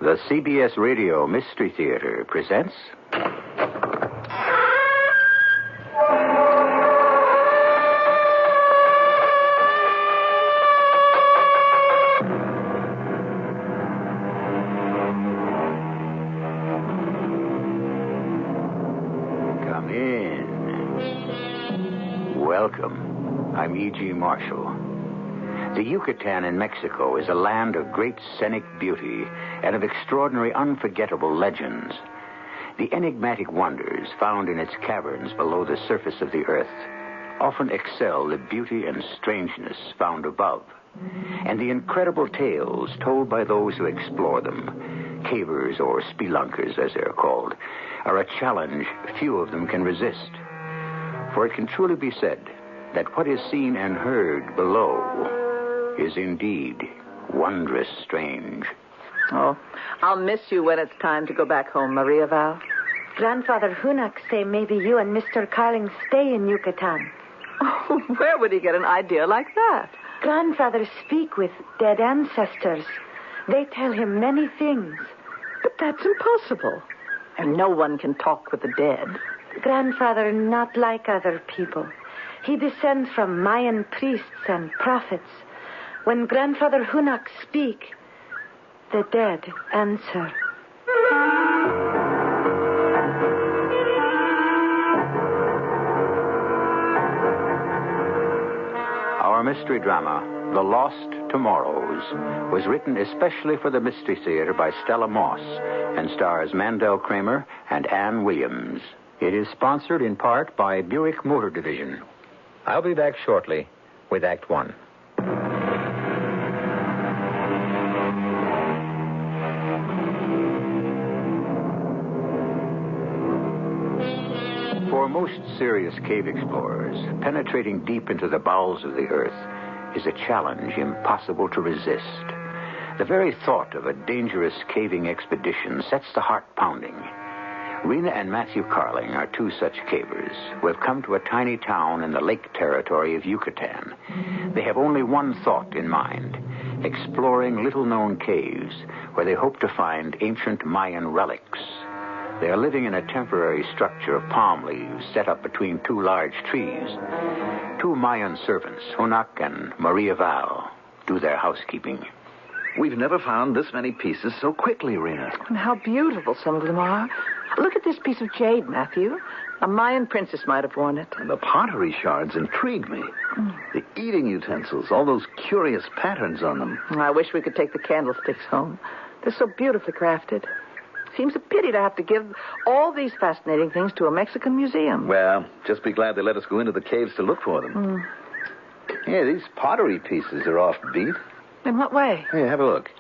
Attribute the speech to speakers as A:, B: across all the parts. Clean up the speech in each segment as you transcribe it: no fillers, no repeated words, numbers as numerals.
A: The CBS Radio Mystery Theater presents... Come in. Welcome. I'm E.G. Marshall. The Yucatán in Mexico is a land of great scenic beauty and of extraordinary, unforgettable legends. The enigmatic wonders found in its caverns below the surface of the earth often excel the beauty and strangeness found above. And the incredible tales told by those who explore them, cavers or spelunkers as they're called, are a challenge few of them can resist. For it can truly be said that what is seen and heard below is indeed wondrous strange.
B: Oh, I'll miss you when it's time to go back home, Maria Val.
C: Grandfather Hunak say maybe you and Mr. Carling stay in Yucatán.
B: Oh, where would he get an idea like that?
C: Grandfather speak with dead ancestors. They tell him many things.
B: But that's impossible. And no one can talk with the dead.
C: Grandfather not like other people. He descends from Mayan priests and prophets. When Grandfather Hunak speak, the dead answer.
A: Our mystery drama, The Lost Tomorrows, was written especially for the Mystery Theater by Stella Moss and stars Mandel Kramer and Ann Williams. It is sponsored in part by Buick Motor Division. I'll be back shortly with Act One. For most serious cave explorers, penetrating deep into the bowels of the earth is a challenge impossible to resist. The very thought of a dangerous caving expedition sets the heart pounding. Reena and Matthew Carling are two such cavers who have come to a tiny town in the lake territory of Yucatan. They have only one thought in mind: exploring little-known caves where they hope to find ancient Mayan relics. They are living in a temporary structure of palm leaves set up between two large trees. Two Mayan servants, Hunak and Maria Val, do their housekeeping.
D: We've never found this many pieces so quickly, Reena.
B: And how beautiful some of them are. Look at this piece of jade, Matthew. A Mayan princess might have worn it.
D: And the pottery shards intrigue me. The eating utensils, all those curious patterns on them.
B: I wish we could take the candlesticks home. They're so beautifully crafted. Seems a pity to have to give all these fascinating things to a Mexican museum.
D: Well, just be glad they let us go into the caves to look for them. Yeah, these pottery pieces are offbeat.
B: In what way?
D: Hey, have a look.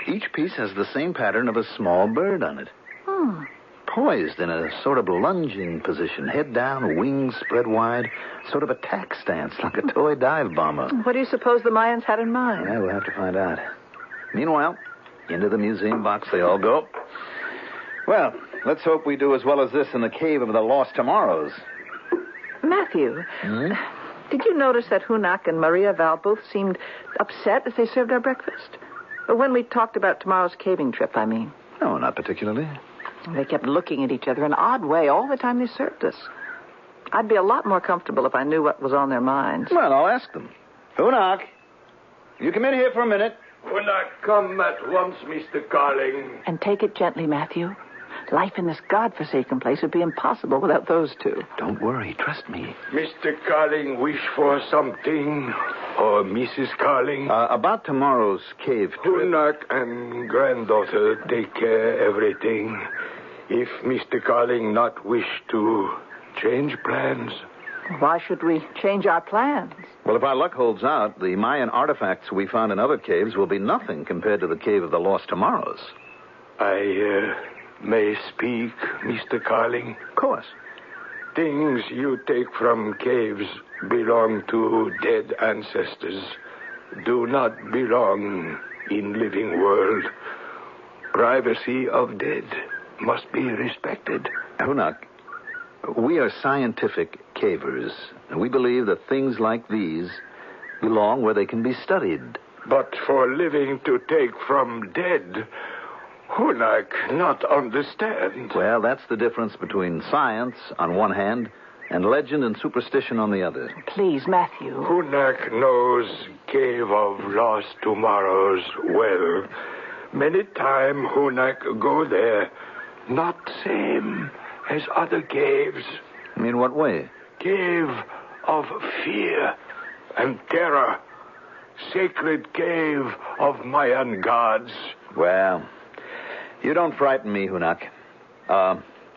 D: Each piece has the same pattern of a small bird on it. Poised in a sort of lunging position, head down, wings spread wide, sort of a tack stance, like a toy dive bomber.
B: What do you suppose the Mayans had in mind?
D: Yeah, we'll have to find out. Meanwhile, into the museum box they all go. Well, let's hope we do as well as this in the Cave of the Lost Tomorrows.
B: Matthew, did you notice that Hunak and Maria Val both seemed upset as they served our breakfast? Or when we talked about tomorrow's caving trip, I mean.
D: No, not particularly.
B: They kept looking at each other in an odd way all the time they served us. I'd be a lot more comfortable if I knew what was on their minds.
D: Well, I'll ask them. Hunak, you come in here for a minute.
E: Hunak, come at once, Mr. Carling.
B: And take it gently, Matthew. Life in this godforsaken place would be impossible without those two.
D: Don't worry, trust me.
E: Mr. Carling wish for something? Or Mrs. Carling?
D: About tomorrow's cave trip.
E: Hunak and granddaughter take care everything. If Mr. Carling not wish to change plans.
B: Why should we change our plans?
D: Well, if our luck holds out, the Mayan artifacts we found in other caves will be nothing compared to the Cave of the Lost Tomorrows.
E: I may speak, Mr. Carling?
D: Of course.
E: Things you take from caves belong to dead ancestors. Do not belong in living world. Privacy of dead must be respected.
D: Hunak, we are scientific cavers, and we believe that things like these belong where they can be studied
E: But for living to take from dead, Hunak not understand.
D: Well, that's the difference between science on one hand and legend and superstition on the other.
B: Please, Matthew.
E: Hunak knows Cave of Lost Tomorrows well. Many time Hunak go there, not same as other caves.
D: In what way?
E: Cave of fear and terror. Sacred cave of Mayan gods.
D: Well, you don't frighten me, Hunak.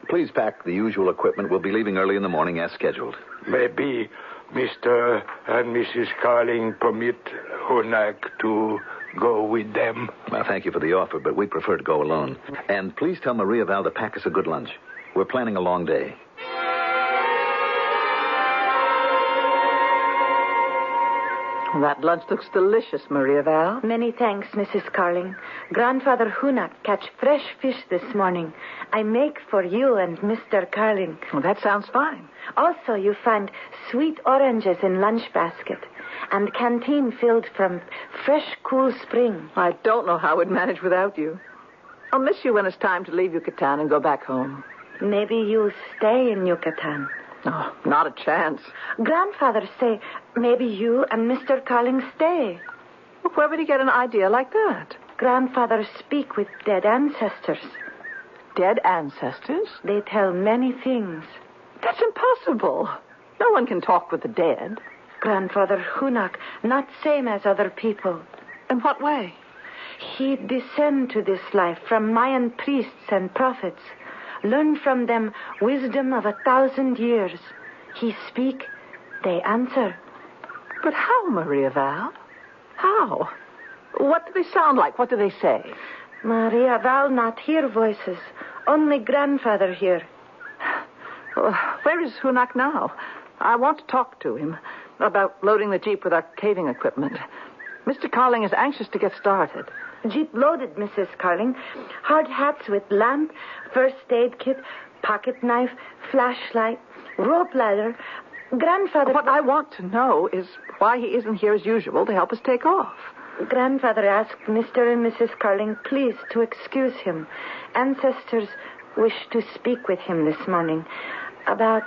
D: Please pack the usual equipment. We'll be leaving early in the morning as scheduled.
E: Maybe Mr. and Mrs. Carling permit Hunak to go with them.
D: Well, thank you for the offer, but we prefer to go alone. And please tell Maria Val to pack us a good lunch. We're planning a long day.
B: That lunch looks delicious, Maria Val.
C: Many thanks, Mrs. Carling. Grandfather Hunak catch fresh fish this morning. I make for you and Mr. Carling.
B: Well, that sounds fine.
C: Also, you find sweet oranges in lunch basket and canteen filled from fresh, cool spring.
B: I don't know how we'd manage without you. I'll miss you when it's time to leave Yucatán and go back home.
C: Maybe you'll stay in Yucatán.
B: Oh, not a chance.
C: Grandfather say maybe you and Mr. Carling stay.
B: Well, where would he get an idea like that?
C: Grandfather speak with dead ancestors.
B: Dead ancestors?
C: They tell many things.
B: That's impossible. No one can talk with the dead.
C: Grandfather Hunak, not same as other people.
B: In what way?
C: He descend to this life from Mayan priests and prophets. Learn from them wisdom of 1,000 years. He speak, they answer.
B: But how, Maria Val? How? What do they sound like? What do they say?
C: Maria Val not hear voices. Only grandfather hear.
B: Where is Hunak now? I want to talk to him about loading the Jeep with our caving equipment. Mr. Carling is anxious to get started.
C: Jeep loaded, Mrs. Carling. Hard hats with lamp, first aid kit, pocket knife, flashlight, rope ladder. Grandfather...
B: What I want to know is why he isn't here as usual to help us take off.
C: Grandfather asked Mr. and Mrs. Carling please to excuse him. Ancestors wish to speak with him this morning about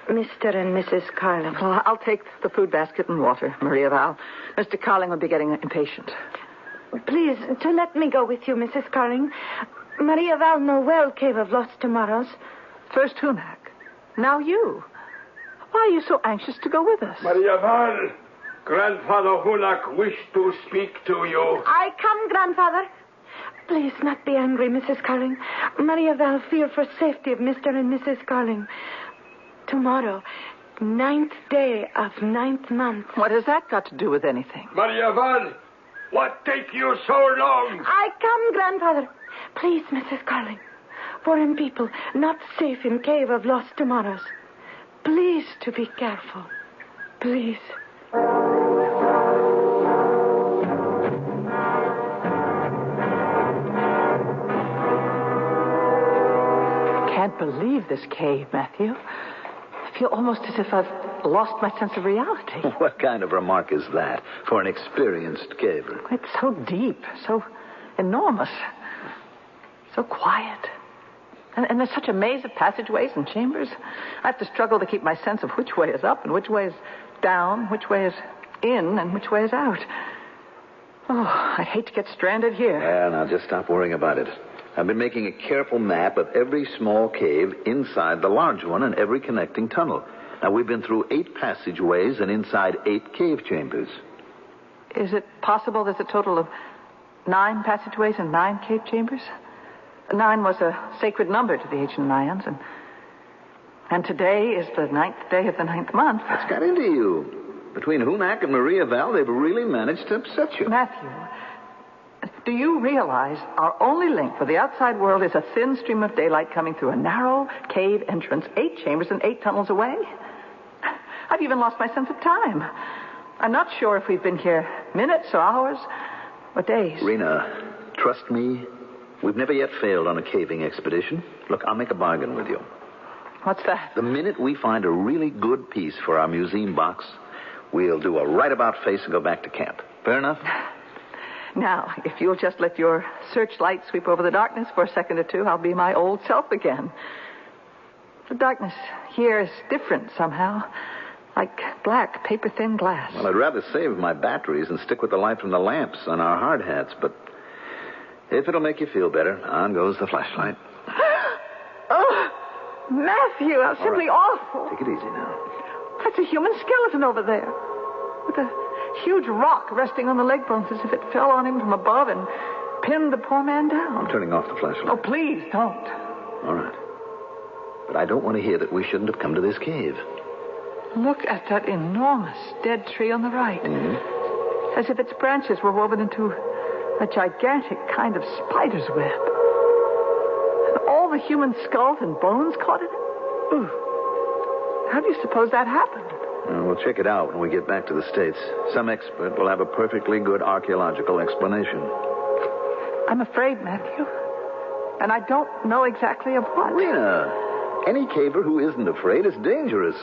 C: Mr. and Mrs. Carling.
B: Well, I'll take the food basket and water, Maria Val. Mr. Carling will be getting impatient.
C: Please, to let me go with you, Mrs. Carling. Maria Val know well Cave of Lost Tomorrows.
B: First Hunak. Now you. Why are you so anxious to go with us?
E: Maria Val, Grandfather Hunak wish to speak to you.
C: I come, Grandfather. Please not be angry, Mrs. Carling. Maria Val fear for safety of Mr. and Mrs. Carling. Tomorrow, 9th day of 9th month.
B: What has that got to do with anything?
E: Maria Val, what take you so long?
C: I come, Grandfather. Please, Mrs. Carling. Foreign people not safe in Cave of Lost Tomorrows. Please to be careful. Please.
B: Can't believe this cave, Matthew. I feel almost as if I've lost my sense of reality.
D: What kind of remark is that for an experienced caver?
B: It's so deep, so enormous, so quiet. And there's such a maze of passageways and chambers. I have to struggle to keep my sense of which way is up and which way is down, which way is in and which way is out. Oh, I'd hate to get stranded here.
D: Well, now just stop worrying about it. I've been making a careful map of every small cave inside the large one and every connecting tunnel. Now, we've been through 8 passageways and inside 8 cave chambers.
B: Is it possible there's a total of 9 passageways and 9 cave chambers? 9 was a sacred number to the ancient Mayans, and today is the 9th day of the 9th month.
D: What's got into you? Between Hunak and Maria Val, they've really managed to upset you.
B: Matthew, do you realize our only link with the outside world is a thin stream of daylight coming through a narrow cave entrance, 8 chambers and 8 tunnels away? I've even lost my sense of time. I'm not sure if we've been here minutes or hours or days.
D: Reena, trust me, we've never yet failed on a caving expedition. Look, I'll make a bargain with you.
B: What's that?
D: The minute we find a really good piece for our museum box, we'll do a right-about face and go back to camp. Fair enough?
B: Now, if you'll just let your searchlight sweep over the darkness for a second or two, I'll be my old self again. The darkness here is different somehow. Like black, paper-thin glass.
D: Well, I'd rather save my batteries and stick with the light from the lamps on our hard hats, but if it'll make you feel better, on goes the flashlight.
B: Oh, Matthew, that's simply awful.
D: Take it easy now.
B: That's a human skeleton over there. With a huge rock resting on the leg bones as if it fell on him from above and pinned the poor man down.
D: I'm turning off the flashlight.
B: Oh, please don't.
D: All right. But I don't want to hear that we shouldn't have come to this cave.
B: Look at that enormous dead tree on the right.
D: Mm-hmm.
B: As if its branches were woven into a gigantic kind of spider's web. And all the human skulls and bones caught in it. Ooh. How do you suppose that happened?
D: We'll check it out when we get back to the States. Some expert will have a perfectly good archaeological explanation.
B: I'm afraid, Matthew. And I don't know exactly of what.
D: Reena, any caver who isn't afraid is dangerous.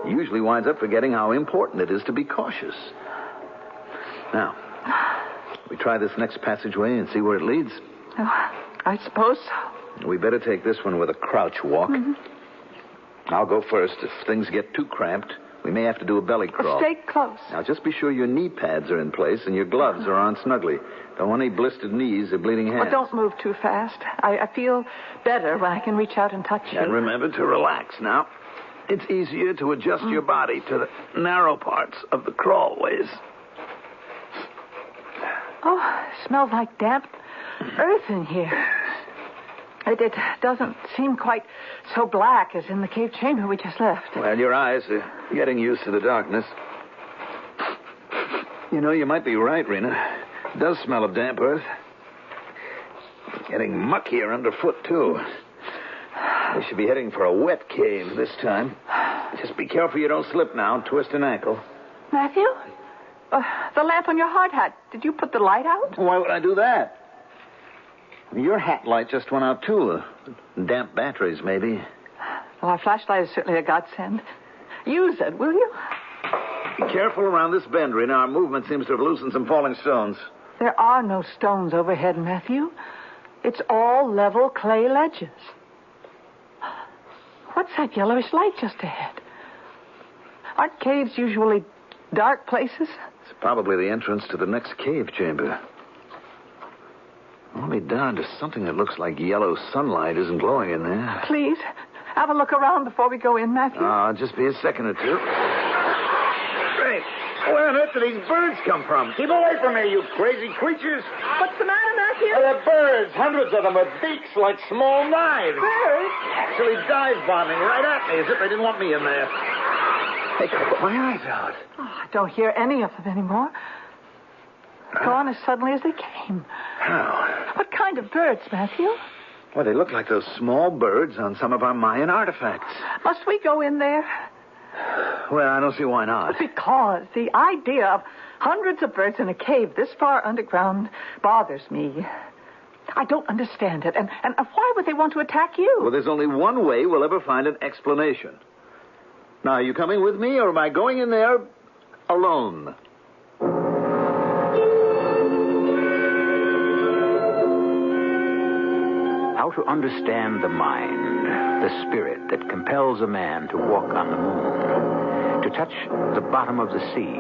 D: He usually winds up forgetting how important it is to be cautious. Now, we try this next passageway and see where it leads.
B: Oh, I suppose so.
D: We better take this one with a crouch walk.
B: Mm-hmm.
D: I'll go first. If things get too cramped, we may have to do a belly crawl.
B: Stay close.
D: Now, just be sure your knee pads are in place and your gloves are on snugly. Don't want any blistered knees or bleeding hands.
B: Oh, don't move too fast. I feel better when I can reach out and touch you.
D: And remember to relax now. It's easier to adjust your body to the narrow parts of the crawlways.
B: Oh, it smells like damp earth in here. It doesn't seem quite so black as in the cave chamber we just left.
D: Well, your eyes are getting used to the darkness. You know, you might be right, Reena. It does smell of damp earth. Getting muckier underfoot, too. We should be heading for a wet cave this time. Just be careful you don't slip now and twist an ankle.
B: Matthew? The lamp on your hard hat. Did you put the light out?
D: Why would I do that? Your hat light just went out, too. Damp batteries, maybe.
B: Well, our flashlight is certainly a godsend. Use it, will you?
D: Be careful around this bend, Reena. Our movement seems to have loosened some falling stones.
B: There are no stones overhead, Matthew. It's all level clay ledges. What's that yellowish light just ahead? Aren't caves usually dark places?
D: It's probably the entrance to the next cave chamber. Only darned if something that looks like yellow sunlight isn't glowing in there.
B: Please, have a look around before we go in, Matthew.
D: Just be a second or two. Great. Where on earth do these birds come from? Keep away from me, you crazy creatures.
B: What's the matter, Matthew?
D: They're birds, hundreds of them with beaks like small knives.
B: Birds?
D: Actually dive-bombing right at me as if they didn't want me in there. Hey, can I put my eyes out?
B: Oh, I don't hear any of them anymore. Gone as suddenly as they came.
D: How?
B: What kind of birds, Matthew?
D: Well, they look like those small birds on some of our Mayan artifacts.
B: Must we go in there?
D: Well, I don't see why not.
B: Because the idea of hundreds of birds in a cave this far underground bothers me. I don't understand it. And why would they want to attack you?
D: Well, there's only one way we'll ever find an explanation. Now, are you coming with me, or am I going in there alone?
A: How to understand the mind, the spirit that compels a man to walk on the moon, to touch the bottom of the sea,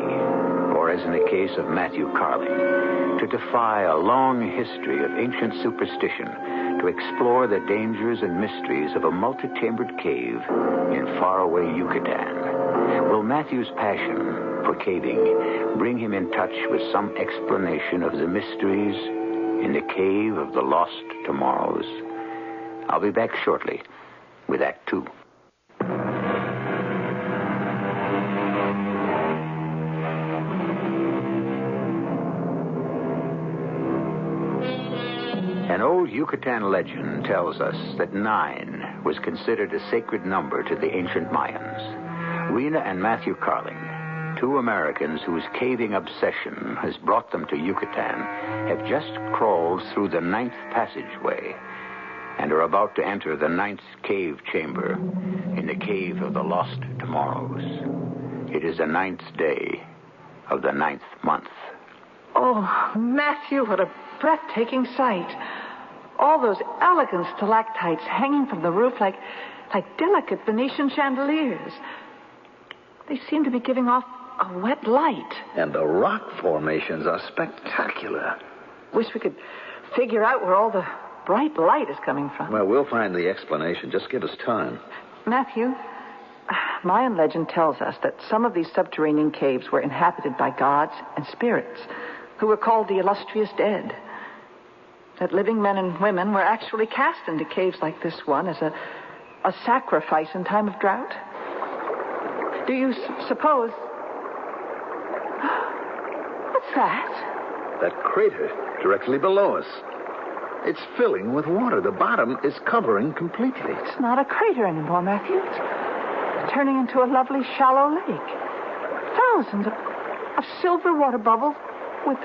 A: or as in the case of Matthew Carling, to defy a long history of ancient superstition, to explore the dangers and mysteries of a multi-chambered cave in faraway Yucatán. Will Matthew's passion for caving bring him in touch with some explanation of the mysteries in the cave of the lost tomorrows? I'll be back shortly with Act 2. An old Yucatan legend tells us that 9 was considered a sacred number to the ancient Mayans. Reena and Matthew Carling, 2 Americans whose caving obsession has brought them to Yucatan, have just crawled through the 9th passageway and are about to enter the 9th cave chamber in the cave of the lost tomorrows. It is the 9th day of the 9th month.
B: Oh, Matthew, what a breathtaking sight. All those elegant stalactites hanging from the roof like delicate Venetian chandeliers. They seem to be giving off a wet light.
D: And the rock formations are spectacular.
B: Wish we could figure out where all the bright light is coming from.
D: Well, we'll find the explanation. Just give us time.
B: Matthew, Mayan legend tells us that some of these subterranean caves were inhabited by gods and spirits who were called the illustrious dead. That living men and women were actually cast into caves like this one as a sacrifice in time of drought. Do you suppose... What's that?
D: That crater directly below us. It's filling with water. The bottom is covering completely.
B: It's not a crater anymore, Matthew. It's turning into a lovely shallow lake. Thousands of silver water bubbles with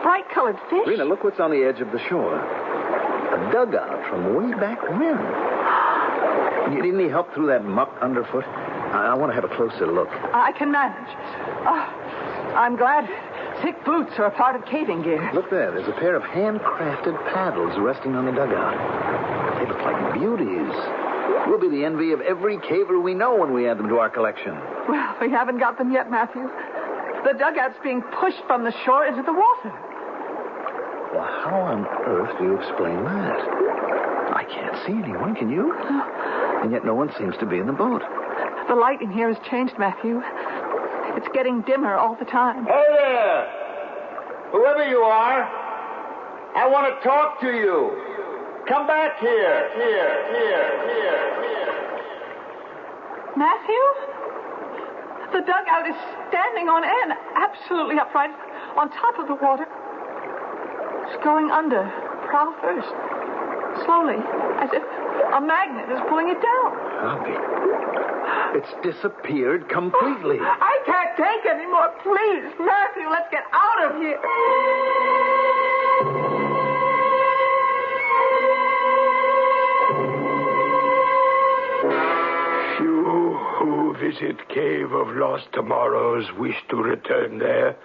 B: bright-colored fish.
D: Reena, look what's on the edge of the shore. A dugout from way back when. You need any help through that muck underfoot? I want to have a closer look.
B: I can manage. I'm glad thick boots are a part of caving gear.
D: Look there. There's a pair of handcrafted paddles resting on the dugout. They look like beauties. We'll be the envy of every caver we know when we add them to our collection.
B: Well, we haven't got them yet, Matthew. The dugout's being pushed from the shore into the water.
D: Well, how on earth do you explain that? I can't see anyone, can you?
B: No.
D: And yet no one seems to be in the boat.
B: The light in here has changed, Matthew. It's getting dimmer all the time.
F: Hey there! Whoever you are, I want to talk to you. Come back here. Here.
B: Matthew? The dugout is standing on end, absolutely upright, on top of the water. It's going under, prow first. Slowly, as if a magnet is pulling it down.
D: Bobby, it's disappeared completely.
B: I can't take any more. Please, Matthew, let's get out of here.
E: Few who visit Cave of Lost Tomorrows wish to return there.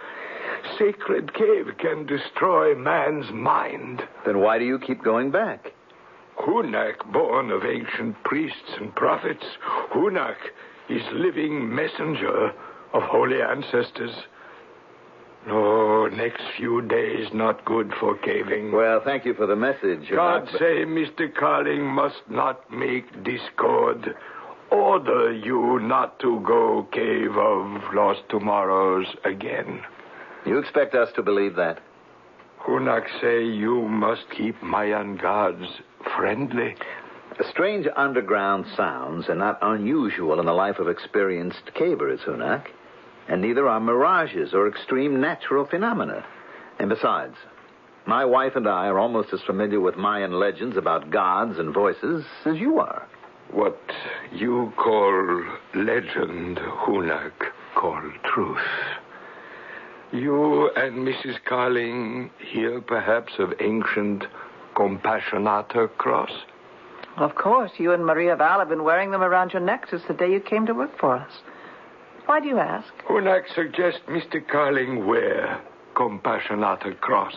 E: Sacred cave can destroy man's mind.
D: Then why do you keep going back?
E: Hunak, born of ancient priests and prophets. Hunak is living messenger of holy ancestors. No, next few days not good for caving.
D: Well, thank you for the message.
E: God say Mr. Carling must not make discord. Order you not to go Cave of Lost Tomorrows again.
D: You expect us to believe that?
E: Hunak say you must keep Mayan gods friendly.
D: Strange underground sounds are not unusual in the life of experienced cavers, Hunak. And neither are mirages or extreme natural phenomena. And besides, my wife and I are almost as familiar with Mayan legends about gods and voices as you are.
E: What you call legend, Hunak call truth. You and Mrs. Carling hear perhaps of ancient Compassionata cross?
B: Of course. You and Maria Val have been wearing them around your neck since the day you came to work for us. Why do you ask?
E: Hunak suggests Mr. Carling wear Compassionata cross.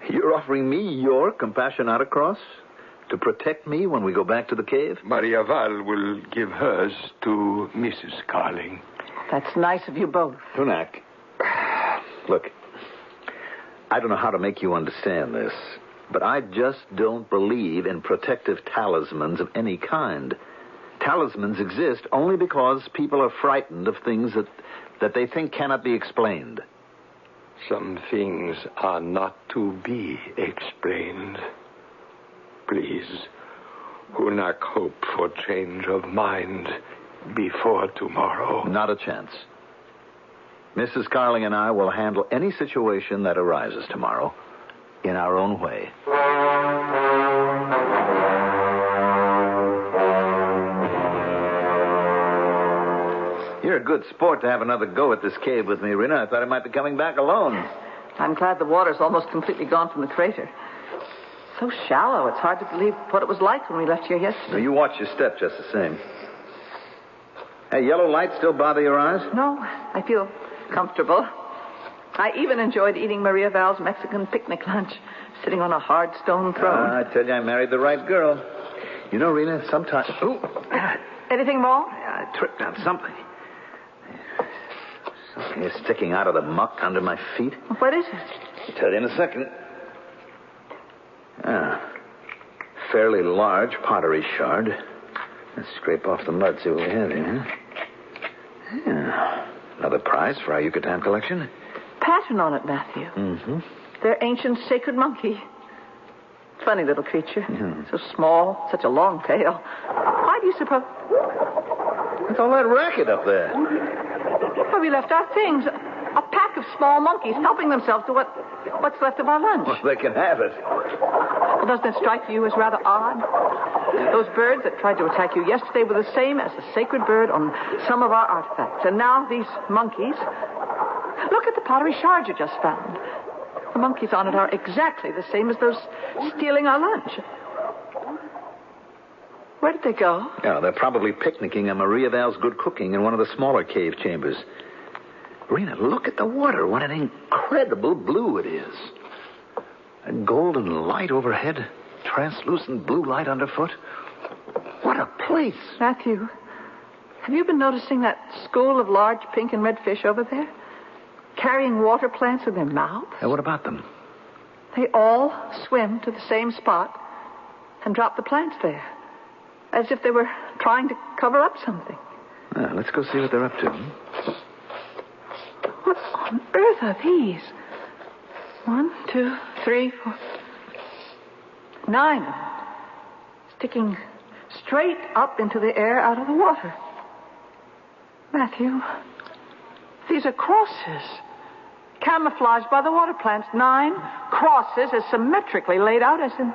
D: You're offering me your Compassionata cross to protect me when we go back to the cave?
E: Maria Val will give hers to Mrs. Carling.
B: That's nice of you both.
D: Hunak, look, I don't know how to make you understand this, but I just don't believe in protective talismans of any kind. Talismans exist only because people are frightened of things that they think cannot be explained.
E: Some things are not to be explained. Please, Hunak hope for change of mind before tomorrow.
D: Not a chance. Mrs. Carling and I will handle any situation that arises tomorrow in our own way. You're a good sport to have another go at this cave with me, Reena. I thought I might be coming back alone.
B: I'm glad the water's almost completely gone from the crater. So shallow, it's hard to believe what it was like when we left here yesterday.
D: Now, you watch your step just the same. Hey, yellow light still bother your eyes?
B: No, I feel comfortable. I even enjoyed eating Maria Val's Mexican picnic lunch, sitting on a hard stone throne.
D: I tell you, I married the right girl. You know, Reena, sometimes... Oh,
B: anything wrong?
D: I tripped on something. Something is sticking out of the muck under my feet.
B: What is it?
D: I'll tell you in a second. Fairly large pottery shard. Let's scrape off the mud, see what we have here. Yeah. Another prize for our Yucatán collection.
B: Pattern on it, Matthew.
D: Mm-hmm.
B: Their ancient sacred monkey. Funny little creature.
D: Yeah.
B: So small, such a long tail. Why do you suppose...
D: What's all that racket up there?
B: Well, we left our things. A pack of small monkeys helping themselves to what's left of our lunch.
D: Well, they can have it.
B: Well, doesn't it strike you as rather odd? Those birds that tried to attack you yesterday were the same as the sacred bird on some of our artifacts. And now these monkeys... Look at the pottery shard you just found. The monkeys on it are exactly the same as those stealing our lunch. Where did they go?
D: Yeah, they're probably picnicking on Maria Val's good cooking in one of the smaller cave chambers. Reena, look at the water. What an incredible blue it is. A golden light overhead, translucent blue light underfoot. What a place.
B: Matthew, have you been noticing that school of large pink and red fish over there? Carrying water plants in their mouths?
D: Hey, what about them?
B: They all swim to the same spot and drop the plants there. As if they were trying to cover up something.
D: Let's go see what they're up to.
B: What on earth are these? 1, 2, 3, 4... 9. Sticking straight up into the air out of the water. Matthew, these are crosses. Camouflaged by the water plants. 9 crosses as symmetrically laid out as in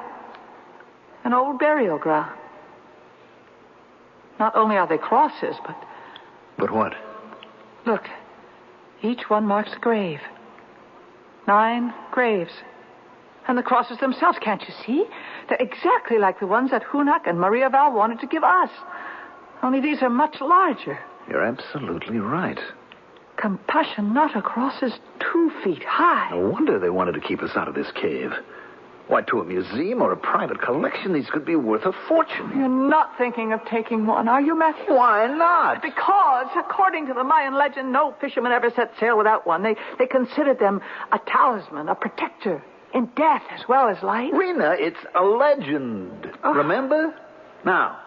B: an old burial ground. Not only are they crosses, but...
D: But what?
B: Look, each one marks a grave. 9 graves. And the crosses themselves, can't you see? They're exactly like the ones that Hunak and Maria Val wanted to give us. Only these are much larger.
D: You're absolutely right.
B: Compassionata crosses 2 feet high.
D: No wonder they wanted to keep us out of this cave. Why, to a museum or a private collection, these could be worth a fortune.
B: You're not thinking of taking one, are you, Matthew?
D: Why not?
B: Because, according to the Mayan legend, no fisherman ever set sail without one. They considered them a talisman, a protector, in death as well as life.
D: Reena, it's a legend. Remember? Now,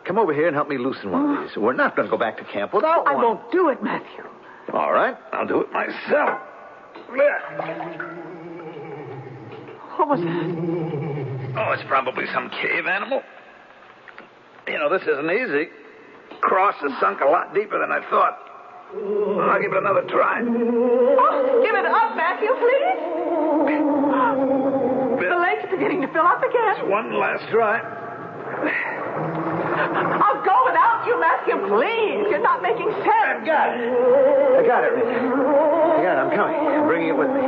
D: come over here and help me loosen one of these. We're not going to go back to camp without one.
B: I won't do it, Matthew.
D: All right, I'll do it myself.
B: What was that?
D: Oh, it's probably some cave animal. You know, this isn't easy. Cross is sunk a lot deeper than I thought. I'll give it another try.
B: Oh, give it up, Matthew, please. The lake's beginning to fill up again.
D: Just one last try.
B: I'll go without you, Matthew, please. You're not making sense.
D: I got it, Rita. I got it. I'm coming. I'm bringing it with me.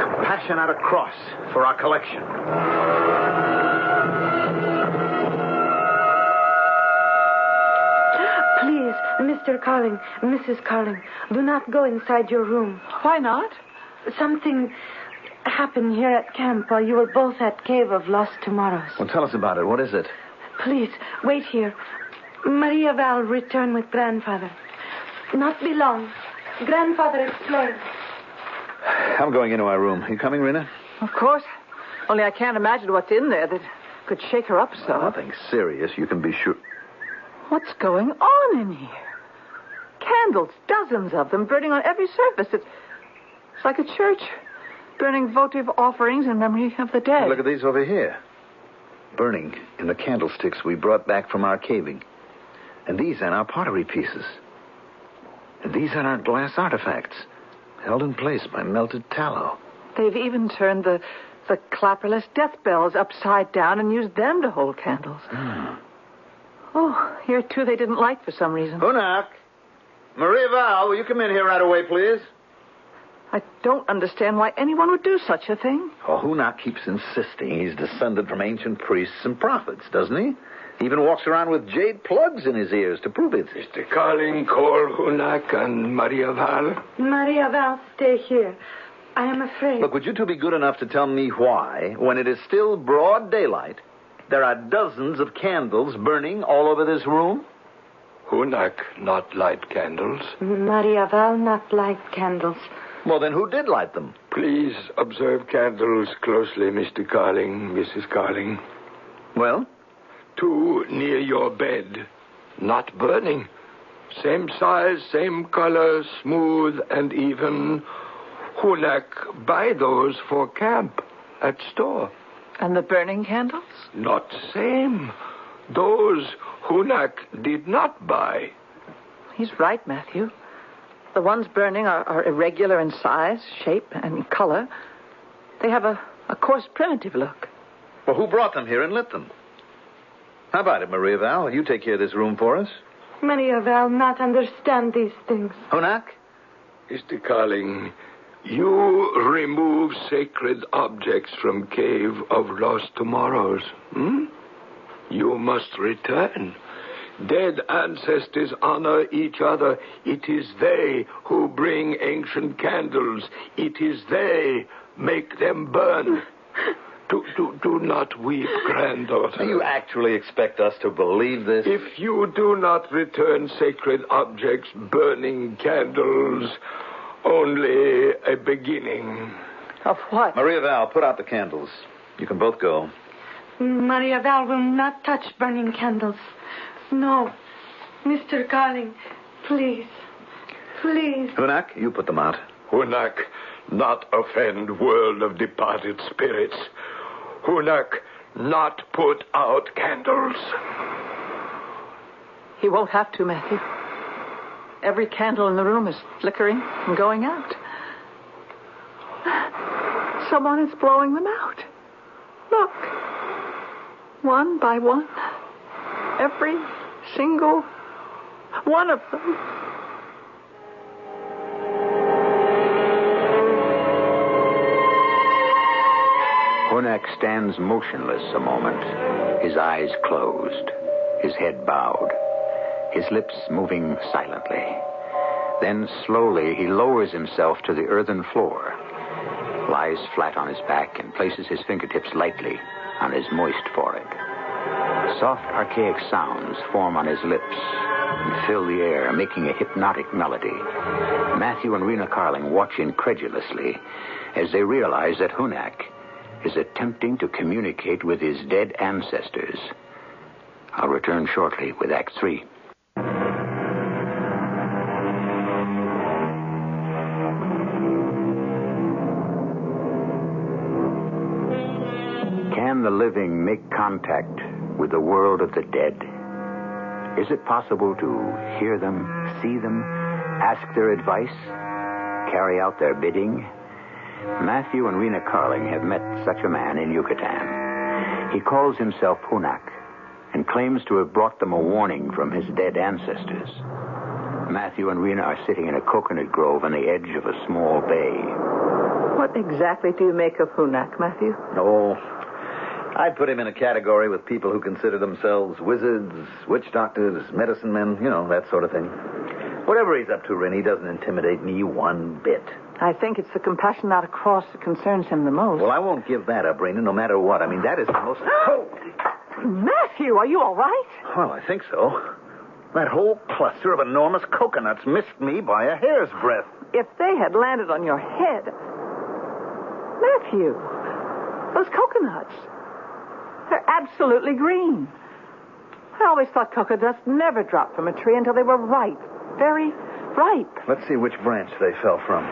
D: Compassionata cross for our collection.
C: Please, Mr. Carling, Mrs. Carling, do not go inside your room.
B: Why not?
C: Something happened here at camp while you were both at Cave of Lost Tomorrows.
D: Well, tell us about it. What is it?
C: Please, wait here. Maria Val returned with Grandfather. Not be long. Grandfather explained.
D: I'm going into our room. You coming, Reena?
B: Of course. Only I can't imagine what's in there that could shake her up so.
D: Nothing serious, you can be sure.
B: What's going on in here? Candles, dozens of them, burning on every surface. It's like a church, burning votive offerings in memory of the dead.
D: Look at these over here. Burning in the candlesticks we brought back from our caving. And these are our pottery pieces. And these are our glass artifacts, held in place by melted tallow.
B: They've even turned the clapperless death bells upside down and used them to hold candles. Oh, here, too, they didn't light for some reason.
D: Hunak! Maria Val, will you come in here right away, please?
B: I don't understand why anyone would do such a thing.
D: Well, Hunak keeps insisting he's descended from ancient priests and prophets, doesn't he? He even walks around with jade plugs in his ears to prove it.
E: Mr. Carling, call Hunak and Maria Val.
C: Maria Val, stay here. I am afraid.
D: Look, would you two be good enough to tell me why, when it is still broad daylight, there are dozens of candles burning all over this room?
E: Hunak not light candles.
C: Maria Val not light candles.
D: Well, then who did light them?
E: Please observe candles closely, Mr. Carling, Mrs. Carling.
D: Well?
E: 2 near your bed. Not burning. Same size, same color, smooth and even. Hunak buy those for camp at store.
B: And the burning candles?
E: Not same. Those Hunak did not buy.
B: He's right, Matthew. The ones burning are irregular in size, shape, and color. They have a coarse, primitive look.
D: Well, who brought them here and lit them? How about it, Maria Val? You take care of this room for us.
C: Maria Val not understand these things.
D: Hunak?
E: Mr. Carling, you remove sacred objects from Cave of Lost Tomorrows. You must return. Dead ancestors honor each other. It is they who bring ancient candles. It is they make them burn. Do not weep, granddaughter.
D: Do you actually expect us to believe this?
E: If you do not return sacred objects, burning candles, only a beginning.
B: Of what?
D: Maria Val, put out the candles. You can both go.
C: Maria Val will not touch burning candles. No. Mr. Carling, please. Please.
D: Hunak, you put them out.
E: Hunak, not offend world of departed spirits. Hunak, not put out candles.
B: He won't have to, Matthew. Every candle in the room is flickering and going out. Someone is blowing them out. Look. One by one. Every single one of them.
A: Hunak stands motionless a moment, his eyes closed, his head bowed, his lips moving silently. Then slowly he lowers himself to the earthen floor, lies flat on his back, and places his fingertips lightly on his moist forehead. Soft, archaic sounds form on his lips and fill the air, making a hypnotic melody. Matthew and Reena Carling watch incredulously as they realize that Hunak is attempting to communicate with his dead ancestors. I'll return shortly with Act 3. Can the living make contact with the world of the dead? Is it possible to hear them, see them, ask their advice, carry out their bidding? Matthew and Reena Carling have met such a man in Yucatán. He calls himself Hunak and claims to have brought them a warning from his dead ancestors. Matthew and Reena are sitting in a coconut grove on the edge of a small bay.
B: What exactly do you make of Hunak, Matthew?
D: Oh, I'd put him in a category with people who consider themselves wizards, witch doctors, medicine men, that sort of thing. Whatever he's up to, Ren, he doesn't intimidate me one bit.
B: I think it's the compassion not a cross that concerns him the most.
D: Well, I won't give that up, Rena, no matter what. I mean, that is the most...
B: Matthew, are you all right?
D: Well, I think so. That whole cluster of enormous coconuts missed me by a hair's breadth.
B: If they had landed on your head... Matthew, those coconuts, they're absolutely green. I always thought coconuts never dropped from a tree until they were ripe, very ripe.
D: Let's see which branch they fell from.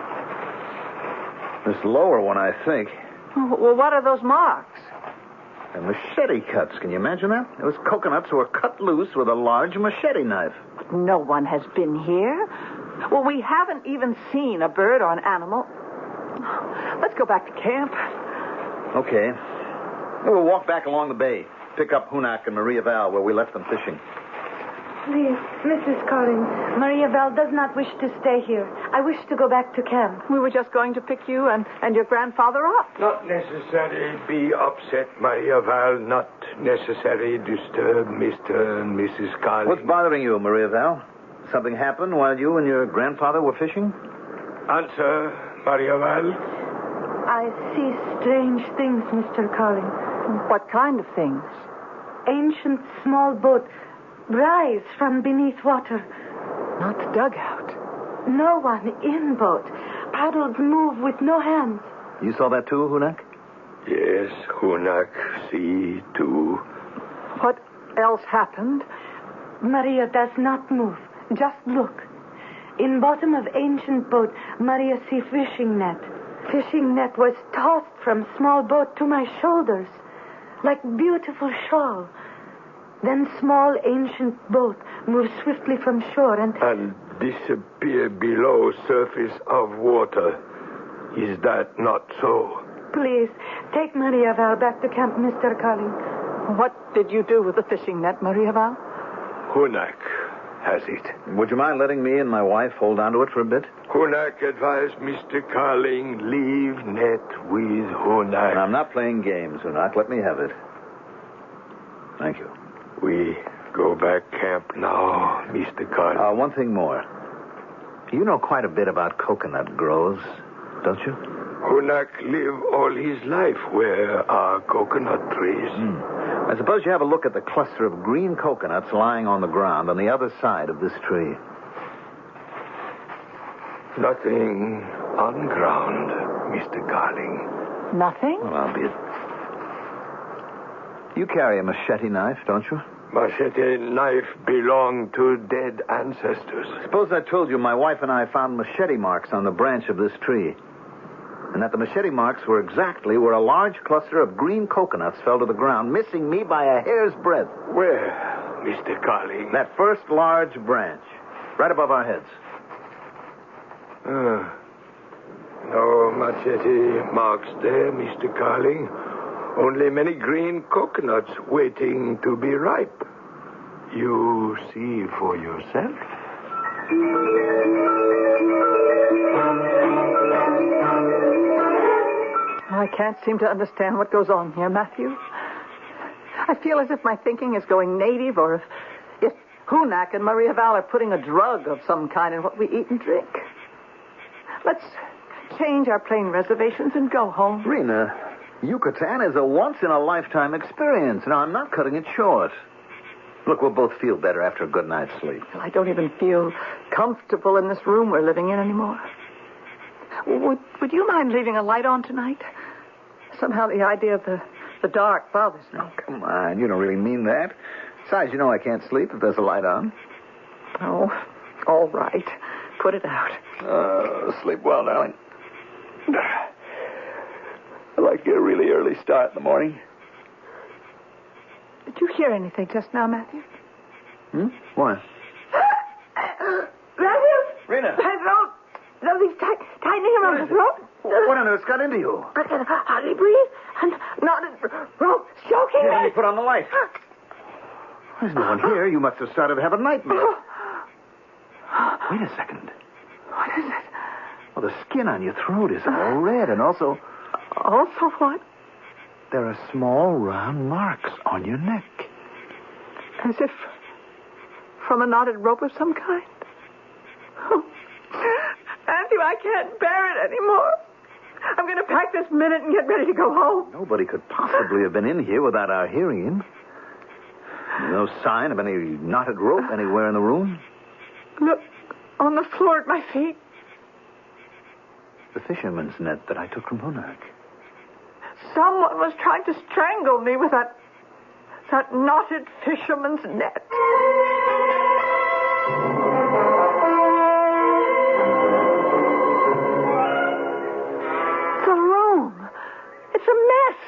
D: This lower one, I think.
B: Well, what are those marks?
D: They're machete cuts. Can you imagine that? Those coconuts were cut loose with a large machete knife.
B: But no one has been here. Well, we haven't even seen a bird or an animal. Let's go back to camp.
D: Okay. We'll walk back along the bay. Pick up Hunak and Maria Val where we left them fishing.
C: Please, Mrs. Carling, Maria Val does not wish to stay here. I wish to go back to camp.
B: We were just going to pick you and your grandfather up.
E: Not necessary be upset, Maria Val. Not necessary disturb Mr. and Mrs. Carling.
D: What's bothering you, Maria Val? Something happened while you and your grandfather were fishing?
E: Answer, Maria Val.
C: I see strange things, Mr. Carling.
B: What kind of things?
C: Ancient small boat rise from beneath water.
B: Not the dugout.
C: No one in boat. Paddles move with no hands.
D: You saw that too, Hunak?
E: Yes, Hunak, see, too.
B: What else happened?
C: Maria does not move. Just look. In bottom of ancient boat, Maria see fishing net. Fishing net was tossed from small boat to my shoulders, like beautiful shawl. Then small ancient boat moves swiftly from shore and
E: disappear below surface of water. Is that not so?
C: Please, take Maria Val back to camp, Mr. Carling.
B: What did you do with the fishing net, Maria Val?
E: Hunak has it.
D: Would you mind letting me and my wife hold on to it for a bit?
E: Hunak advised Mr. Carling leave net with Hunak.
D: I'm not playing games, Hunak. Let me have it. Thank you.
E: We go back camp now, Mr. Carling.
D: One thing more. You know quite a bit about coconut groves, don't you?
E: Hunak lived all his life where are coconut trees.
D: I suppose you have a look at the cluster of green coconuts lying on the ground on the other side of this tree.
E: Nothing on ground, Mr. Carling.
B: Nothing?
D: Well, I'll be it. You carry a machete knife, don't you?
E: Machete knife belong to dead ancestors.
D: Suppose I told you my wife and I found machete marks on the branch of this tree. And that the machete marks were exactly where a large cluster of green coconuts fell to the ground, missing me by a hair's breadth.
E: Where, Mr. Carling?
D: That first large branch, right above our heads.
E: No machete marks there, Mr. Carling. Only many green coconuts waiting to be ripe. You see for yourself.
B: I can't seem to understand what goes on here, Matthew. I feel as if my thinking is going native, or if Hunak and Maria Val are putting a drug of some kind in what we eat and drink. Let's change our plane reservations and go home.
D: Reena, Yucatán is a once-in-a-lifetime experience. Now, I'm not cutting it short. Look, we'll both feel better after a good night's sleep.
B: Well, I don't even feel comfortable in this room we're living in anymore. Would you mind leaving a light on tonight? Somehow the idea of the dark bothers me.
D: Oh, come on. You don't really mean that. Besides, you know I can't sleep if there's a light on.
B: Oh, all right. Put it out.
D: Sleep well, darling. I'd like to get a really early start in the morning.
B: Did you hear anything just now, Matthew?
D: What?
C: Matthew!
D: Reena!
C: My throat! Something's tightening around the throat.
D: What on earth's got into you?
C: I can hardly breathe. And knotted rope choking
D: Let
C: me.
D: me put on the light. There's no one here. You must have started to have a nightmare. Wait a second.
B: What is it?
D: Well, the skin on your throat is all red, and also
B: Also what?
D: there are small round marks on your neck.
B: As if from a knotted rope of some kind. Oh. Matthew, I can't bear it anymore. I'm going to pack this minute and get ready to go home.
D: Nobody could possibly have been in here without our hearing him. No sign of any knotted rope anywhere in the room.
B: Look, on the floor at my feet.
D: The fisherman's net that I took from Hunak.
B: Someone was trying to strangle me with that knotted fisherman's net. The room. It's a mess.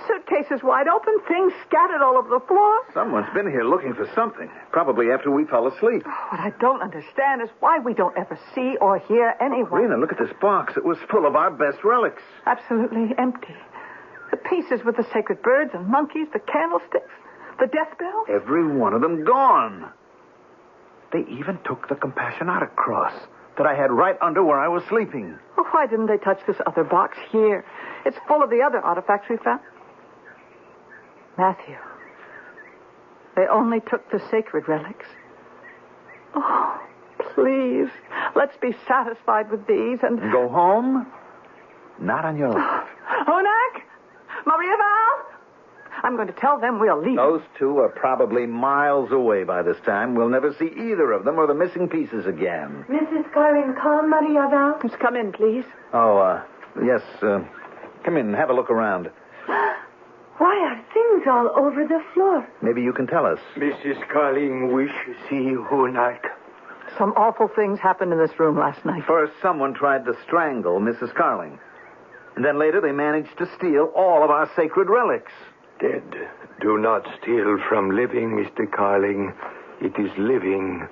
B: Suitcases wide open, things scattered all over the floor.
D: Someone's been here looking for something. Probably after we fell asleep.
B: What I don't understand is why we don't ever see or hear anyone.
D: Reena, look at this box. It was full of our best relics.
B: Absolutely empty. The pieces with the sacred birds and monkeys, the candlesticks, the death bell.
D: Every one of them gone. They even took the Compassionata cross that I had right under where I was sleeping.
B: Well, why didn't they touch this other box here? It's full of the other artifacts we found. Matthew, they only took the sacred relics. Oh, please, let's be satisfied with these and...
D: Go home? Not on your life.
B: Hunak? Maria Val? I'm going to tell them we'll leave.
D: Those two are probably miles away by this time. We'll never see either of them or the missing pieces again.
C: Mrs. Carling, call Maria Val.
B: Just come in, please.
D: Oh, yes. Come in and have a look around.
C: Why are things all over the floor?
D: Maybe you can tell us.
E: Mrs. Carling wish to see Hunak.
B: Some awful things happened in this room last night.
D: First, someone tried to strangle Mrs. Carling. And then later, they managed to steal all of our sacred relics.
E: Dead do not steal from living, Mr. Carling. It is living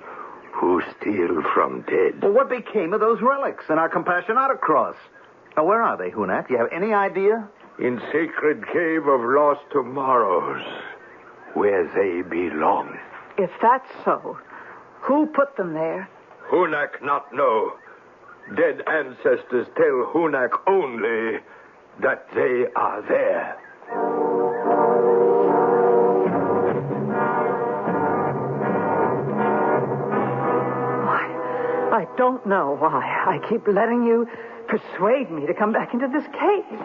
E: who steal from dead.
D: Well, what became of those relics and our Compassionata cross? Now, where are they, Hunak? Do you have any idea?
E: In sacred cave of lost tomorrows, where they belong.
B: If that's so, who put them there?
E: Hunak not know. Dead ancestors tell Hunak only that they are there.
B: I don't know why I keep letting you persuade me to come back into this cave.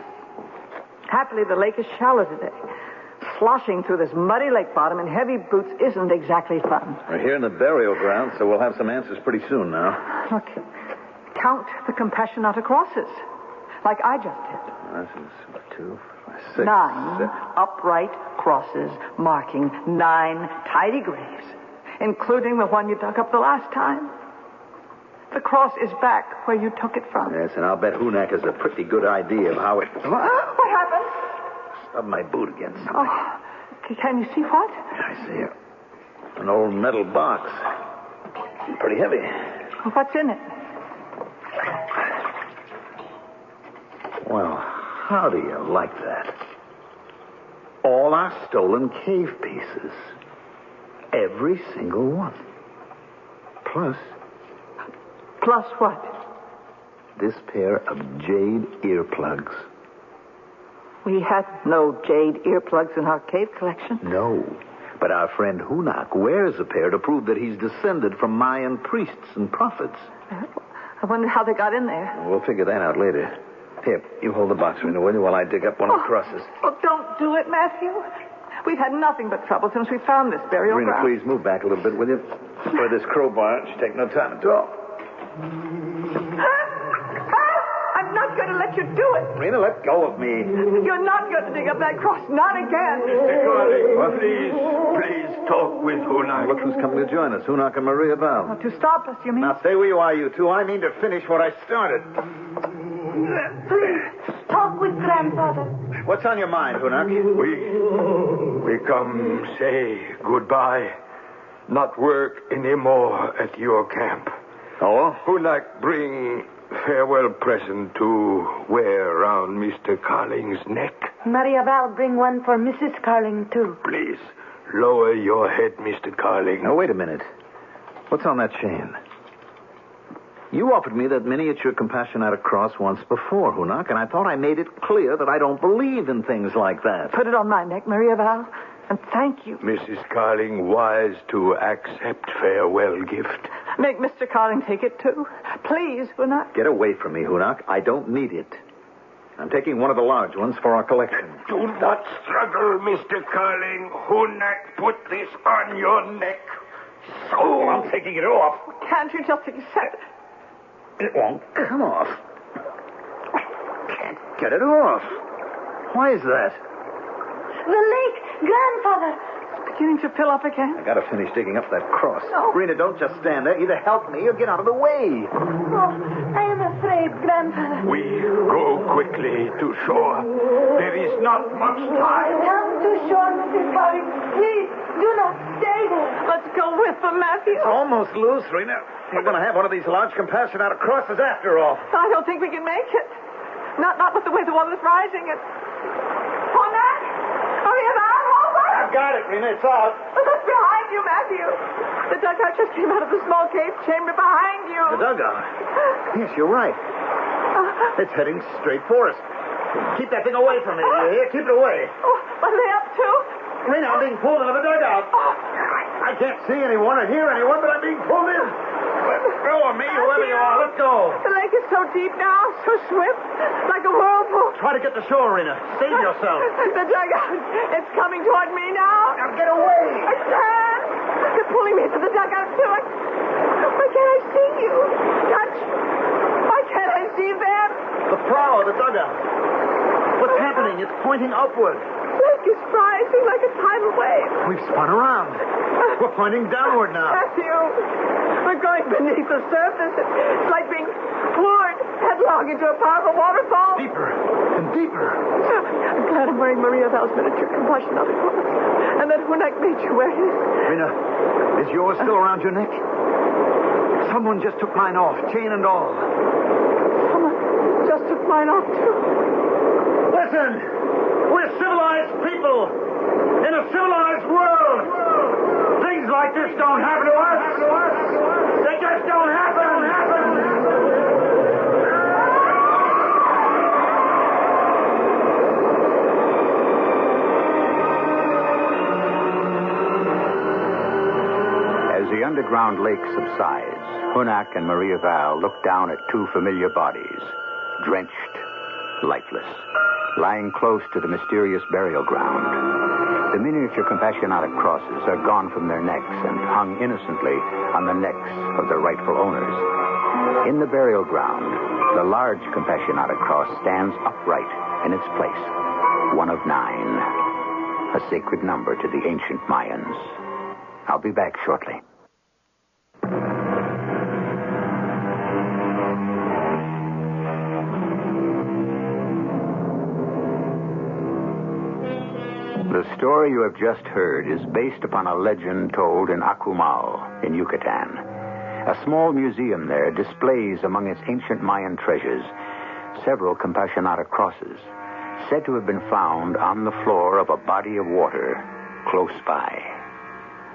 B: Happily, the lake is shallow today. Sloshing through this muddy lake bottom in heavy boots isn't exactly fun.
D: We're here in the burial ground, so we'll have some answers pretty soon now.
B: Look, count the Compassionata crosses, like I just did.
D: This is 2, 6,
B: 9
D: 7.
B: upright crosses marking 9 tidy graves, including the one you dug up the last time. The cross is back where you took it from.
D: Yes, and I'll bet Hunak has a pretty good idea of how it...
B: What happened?
D: Stubbed my boot against something.
B: Oh, can you see what?
D: I see it. An old metal box. Pretty heavy.
B: What's in it?
D: Well, how do you like that? All our stolen cave pieces. Every single one. Plus
B: what?
D: This pair of jade earplugs.
B: We had no jade earplugs in our cave collection.
D: No. But our friend Hunak wears a pair to prove that he's descended from Mayan priests and prophets.
B: I wonder how they got in there.
D: We'll figure that out later. Here, you hold the box, Reena, will you, while I dig up one of the crosses.
B: Oh, don't do it, Matthew. We've had nothing but trouble since we found this burial
D: Reena,
B: ground.
D: please move back a little bit, will you? For this crowbar, it should take no time at all.
B: I'm not going to let you do it.
D: Reena, let go of me.
B: You're not going to dig up that cross. Not again.
E: Mr. Carling, please talk with Hunak.
D: Look who's coming to join us, Hunak and Maria Val.
B: To stop us, you mean?
D: Now, stay where you are, you two. I mean to finish what I started.
C: Please, talk with grandfather.
D: What's on your mind, Hunak?
E: We come say goodbye. Not work anymore at your camp.
D: Oh?
E: Hunak bring farewell present to wear around Mr. Carling's neck.
C: Maria Val, bring one for Mrs. Carling, too.
E: Please, lower your head, Mr. Carling.
D: Now, wait a minute. What's on that chain? You offered me that miniature Compassionata cross once before, Hunak, and I thought I made it clear that I don't believe in things like that.
B: Put it on my neck, Maria Val, and thank you.
E: Mrs. Carling wise to accept farewell gift.
B: Make Mr. Carling take it, too. Please, Hunak.
D: Get away from me, Hunak. I don't need it. I'm taking one of the large ones for our collection.
E: Do not struggle, Mr. Carling. Hunak put this on your neck. So
D: I'm taking it off.
B: Can't you just accept it?
D: It won't come off. Can't get it off. Why is that?
C: The lake, grandfather.
B: Beginning to fill up again.
D: I gotta finish digging up that cross.
B: No.
D: Reena, don't just stand there. Either help me or get out of the way.
C: Oh, I am afraid, grandfather.
E: we go quickly to shore. There is not much time.
C: Come to shore, Mrs. Carling. Please, do not stay there.
B: Let's go with them, Matthew.
D: It's almost loose, Reena. We're gonna have one of these large Compassionata crosses after all.
B: I don't think we can make it. Not with the way the water is rising. Hunak! Maria Val, hold on!
F: I've got it, Reena. It's out.
B: Look behind you, Matthew. The dugout just came out of the small cave chamber behind you.
D: The dugout? Yes, you're right. It's heading straight for us. Keep that thing away from me. You hear? Keep it away.
B: Oh, what are they up to?
D: Reena, I'm being pulled into the dugout. I can't see anyone or hear anyone, but I'm being pulled in. Let go of me, whoever you are. Let's go.
B: The lake is so deep now, so swift, like a whirlpool.
D: Try to get to shore, Reena. Save yourself.
B: The dugout, it's coming toward me now.
D: Now get away.
B: I can't. They're pulling me into the dugout, too. Why can't I see you? Touch. Why can't I see them?
D: The prow of the dugout. What's happening? It's pointing upward.
B: The lake is rising like a tidal wave.
D: We've spun around. We're pointing downward now.
B: Matthew, we're going beneath the surface. It's like being poured headlong into a powerful waterfall.
D: Deeper and deeper.
B: I'm glad I'm wearing Maria Val's miniature compulsion of it. And that Hunak made you wear his.
D: Reena, is yours still around your neck? Someone just took mine off, chain and all.
B: Someone just took mine off, too.
D: Listen! We're civilized people in a civilized world. Things like this don't happen to us. They just don't happen.
A: As the underground lake subsides, Hunak and Maria Val look down at two familiar bodies, drenched, lifeless, lying close to the mysterious burial ground. The miniature Compassionata crosses are gone from their necks and hung innocently on the necks of their rightful owners. In the burial ground, the large Compassionata cross stands upright in its place, one of 9, a sacred number to the ancient Mayans. I'll be back shortly. The story you have just heard is based upon a legend told in Akumal, in Yucatán. A small museum there displays among its ancient Mayan treasures several Compassionata crosses, said to have been found on the floor of a body of water close by.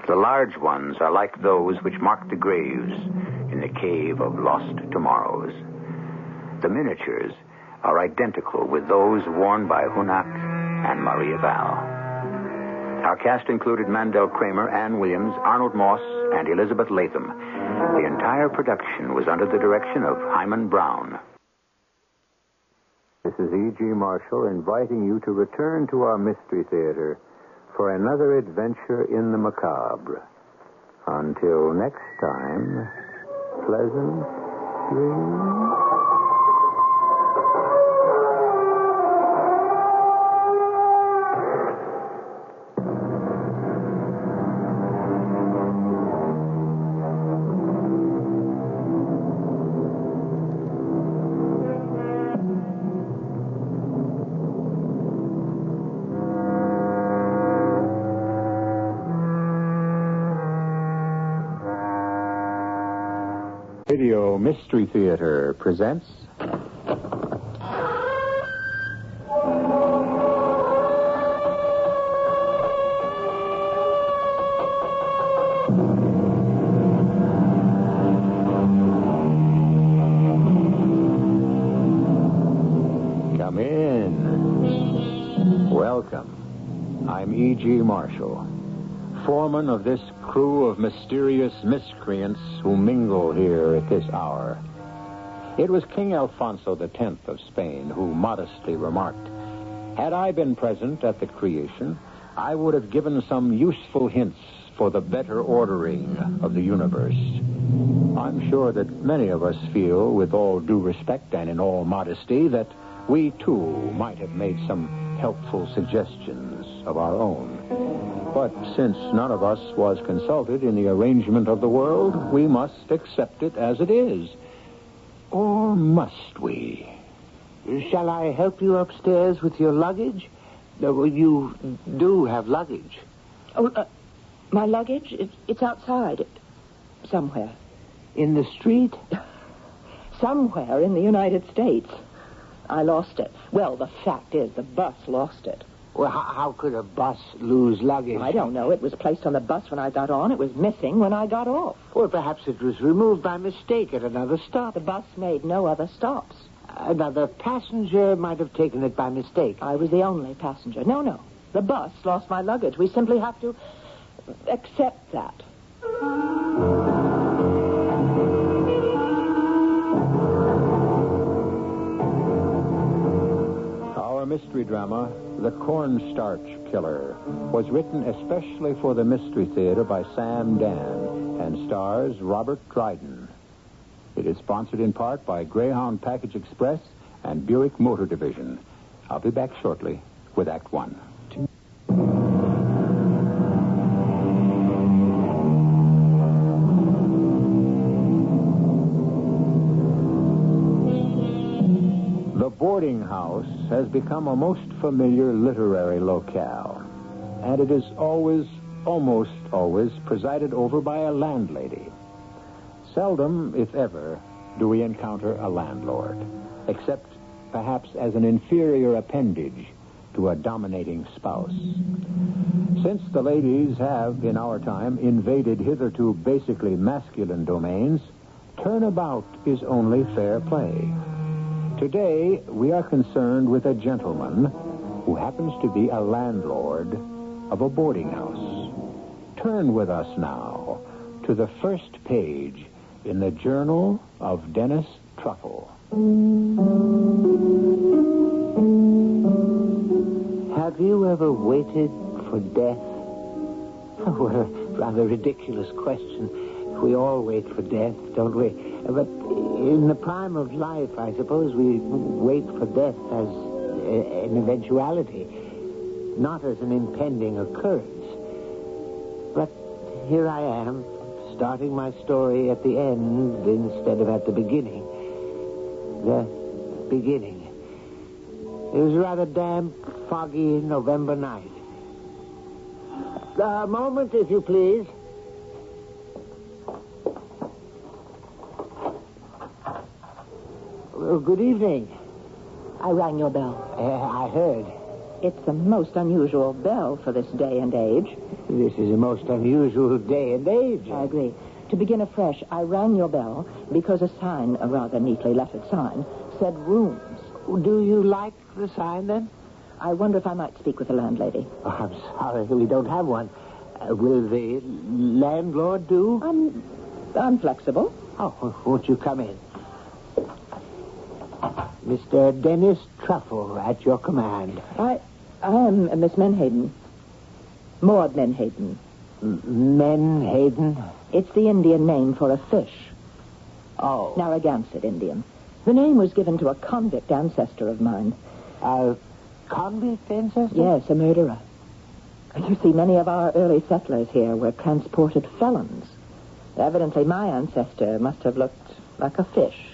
A: The large ones are like those which mark the graves in the Cave of Lost Tomorrows. The miniatures are identical with those worn by Hunak and Maria Val. Our cast included Mandel Kramer, Ann Williams, Arnold Moss, and Elizabeth Latham. The entire production was under the direction of Hyman Brown. This is E.G. Marshall inviting you to return to our Mystery Theater for another adventure in the macabre. Until next time, pleasant dreams. Radio Mystery Theater presents... Come in. Welcome. I'm E.G. Marshall, foreman of this crew of mysterious miscreants who mingle here at this hour. It was King Alfonso X of Spain who modestly remarked, "Had I been present at the creation, I would have given some useful hints for the better ordering of the universe." I'm sure that many of us feel, with all due respect and in all modesty, that we, too, might have made some helpful suggestions of our own. But since none of us was consulted in the arrangement of the world, we must accept it as it is. Or must we?
G: Shall I help you upstairs with your luggage? You do have luggage.
H: Oh, my luggage? It's outside. Somewhere.
G: In the street?
H: Somewhere in the United States. I lost it. Well, the fact is, the bus lost it.
G: Well, how could a bus lose luggage?
H: I don't know. It was placed on the bus when I got on. It was missing when I got off.
G: Well, perhaps it was removed by mistake at another stop.
H: The bus made no other stops.
G: Another passenger might have taken it by mistake.
H: I was the only passenger. No. The bus lost my luggage. We simply have to accept that.
I: Our mystery drama, The Cornstarch Killer, was written especially for the Mystery Theater by Sam Dan and stars Robert Dryden. It is sponsored in part by Greyhound Package Express and Buick Motor Division. I'll be back shortly with Act One. The boarding house has become a most familiar literary locale, and it is almost always, presided over by a landlady. Seldom, if ever, do we encounter a landlord, except perhaps as an inferior appendage to a dominating spouse. Since the ladies have, in our time, invaded hitherto basically masculine domains, turnabout is only fair play. Today, we are concerned with a gentleman who happens to be a landlord of a boarding house. Turn with us now to the first page in the Journal of Dennis Truffle.
G: Have you ever waited for death? What a rather ridiculous question. We all wait for death, don't we? But in the prime of life, I suppose we wait for death as an eventuality, not as an impending occurrence. But here I am, starting my story at the end instead of at the beginning. The beginning. It was a rather damp, foggy November night. A moment, if you please. Well, good evening.
H: I rang your bell.
G: I heard.
H: It's a most unusual bell for this day and age.
G: This is a most unusual day and age.
H: I agree. To begin afresh, I rang your bell because a sign, a rather neatly lettered sign, said rooms.
G: Do you like the sign, then?
H: I wonder if I might speak with the landlady.
G: Oh, I'm sorry, we don't have one. Will the landlord do?
H: I'm flexible.
G: Oh, won't you come in? Mr. Dennis Truffle, at your command.
H: I am Miss Menhaden. Maud Menhaden.
G: Menhaden?
H: It's the Indian name for a fish.
G: Oh.
H: Narragansett Indian. The name was given to a convict ancestor of mine.
G: A convict ancestor?
H: Yes, a murderer. You see, many of our early settlers here were transported felons. Evidently, my ancestor must have looked like a fish.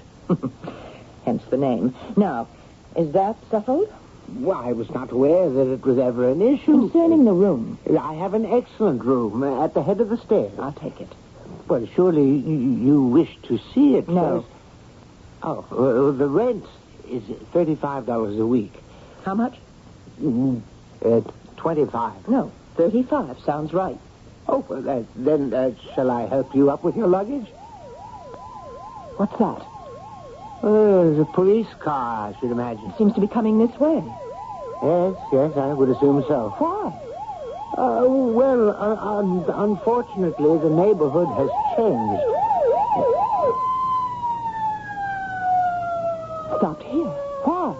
H: Hence the name. Now, is that settled?
G: Well, I was not aware that it was ever an issue.
H: Concerning the room.
G: I have an excellent room at the head of the stairs.
H: I'll take it.
G: Well, surely you wish to see it
H: No.
G: first. Oh, the rent is $35 a week.
H: How much?
G: 25.
H: No, 35 sounds right.
G: Oh, well, then shall I help you up with your luggage?
H: What's that?
G: There's a police car, I should imagine.
H: Seems to be coming this way.
G: Yes, I would assume so.
H: Why?
G: Unfortunately, the neighborhood has changed.
H: Stopped here. Why?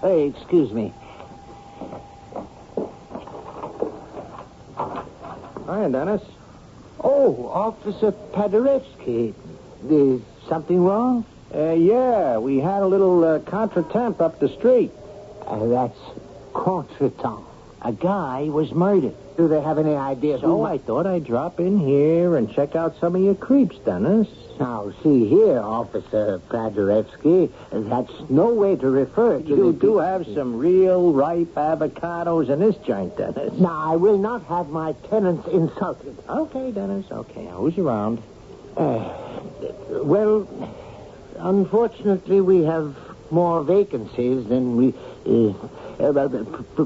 G: Excuse me.
J: Hi, Dennis.
G: Oh, Officer Paderewski. Is something wrong?
J: Yeah, we had a little contretemps up the street.
G: That's contretemps. A guy was murdered. Do they have any idea who...
J: So I thought I'd drop in here and check out some of your creeps, Dennis.
G: Now, see here, Officer Paderewski, that's no way to refer to...
J: You do have some real ripe avocados in this joint, Dennis.
G: Now, I will not have my tenants insulted.
J: Okay, Dennis, okay. Who's around?
G: Well, unfortunately, we have more vacancies than we...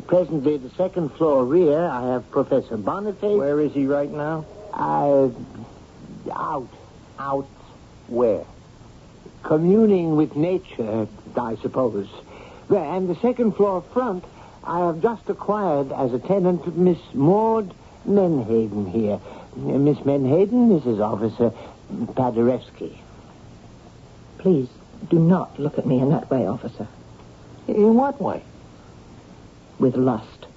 G: presently, the second floor rear, I have Professor Boniface.
J: Where is he right now?
G: Out. Out where? Communing with nature, I suppose. And the second floor front, I have just acquired as a tenant Miss Maud Menhaden here. Miss Menhaden, this is Officer Paderewski.
H: Please, do not look at me in that way, officer.
J: In what way?
H: With lust.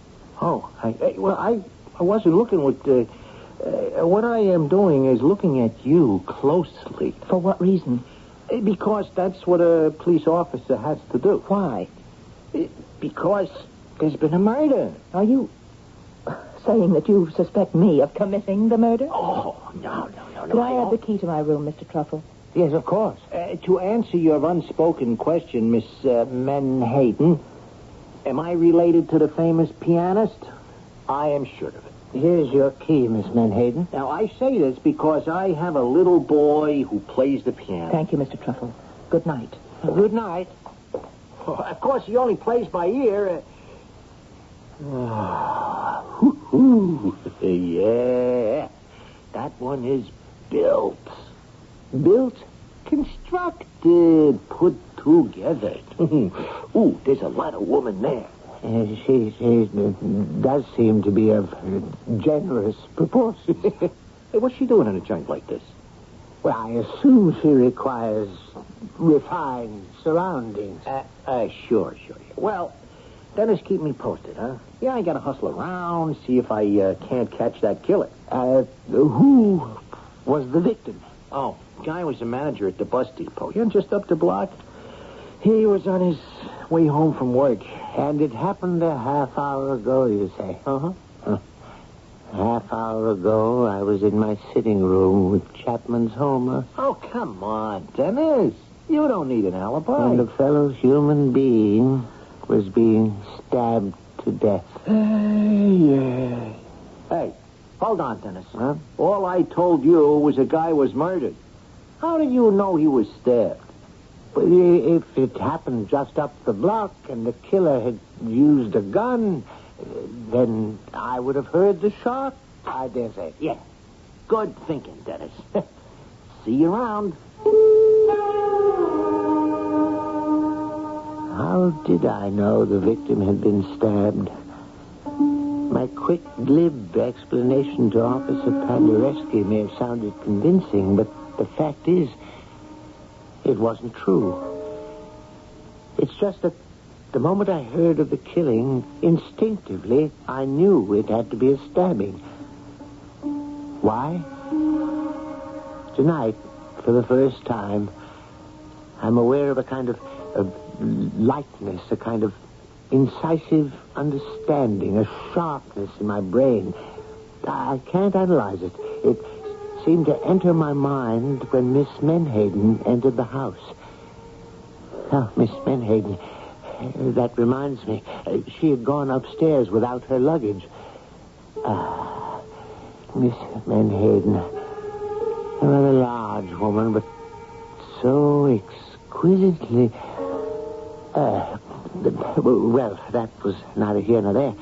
J: Oh, I wasn't looking with... what I am doing is looking at you closely.
H: For what reason?
J: Because that's what a police officer has to do.
H: Why?
J: Because there's been a murder.
H: Are you saying that you suspect me of committing the murder?
J: Oh, no.
H: Could I have the key to my room, Mr. Truffle?
J: Yes, of course. To answer your unspoken question, Miss Menhaden, am I related to the famous pianist? I am sure of it.
G: Here's your key, Miss Menhaden.
J: Now, I say this because I have a little boy who plays the piano.
H: Thank you, Mr. Truffle. Good night.
G: Good night.
J: Oh, of course, he only plays by ear. Yeah. That one is built. Built? Constructed. Put together. Ooh, there's a lot of woman there.
G: She does seem to be of generous proportions.
J: Hey, what's she doing in a joint like this?
G: Well, I assume she requires refined surroundings.
J: Sure. Well, Dennis, keep me posted, huh? Yeah, I gotta hustle around, see if I can't catch that killer.
G: Who was the victim?
J: Oh, guy was the manager at the bus depot. Yeah, just up the block. He was on his way home from work.
G: And it happened a half hour ago, you say?
J: Uh-huh.
G: A half hour ago, I was in my sitting room with Chapman's Homer.
J: Oh, come on, Dennis. You don't need an alibi.
G: And a fellow human being was being stabbed to death.
J: Yeah. Hey, hold on, Dennis.
G: Huh?
J: All I told you was a guy was murdered. How did you know he was stabbed?
G: But if it happened just up the block and the killer had used a gun, then I would have heard the shot, I dare say.
J: Yeah. Good thinking, Dennis. See you around.
G: How did I know the victim had been stabbed? My quick, glib explanation to Officer Paderewski may have sounded convincing, but the fact is, it wasn't true. It's just that the moment I heard of the killing, instinctively, I knew it had to be a stabbing. Why? Tonight, for the first time, I'm aware of a kind of lightness, a kind of incisive understanding, a sharpness in my brain. I can't analyze it. It seemed to enter my mind when Miss Menhaden entered the house. Oh, Miss Menhaden, that reminds me. She had gone upstairs without her luggage. Miss Menhaden, a rather large woman, but so exquisitely... well, that was neither here nor there.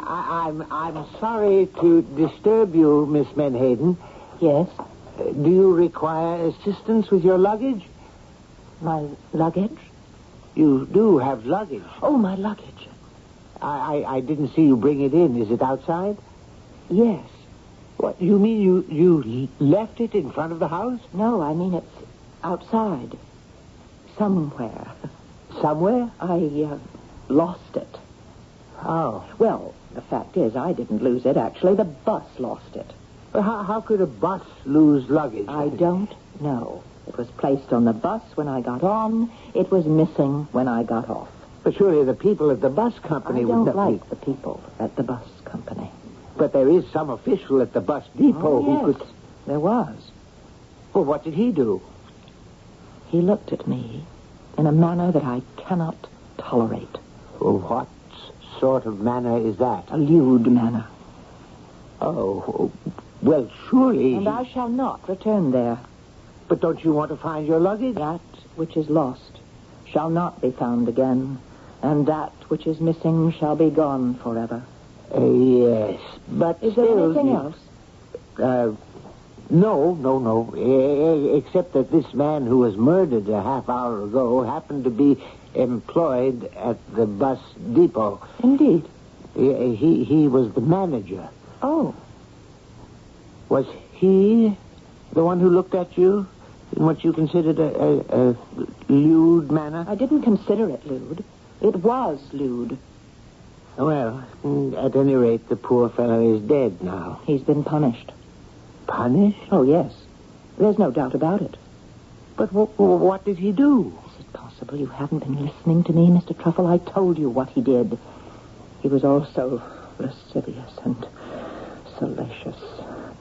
G: I'm sorry to disturb you, Miss Menhaden.
H: Yes?
G: Do you require assistance with your luggage?
H: My luggage?
G: You do have luggage.
H: Oh, my luggage.
G: I didn't see you bring it in. Is it outside?
H: Yes.
G: What, you mean you left it in front of the house?
H: No, I mean it's outside. Somewhere.
G: Somewhere?
H: I lost it.
G: Oh.
H: Well, the fact is, I didn't lose it. Actually, the bus lost it.
G: Well, how could a bus lose luggage?
H: I don't know. It was placed on the bus when I got on. It was missing when I got off.
G: But surely the people at the bus company would...
H: I don't like the people at the bus company.
G: But there is some official at the bus depot who
H: yes,
G: could...
H: there was.
G: Well, what did he do?
H: He looked at me in a manner that I cannot tolerate.
G: Well, what sort of manner is that?
H: A lewd manner.
G: Oh, well, surely...
H: And I shall not return there.
G: But don't you want to find your luggage?
H: That which is lost shall not be found again, and that which is missing shall be gone forever.
G: Yes, but
H: Is there
G: still,
H: anything else?
G: No. Except that this man who was murdered a half hour ago happened to be employed at the bus depot.
H: Indeed.
G: He was the manager.
H: Oh.
G: Was he the one who looked at you in what you considered a lewd manner?
H: I didn't consider it lewd. It was lewd.
G: Well, at any rate, the poor fellow is dead now.
H: He's been punished.
G: Punished?
H: Oh, yes. There's no doubt about it.
G: But what did he do?
H: Is it possible you haven't been listening to me, Mr. Truffle? I told you what he did. He was also lascivious and salacious.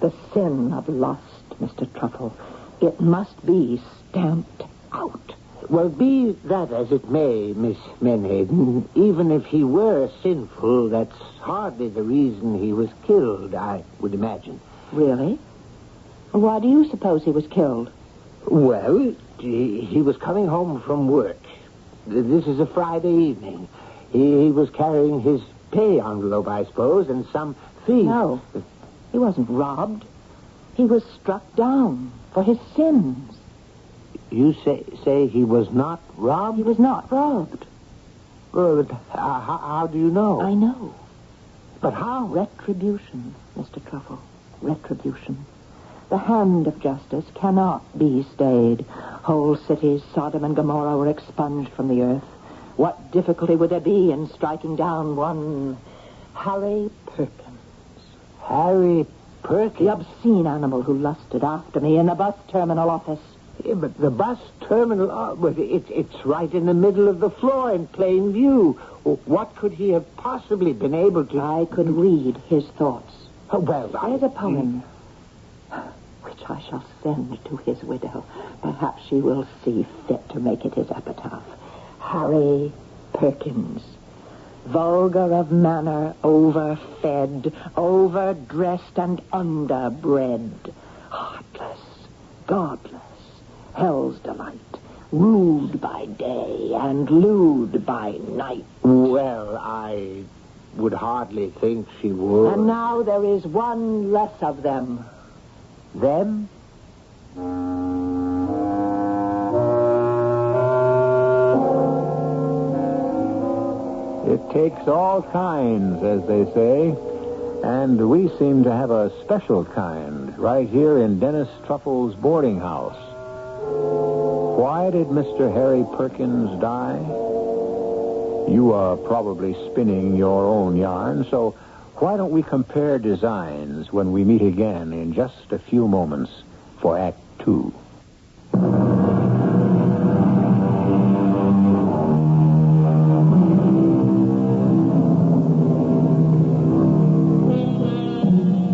H: The sin of lust, Mr. Truffle. It must be stamped out.
G: Well, be that as it may, Miss Menhaden, even if he were sinful, that's hardly the reason he was killed, I would imagine.
H: Really? Why do you suppose he was killed?
G: Well, he was coming home from work. This is a Friday evening. He was carrying his pay envelope, I suppose, and some thief...
H: No, he wasn't robbed. He was struck down for his sins.
G: You say he was not robbed?
H: He was not robbed.
G: Well, how do you know?
H: I know.
G: But how?
H: Retribution, Mr. Truffle. Retribution. The hand of justice cannot be stayed. Whole cities, Sodom and Gomorrah, were expunged from the earth. What difficulty would there be in striking down one Harry Perkins?
G: Harry Perkins?
H: The obscene animal who lusted after me in the bus terminal office.
G: Yeah, but the bus terminal, it's right in the middle of the floor in plain view. What could he have possibly been able to...
H: I could read his thoughts.
G: Oh, well,
H: There's a poem which I shall send to his widow. Perhaps she will see fit to make it his epitaph. Harry Perkins, vulgar of manner, overfed, overdressed and underbred, heartless, godless, hell's delight, rude by day and lewd by night.
G: Well, I would hardly think she would.
H: And now there is one less of them.
G: Them?
I: It takes all kinds, as they say, and we seem to have a special kind right here in Dennis Truffle's boarding house. Why did Mr. Harry Perkins die? You are probably spinning your own yarn, so why don't we compare designs when we meet again in just a few moments for Act 2.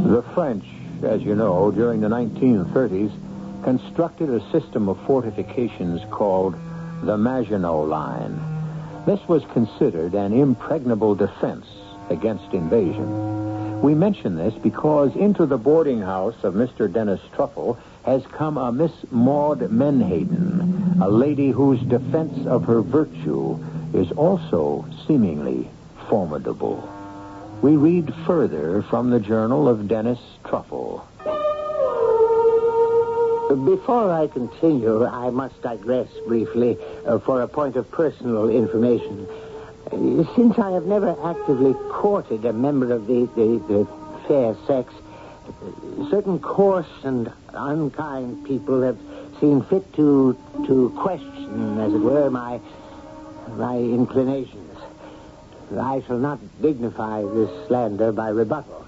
I: The French, as you know, during the 1930s, constructed a system of fortifications called the Maginot Line. This was considered an impregnable defense against invasion. We mention this because into the boarding house of Mr. Dennis Truffle has come a Miss Maud Menhaden, a lady whose defense of her virtue is also seemingly formidable. We read further from the Journal of Dennis Truffle.
G: Before I continue, I must digress briefly for a point of personal information. Since I have never actively courted a member of the fair sex, certain coarse and unkind people have seen fit to question, as it were, my inclinations. I shall not dignify this slander by rebuttal.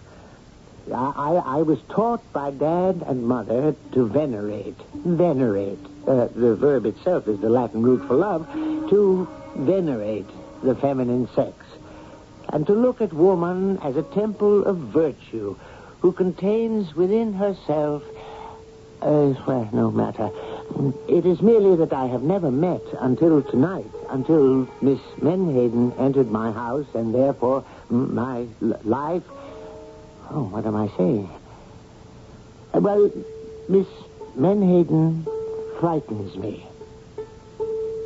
G: I was taught by Dad and Mother to venerate. The verb itself is the Latin root for love. To venerate the feminine sex. And to look at woman as a temple of virtue who contains within herself... well, no matter. It is merely that I have never met until tonight, until Miss Menhaden entered my house and therefore my life... Oh, what am I saying? Well, Miss Menhaden frightens me.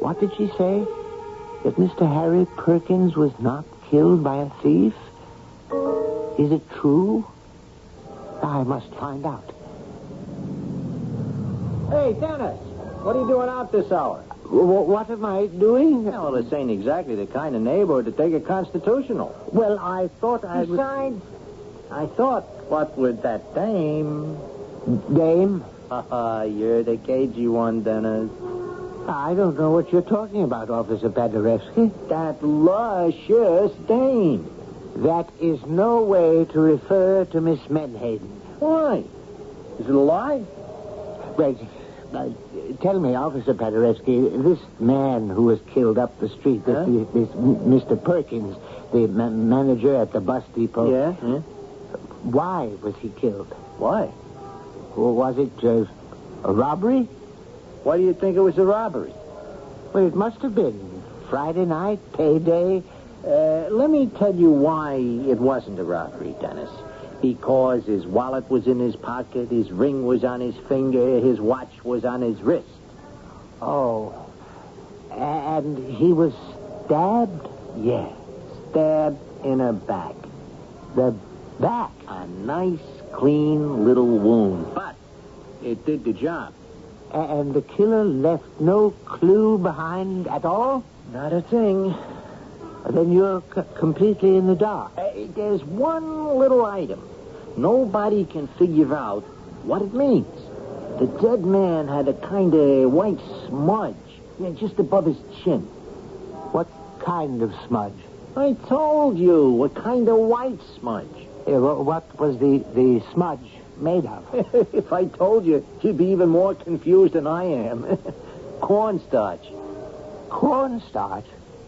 G: What did she say? That Mr. Harry Perkins was not killed by a thief? Is it true? I must find out.
J: Hey, Dennis, what are you doing out this hour?
G: What am I doing?
J: Well, this ain't exactly the kind of neighborhood to take a constitutional.
G: Well, I thought I was...
J: Besides, I thought, what with that dame?
G: Dame?
J: You're the cagey one, Dennis.
G: I don't know what you're talking about, Officer Paderewski.
J: That luscious dame.
G: That is no way to refer to Miss Menhaden.
J: Why? Is it a lie?
G: Well, tell me, Officer Paderewski, this man who was killed up the street, this Mr. Perkins, the manager at the bus depot.
J: Yeah?
G: Why was he killed?
J: Why?
G: Or was it a robbery?
J: Why do you think it was a robbery?
G: Well, it must have been. Friday night, payday.
J: Let me tell you why it wasn't a robbery, Dennis. Because his wallet was in his pocket, his ring was on his finger, his watch was on his wrist.
G: Oh. And he was stabbed?
J: Yes. Stabbed in the back.
G: The back?
J: A nice, clean little wound. But it did the job.
G: And the killer left no clue behind at all?
J: Not a thing.
G: Then you're completely in the dark.
J: There's one little item. Nobody can figure out what it means. The dead man had a kind of white smudge just above his chin.
G: What kind of smudge?
J: I told you, a kind of white smudge.
G: What was the smudge made of?
J: If I told you, you'd be even more confused than I am. Cornstarch.
G: Cornstarch?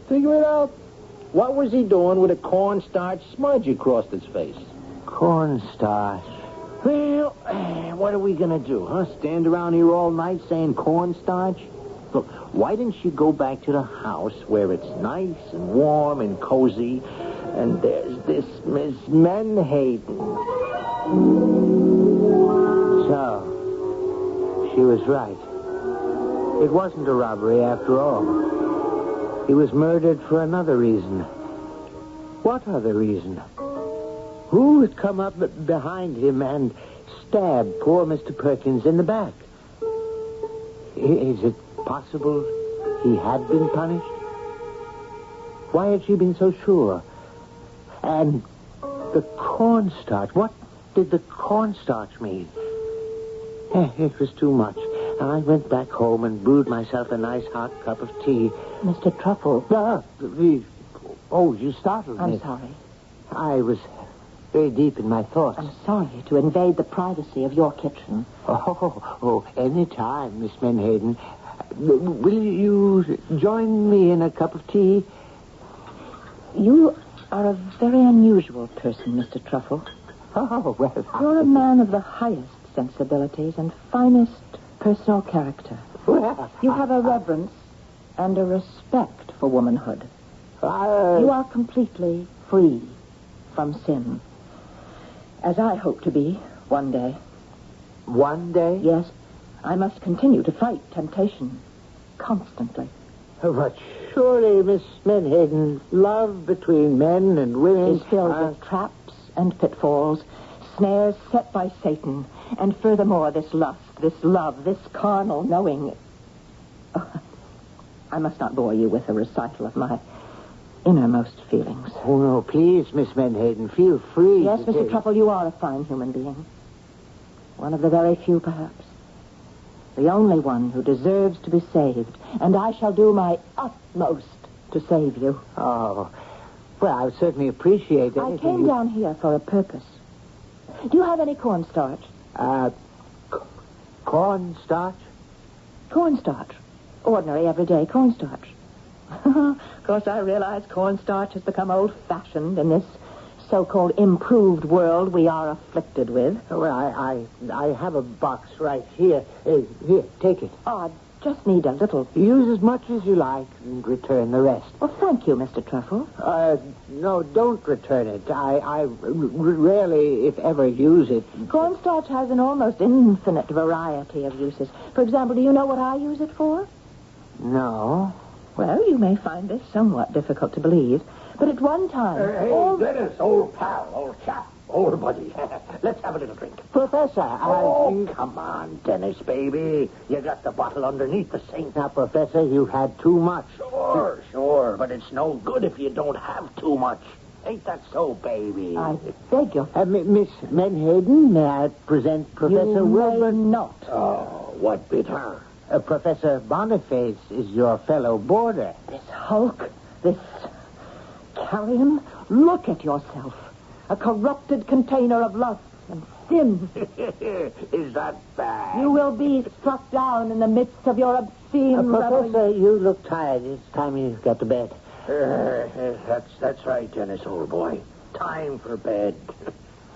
J: Figure it out. What was he doing with a cornstarch smudge across his face?
G: Cornstarch.
J: Well, what are we going to do, huh? Stand around here all night saying cornstarch? Look, why didn't you go back to the house where it's nice and warm and cozy, and there's this Miss Menhaden?
G: So, she was right. It wasn't a robbery after all. He was murdered for another reason. What other reason? Who had come up behind him and stabbed poor Mr. Perkins in the back? Is it possible he had been punished? Why had she been so sure? And the cornstarch. What did the cornstarch mean? It was too much. I went back home and brewed myself a nice hot cup of tea.
H: Mr. Truffle.
G: You startled me.
H: I'm sorry.
G: I was very deep in my thoughts.
H: I'm sorry to invade the privacy of your kitchen.
G: Any time, Miss Menhaden. Will you join me in a cup of tea?
H: You are a very unusual person, Mr. Truffle.
G: Oh, well...
H: You're a man of the highest sensibilities and finest personal character.
G: Well,
H: you have a reverence and a respect for womanhood. You are completely free from sin. As I hope to be one day.
G: One day?
H: Yes. I must continue to fight temptation constantly.
G: But surely, Miss Menhaden, love between men and women
H: is filled with traps and pitfalls, snares set by Satan, and furthermore this lust, this love, this carnal knowing. I must not bore you with a recital of my innermost feelings.
G: Oh, no, please, Miss Menhaden, feel free.
H: Yes, Mr. Truffle, you are a fine human being. One of the very few, perhaps. The only one who deserves to be saved, and I shall do my utmost to save you.
G: Oh, well, I would certainly appreciate it.
H: I came down here for a purpose. Do you have any cornstarch?
G: Cornstarch?
H: Cornstarch. Ordinary, everyday cornstarch. Of course, I realize cornstarch has become old-fashioned in this so-called improved world we are afflicted with.
G: Well, I have a box right here. Here, take it.
H: Oh, I just need a little.
G: Use as much as you like and return the rest.
H: Well, thank you, Mr. Truffle.
G: No, don't return it. I rarely, if ever, use it.
H: Cornstarch has an almost infinite variety of uses. For example, do you know what I use it for?
G: No.
H: Well, you may find this somewhat difficult to believe, but at one time...
J: Hey, Dennis, old pal, old chap, old buddy. Let's have a little drink.
G: Professor,
J: Come on, Dennis, baby. You got the bottle underneath the sink.
G: Now, Professor, you've had too much.
J: Sure, but it's no good if you don't have too much. Ain't that so, baby?
H: I beg your...
G: Miss Menhaden, may I present Professor
H: You
G: Wilbur?
H: may not.
J: Oh, what bit her?
G: Professor Boniface is your fellow boarder.
H: This hulk, this carrion, look at yourself. A corrupted container of lust and sin.
J: Is that bad?
H: You will be struck down in the midst of your obscene revelings.
G: Professor, you look tired. It's time you got to bed.
J: That's right, Dennis, old boy. Time for bed.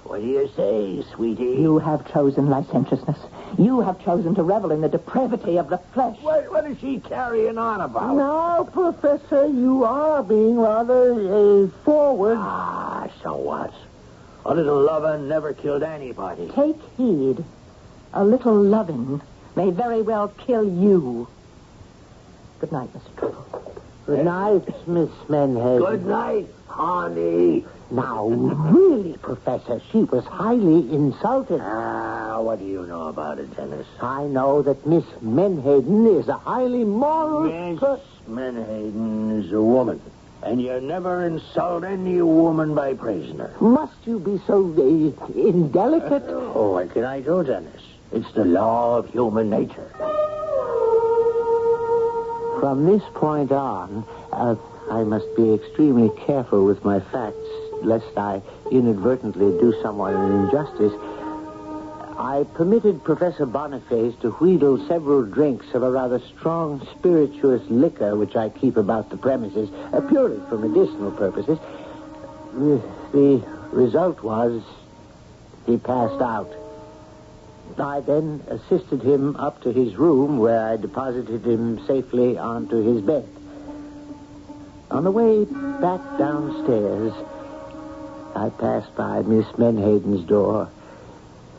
J: What do you say, sweetie?
H: You have chosen licentiousness. You have chosen to revel in the depravity of the flesh.
J: What is she carrying on about?
G: Now, Professor, you are being rather forward.
J: So what? A little lovin' never killed anybody.
H: Take heed. A little loving may very well kill you. Good night, Mr. Truffle.
G: Good night, Miss Menhaden.
J: Good night, honey.
G: Now, really, Professor, she was highly insulted.
J: What do you know about it, Dennis?
G: I know that Miss Menhaden is a highly moral...
J: Miss Menhaden is a woman. And you never insult any woman by praising her.
G: Must you be so indelicate?
J: What can I do, Dennis? It's the law of human nature.
G: From this point on, I must be extremely careful with my facts, lest I inadvertently do someone an injustice. I permitted Professor Boniface to wheedle several drinks of a rather strong spirituous liquor which I keep about the premises, purely for medicinal purposes. The result was he passed out. I then assisted him up to his room, where I deposited him safely onto his bed. On the way back downstairs, I passed by Miss Menhaden's door.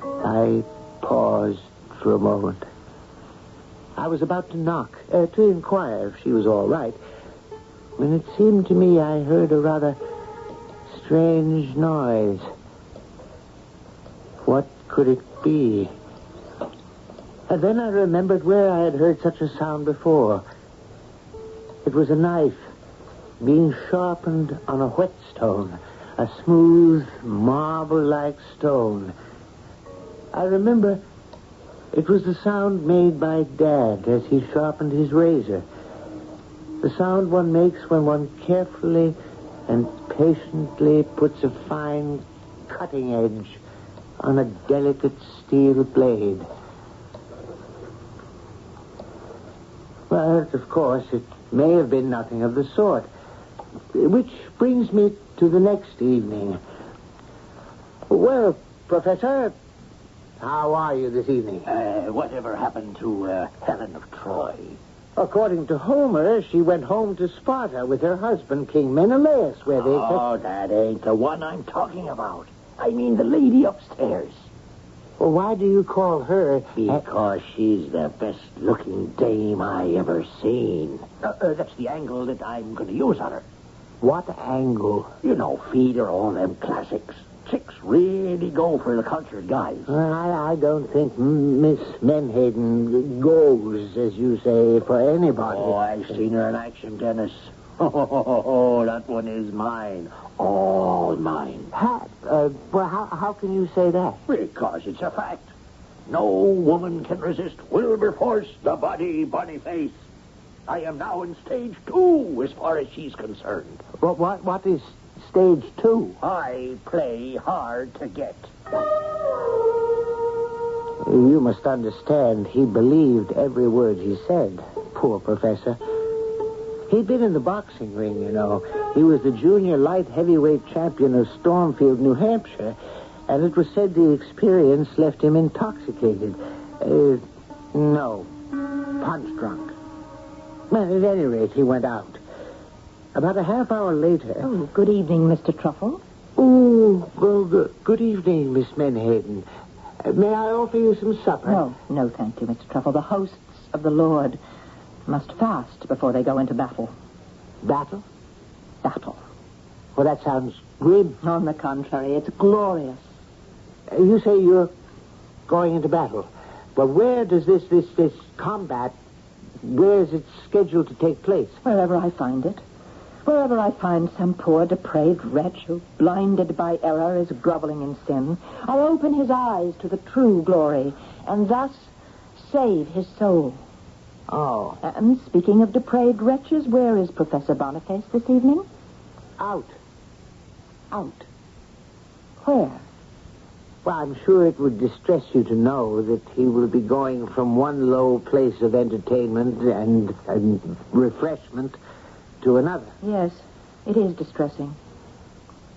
G: I paused for a moment. I was about to knock, to inquire if she was all right, when it seemed to me I heard a rather strange noise. What could it be? And then I remembered where I had heard such a sound before. It was a knife being sharpened on a whetstone, a smooth, marble-like stone. I remember it was the sound made by Dad as he sharpened his razor. The sound one makes when one carefully and patiently puts a fine cutting edge on a delicate steel blade. But, of course, it may have been nothing of the sort. Which brings me to the next evening. Well, Professor, how are you this evening?
J: Whatever happened to Helen of Troy?
G: According to Homer, she went home to Sparta with her husband, King Menelaus, where they...
J: Oh, that ain't the one I'm talking about. I mean the lady upstairs.
G: Well, why do you call her...
J: Because she's the best-looking dame I ever seen. That's the angle that I'm going to use on her.
G: What angle?
J: You know, feed her all them classics. Chicks really go for the cultured guys.
G: I don't think Miss Menhaden goes, as you say, for anybody.
J: Oh, I've seen her in action, Dennis. Oh, that one is mine. All mine.
G: How can you say that?
J: Because it's a fact. No woman can resist Wilberforce, the body Boniface. I am now in stage 2, as far as she's concerned.
G: What is stage 2?
J: I play hard to get.
G: You must understand, he believed every word he said. Poor Professor. He'd been in the boxing ring, you know. He was the junior light heavyweight champion of Stormfield, New Hampshire, and it was said the experience left him intoxicated. No, punch-drunk. Well, at any rate, he went out. About a half hour later...
H: Oh, good evening, Mr. Truffle.
G: Oh, well, good evening, Miss Menhaden. May I offer you some supper?
H: No, thank you, Mr. Truffle. The hosts of the Lord must fast before they go into battle.
G: Battle?
H: Battle.
G: Well, that sounds grim.
H: On the contrary, it's glorious.
G: You say you're going into battle. But where does this combat, where is it scheduled to take place?
H: Wherever I find it. Wherever I find some poor, depraved wretch who, blinded by error, is groveling in sin, I open his eyes to the true glory, and thus save his soul.
G: Oh.
H: And speaking of depraved wretches, where is Professor Boniface this evening?
G: Out.
H: Out. Where?
G: Well, I'm sure it would distress you to know that he will be going from one low place of entertainment and refreshment to another.
H: Yes, it is distressing.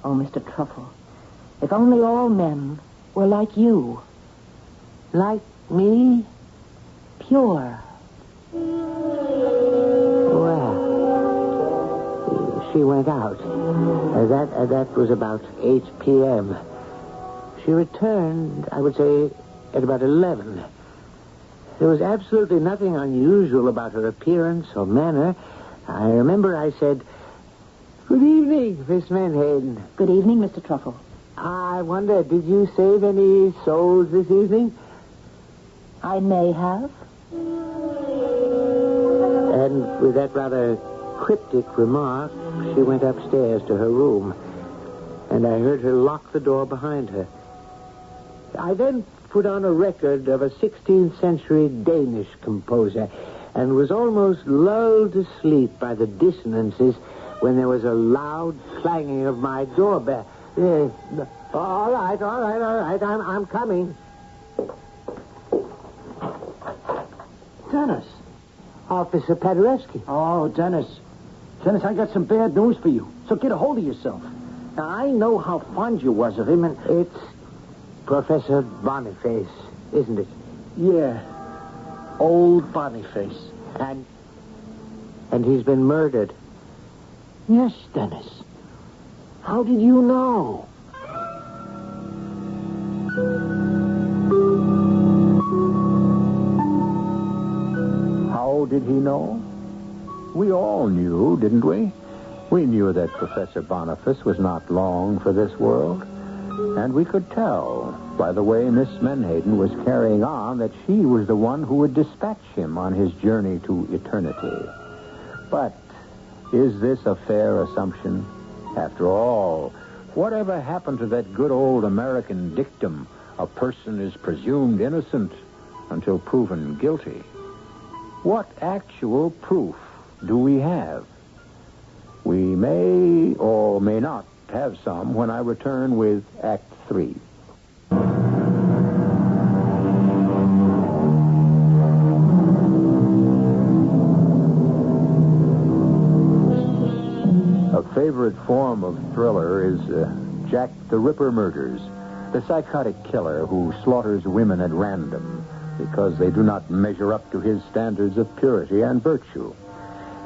H: Oh, Mr. Truffle, if only all men were like you.
G: Like me?
H: Pure.
G: Well, she went out. That was about 8 p.m. She returned, I would say, at about 11. There was absolutely nothing unusual about her appearance or manner. I remember I said, "Good evening, Miss Menhaden."
H: Good evening, Mr. Truffle.
G: I wonder, did you save any souls this evening?
H: I may have.
G: And with that rather cryptic remark, she went upstairs to her room, and I heard her lock the door behind her. I then put on a record of a 16th century Danish composer and was almost lulled to sleep by the dissonances when there was a loud clanging of my doorbell. All right. I'm coming.
J: Dennis.
G: Officer Paderewski.
J: Oh, Dennis. Dennis, I got some bad news for you. So get a hold of yourself. Now, I know how fond you was of him, and...
G: It's Professor Boniface, isn't it?
J: Yeah. Old Boniface.
G: And he's been murdered.
J: Yes, Dennis. How did you know?
I: How did he know? We all knew, didn't we? We knew that Professor Boniface was not long for this world. And we could tell by the way Miss Menhaden was carrying on that she was the one who would dispatch him on his journey to eternity. But is this a fair assumption? After all, whatever happened to that good old American dictum, a person is presumed innocent until proven guilty? What actual proof do we have? We may or may not have some when I return with Act 3. A favorite form of thriller is Jack the Ripper murders, the psychotic killer who slaughters women at random because they do not measure up to his standards of purity and virtue.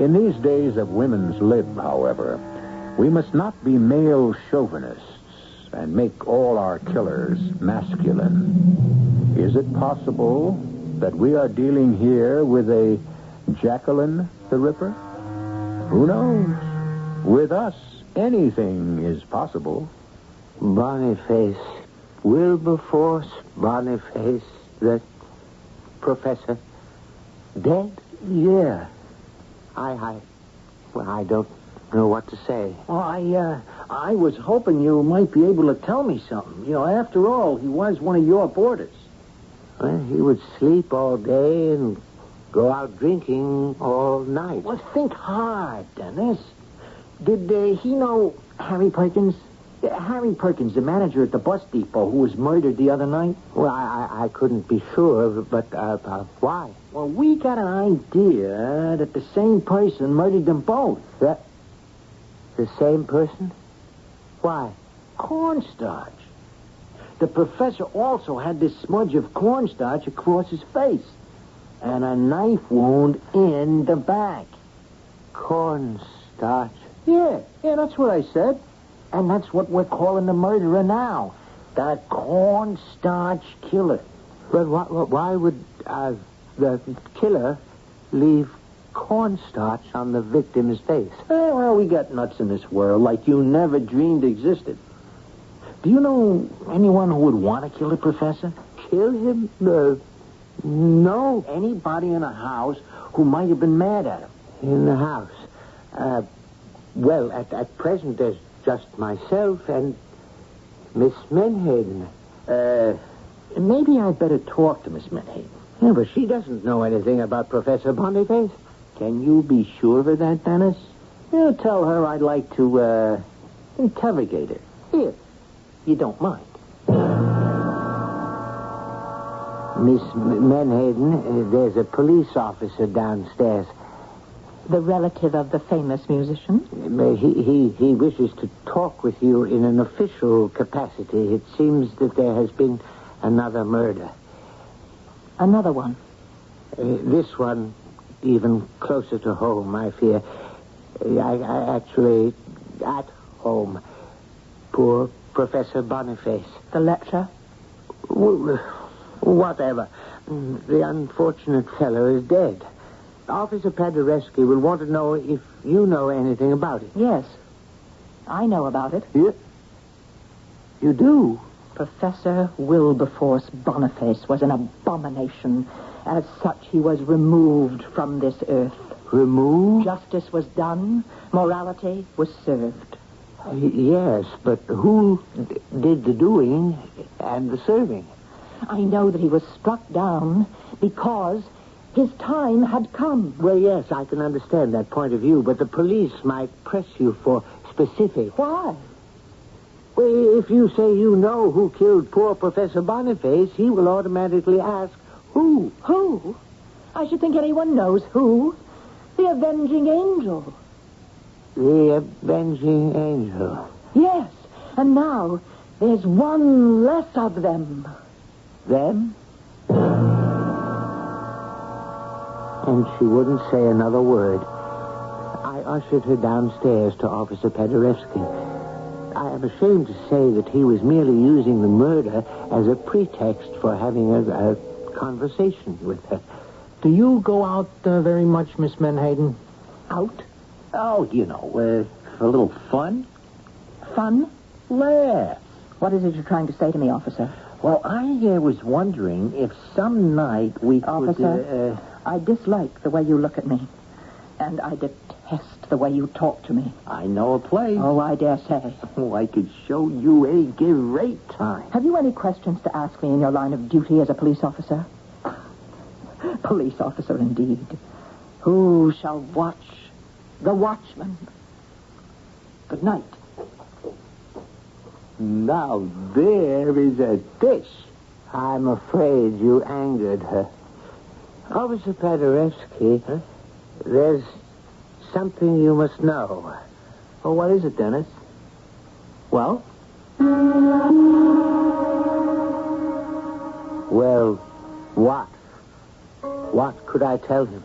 I: In these days of women's lib, however, we must not be male chauvinists and make all our killers masculine. Is it possible that we are dealing here with a Jacqueline the Ripper? Who knows? With us, anything is possible.
G: Boniface. Wilberforce Boniface, the professor, dead?
J: Yeah.
G: I don't know what to say.
J: Well, I was hoping you might be able to tell me something. You know, after all, he was one of your boarders.
G: Well, he would sleep all day and go out drinking all night.
J: Well, think hard, Dennis. Did he know Harry Perkins? Harry Perkins, the manager at the bus depot who was murdered the other night?
G: Well, I couldn't be sure, but why?
J: Well, we got an idea that the same person murdered them both.
G: The same person? Why?
J: Cornstarch. The professor also had this smudge of cornstarch across his face and a knife wound in the back.
G: Cornstarch?
J: Yeah, that's what I said. And that's what we're calling the murderer now. The cornstarch killer.
G: But why would the killer leave cornstarch on the victim's face.
J: Well, we got nuts in this world like you never dreamed existed. Do you know anyone who would want to kill the professor?
G: Kill him? No.
J: Anybody in a house who might have been mad at him?
G: In the house? Well, at present, there's just myself and Miss Menhaden.
J: Maybe I'd better talk to Miss Menhaden.
G: Yeah, but she doesn't know anything about Professor Boniface.
J: Can you be sure of that, Dennis? You tell her I'd like to, interrogate her. If you don't mind.
G: Miss Menhaden, there's a police officer downstairs.
H: The relative of the famous musician?
G: He wishes to talk with you in an official capacity. It seems that there has been another murder.
H: Another one?
G: This one, even closer to home, I fear. I actually, at home. Poor Professor Boniface.
H: The lecturer?
G: Whatever. The unfortunate fellow is dead. Officer Paderewski will want to know if you know anything about it.
H: Yes. I know about it.
G: You do?
H: Professor Wilberforce Boniface was an abomination. As such, he was removed from this earth.
G: Removed?
H: Justice was done. Morality was served.
G: Yes, but who did the doing and the serving?
H: I know that he was struck down because his time had come.
G: Well, yes, I can understand that point of view, but the police might press you for specifics.
H: Why?
G: Well, if you say you know who killed poor Professor Boniface, he will automatically ask, who?
H: Who? I should think anyone knows who. The avenging angel.
G: The avenging angel?
H: Yes, and now there's one less of them.
G: Them? And she wouldn't say another word. I ushered her downstairs to Officer Paderewski. I am ashamed to say that he was merely using the murder as a pretext for having a conversation with her.
J: Do you go out very much, Miss Menhaden?
H: Out?
J: Oh, you know, for a little fun.
H: Fun?
J: Laugh.
H: What is it you're trying to say to me, officer?
J: Well, I was wondering if some night we could...
H: Officer, I dislike the way you look at me. And I detest the way you talk to me.
J: I know a place.
H: Oh, I dare say.
J: Oh, I could show you a great time.
H: Have you any questions to ask me in your line of duty as a police officer? Police officer, indeed. Who shall watch the watchman? Good night.
G: Now, there is a dish. I'm afraid you angered her. Officer Paderewski, there's something you must know.
J: Oh, what is it, Dennis? Well?
G: Well, what? What could I tell him?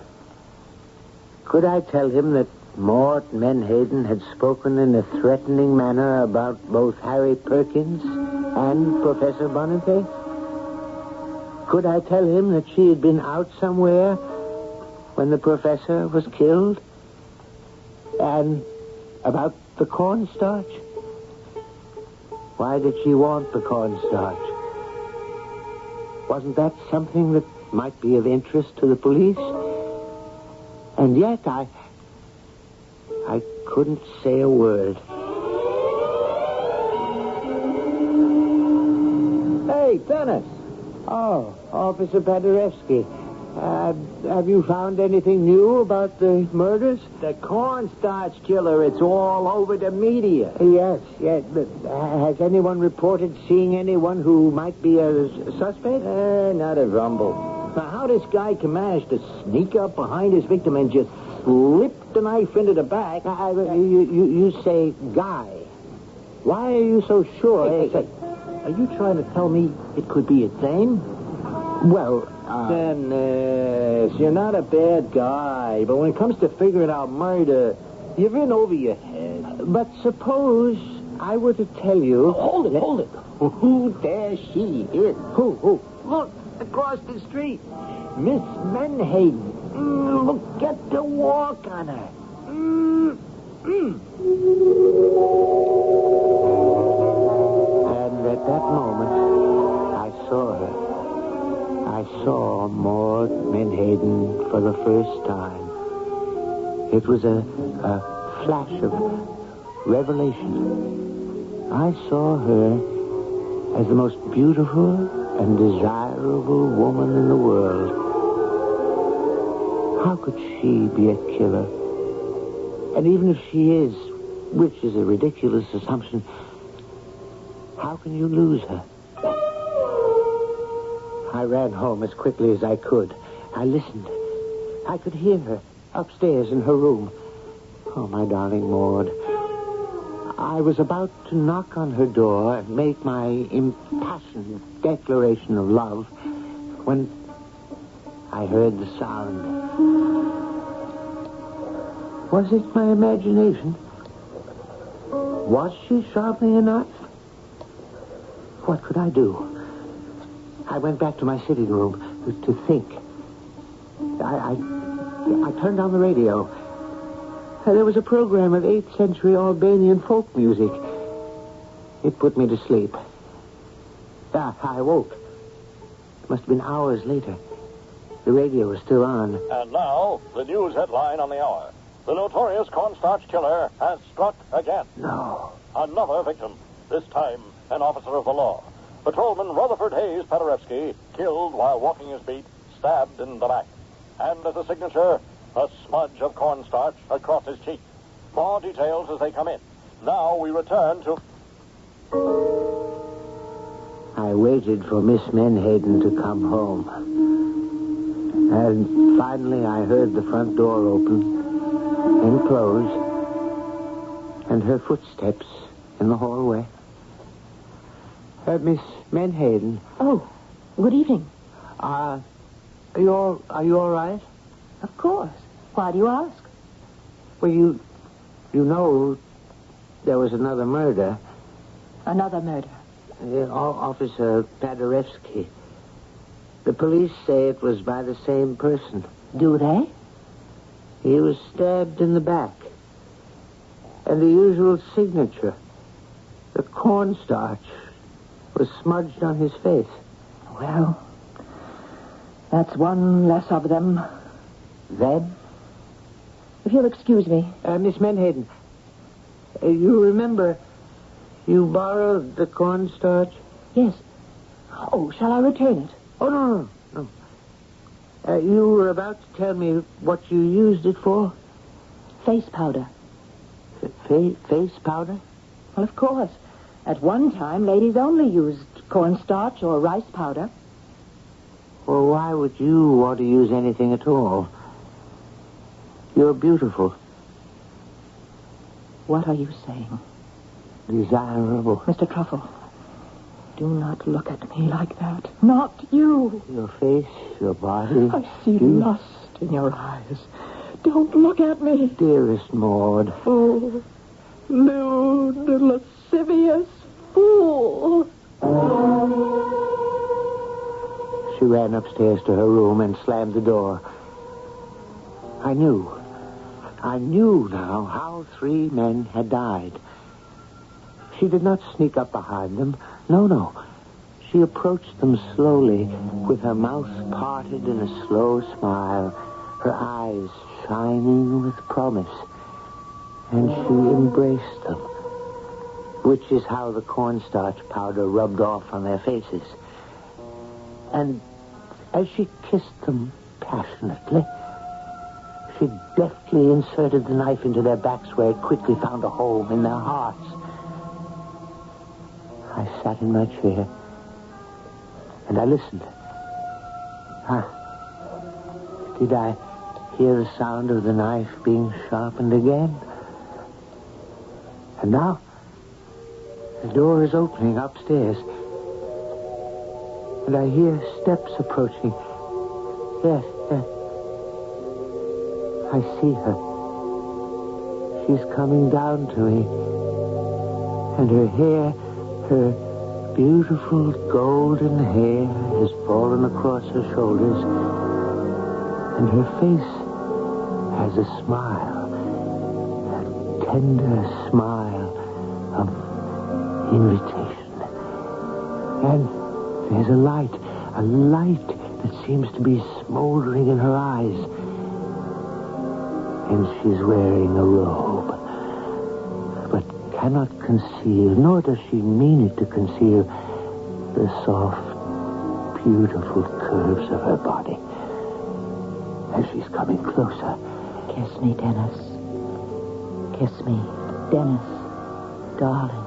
G: Could I tell him that Mort Menhaden had spoken in a threatening manner about both Harry Perkins and Professor Boniface? Could I tell him that she had been out somewhere when the professor was killed? And about the cornstarch? Why did she want the cornstarch? Wasn't that something that might be of interest to the police? And yet I couldn't say a word.
J: Hey, Dennis.
G: Oh, Officer Paderewski. Have you found anything new about the murders?
J: The cornstarch killer, it's all over the media.
G: Yes. But has anyone reported seeing anyone who might be a suspect?
J: Not a rumble. Now, how this guy can manage to sneak up behind his victim and just slip the knife into the back...
G: You say guy. Why are you so sure?
J: Hey. Are you trying to tell me it could be a dame?
G: Well,
J: Dennis, you're not a bad guy, but when it comes to figuring out murder, you're in over your head.
G: But suppose I were to tell you...
J: Hold it. Who there she is?
G: Who?
J: Look, across the street. Miss Menhaden. Look at the walk on her. And at that moment, I saw her. I saw Maud Menhaden for the first time. It was a flash of revelation. I saw her as the most beautiful and desirable woman in the world. How could she be a killer? And even if she is, which is a ridiculous assumption, how can you lose her? I ran home as quickly as I could. I listened. I could hear her upstairs in her room. Oh, my darling Maud. I was about to knock on her door and make my impassioned declaration of love when I heard the sound. Was it my imagination? Was she sharpening a knife? What could I do? I went back to my sitting room to think. I turned on the radio. There was a program of 8th century Albanian folk music. It put me to sleep. I awoke. It must have been hours later. The radio was still on.
K: And now, the news headline on the hour. The notorious cornstarch killer has struck again.
J: No.
K: Another victim. This time, an officer of the law. Patrolman Rutherford Hayes Paderewski, killed while walking his beat, stabbed in the back. And as a signature, a smudge of cornstarch across his cheek. More details as they come in. Now we return to...
J: I waited for Miss Menhaden to come home. And finally I heard the front door open and close, and her footsteps in the hallway. Miss Menhaden.
H: Oh, good evening.
J: Are you all right?
H: Of course. Why do you ask?
J: Well, you know there was another murder.
H: Another murder?
J: Officer Paderewski. The police say it was by the same person.
H: Do they?
J: He was stabbed in the back. And the usual signature, the cornstarch, was smudged on his face.
H: Well, that's one less of them.
J: Them?
H: If you'll excuse me.
J: Miss Menhaden, you remember you borrowed the cornstarch?
H: Yes. Oh, shall I return it?
J: Oh, no. You were about to tell me what you used it for?
H: Face powder.
J: Face powder?
H: Well, of course. At one time, ladies only used cornstarch or rice powder.
J: Well, why would you want to use anything at all? You're beautiful.
H: What are you saying?
J: Desirable.
H: Mr. Truffle, do not look at me like that. Not you.
J: Your face, your body.
H: I see lust in your eyes. Don't look at me.
J: Dearest Maud.
H: Oh, lewd, lascivious fool.
J: She ran upstairs to her room and slammed the door. I knew now how 3 men had died. She did not sneak up behind them. No. She approached them slowly, with her mouth parted in a slow smile, her eyes shining with promise. And she embraced them, which is how the cornstarch powder rubbed off on their faces. And as she kissed them passionately, she deftly inserted the knife into their backs where it quickly found a home in their hearts. I sat in my chair and I listened. Did I hear the sound of the knife being sharpened again? And now the door is opening upstairs and I hear steps approaching. Yes. I see her. She's coming down to me. And her hair, her beautiful golden hair, has fallen across her shoulders.
G: And her face has a smile, a tender smile of invitation. And there's a light that seems to be smoldering in her eyes. And she's wearing a robe, but cannot conceal, nor does she mean it to conceal, the soft, beautiful curves of her body. As she's coming closer.
H: Kiss me, Dennis. Kiss me, Dennis, darling.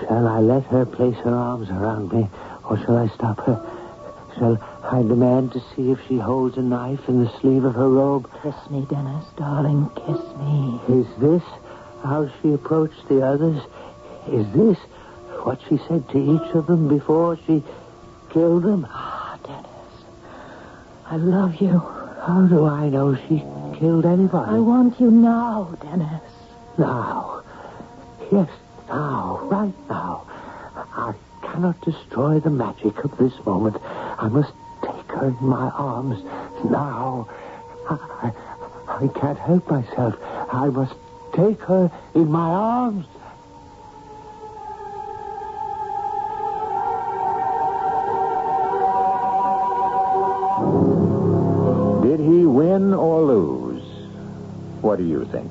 G: Shall I let her place her arms around me, or shall I stop her? Shall I demand to see if she holds a knife in the sleeve of her robe?
H: Kiss me, Dennis, darling, kiss me.
G: Is this how she approached the others? Is this what she said to each of them before she killed them?
H: Ah, Dennis, I love you.
G: How do I know she killed anybody?
H: I want you now, Dennis.
G: Now. Yes, now. Right now. I cannot destroy the magic of this moment. I must take her in my arms now. I can't help myself. I must take her in my arms.
I: Did he win or lose? What do you think?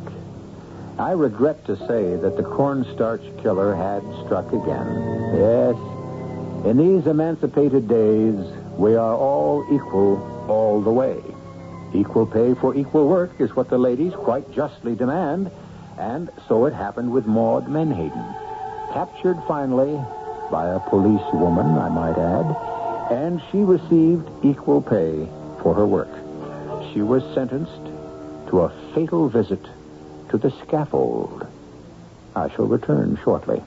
I: I regret to say that the cornstarch killer had struck again. Yes, in these emancipated days, we are all equal all the way. Equal pay for equal work is what the ladies quite justly demand, and so it happened with Maud Menhaden. Captured finally by a policewoman, I might add, and she received equal pay for her work. She was sentenced to a fatal visit to the scaffold. I shall return shortly.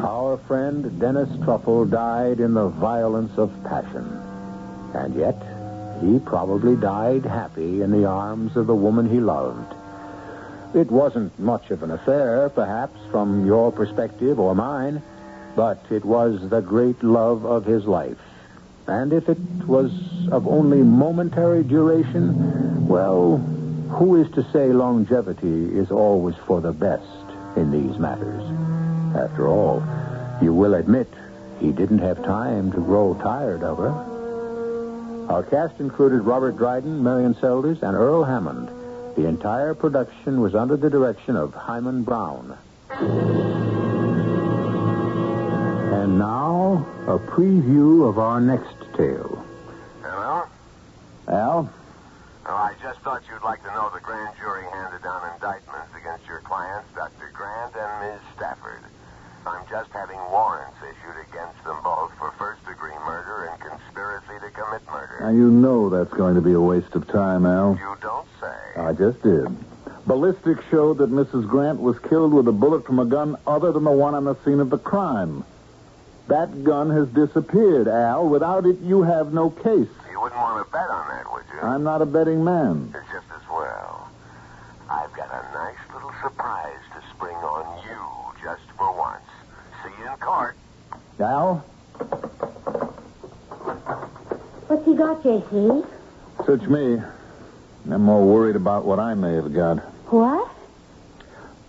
I: Our friend Dennis Truffle died in the violence of passion. And yet, he probably died happy in the arms of the woman he loved. It wasn't much of an affair, perhaps, from your perspective or mine, but it was the great love of his life. And if it was of only momentary duration, well, who is to say longevity is always for the best in these matters? After all, you will admit he didn't have time to grow tired of her. Our cast included Robert Dryden, Marion Selders, and Earl Hammond. The entire production was under the direction of Hyman Brown. And now, a preview of our next tale.
L: Hello?
I: Al?
L: Oh, I just thought you'd like to know the grand jury handed down indictments against your clients, Dr. Grant and Ms. Stafford. I'm just having warrants issued against them both for first-degree murder and conspiracy to commit murder.
M: Now, you know that's going to be a waste of time, Al.
L: You don't say.
M: I just did. Ballistics showed that Mrs. Grant was killed with a bullet from a gun other than the one on the scene of the crime. That gun has disappeared, Al. Without it, you have no case.
L: You wouldn't want to bet on that, would you?
M: I'm not a betting man.
L: It's just as well. I've got a nice little surprise to spring on you just for once. See you in court.
M: Al?
C: What's he got, J.C.?
M: Search me. I'm more worried about what I may have got.
C: What?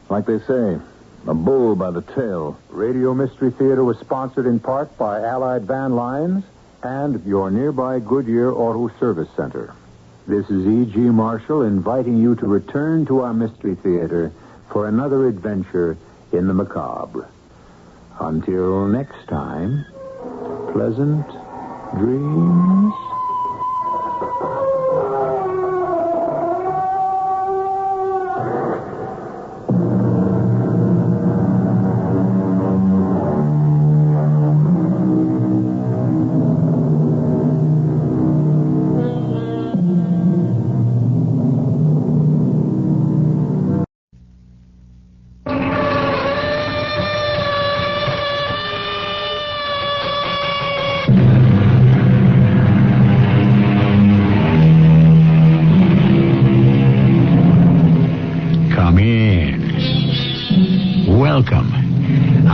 M: Like they say, a bull by the tail.
I: Radio Mystery Theater was sponsored in part by Allied Van Lines and your nearby Goodyear Auto Service Center. This is E.G. Marshall inviting you to return to our Mystery Theater for another adventure in the macabre. Until next time, pleasant dreams.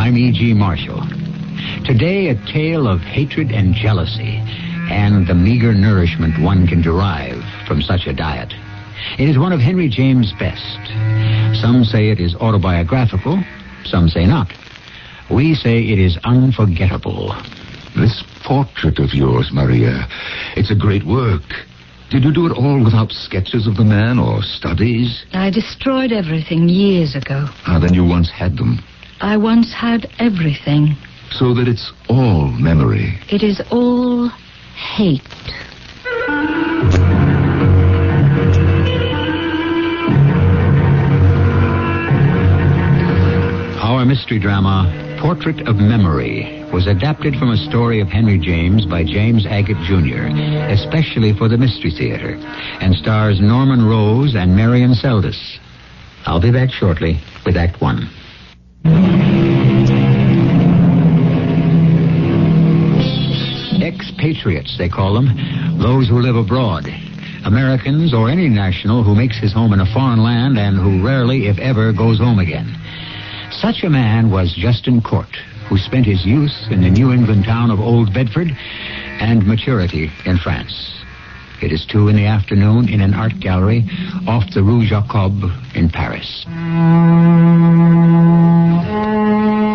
A: I'm E.G. Marshall. Today, a tale of hatred and jealousy, and the meager nourishment one can derive from such a diet. It is one of Henry James' best. Some say it is autobiographical, some say not. We say it is unforgettable.
N: This portrait of yours, Maria, it's a great work. Did you do it all without sketches of the man or studies?
O: I destroyed everything years ago.
N: Then you once had them.
O: I once had everything.
N: So that it's all memory.
O: It is all hate.
A: Our mystery drama, Portrait of Memory, was adapted from a story of Henry James by James Agate Jr., especially for the Mystery Theater, and stars Norman Rose and Marion Seldes. I'll be back shortly with Act One. Expatriates, they call them, those who live abroad. Americans or any national who makes his home in a foreign land and who rarely, if ever, goes home again. Such a man was Justin Court, who spent his youth in the New England town of Old Bedford and maturity in France. It is 2 p.m. in an art gallery off the Rue Jacob in Paris.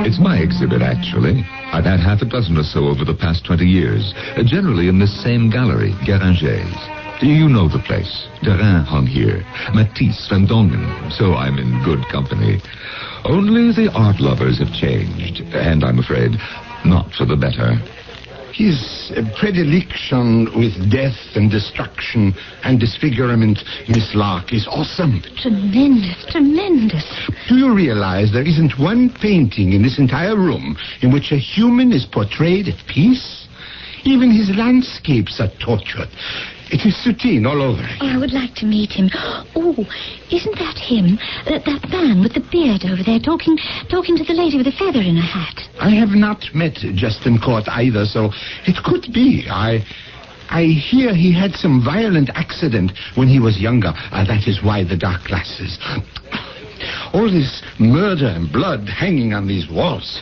N: It's my exhibit, actually. I've had half a dozen or so over the past 20 years, generally in this same gallery, Guéringer's. You know the place. Derain hung here. Matisse, Van Dongen. So I'm in good company. Only the art lovers have changed, and I'm afraid not for the better.
P: His predilection with death and destruction and disfigurement, Miss Lark, is awesome.
O: Tremendous, tremendous.
P: Do you realize there isn't one painting in this entire room in which a human is portrayed at peace? Even his landscapes are tortured. It is Soutine all over again.
O: I would like to meet him. Oh, isn't that him? That man with the beard over there talking to the lady with the feather in her hat.
P: I have not met Justin Court either, so it could be. I hear he had some violent accident when he was younger. That is why the dark glasses. All this murder and blood hanging on these walls.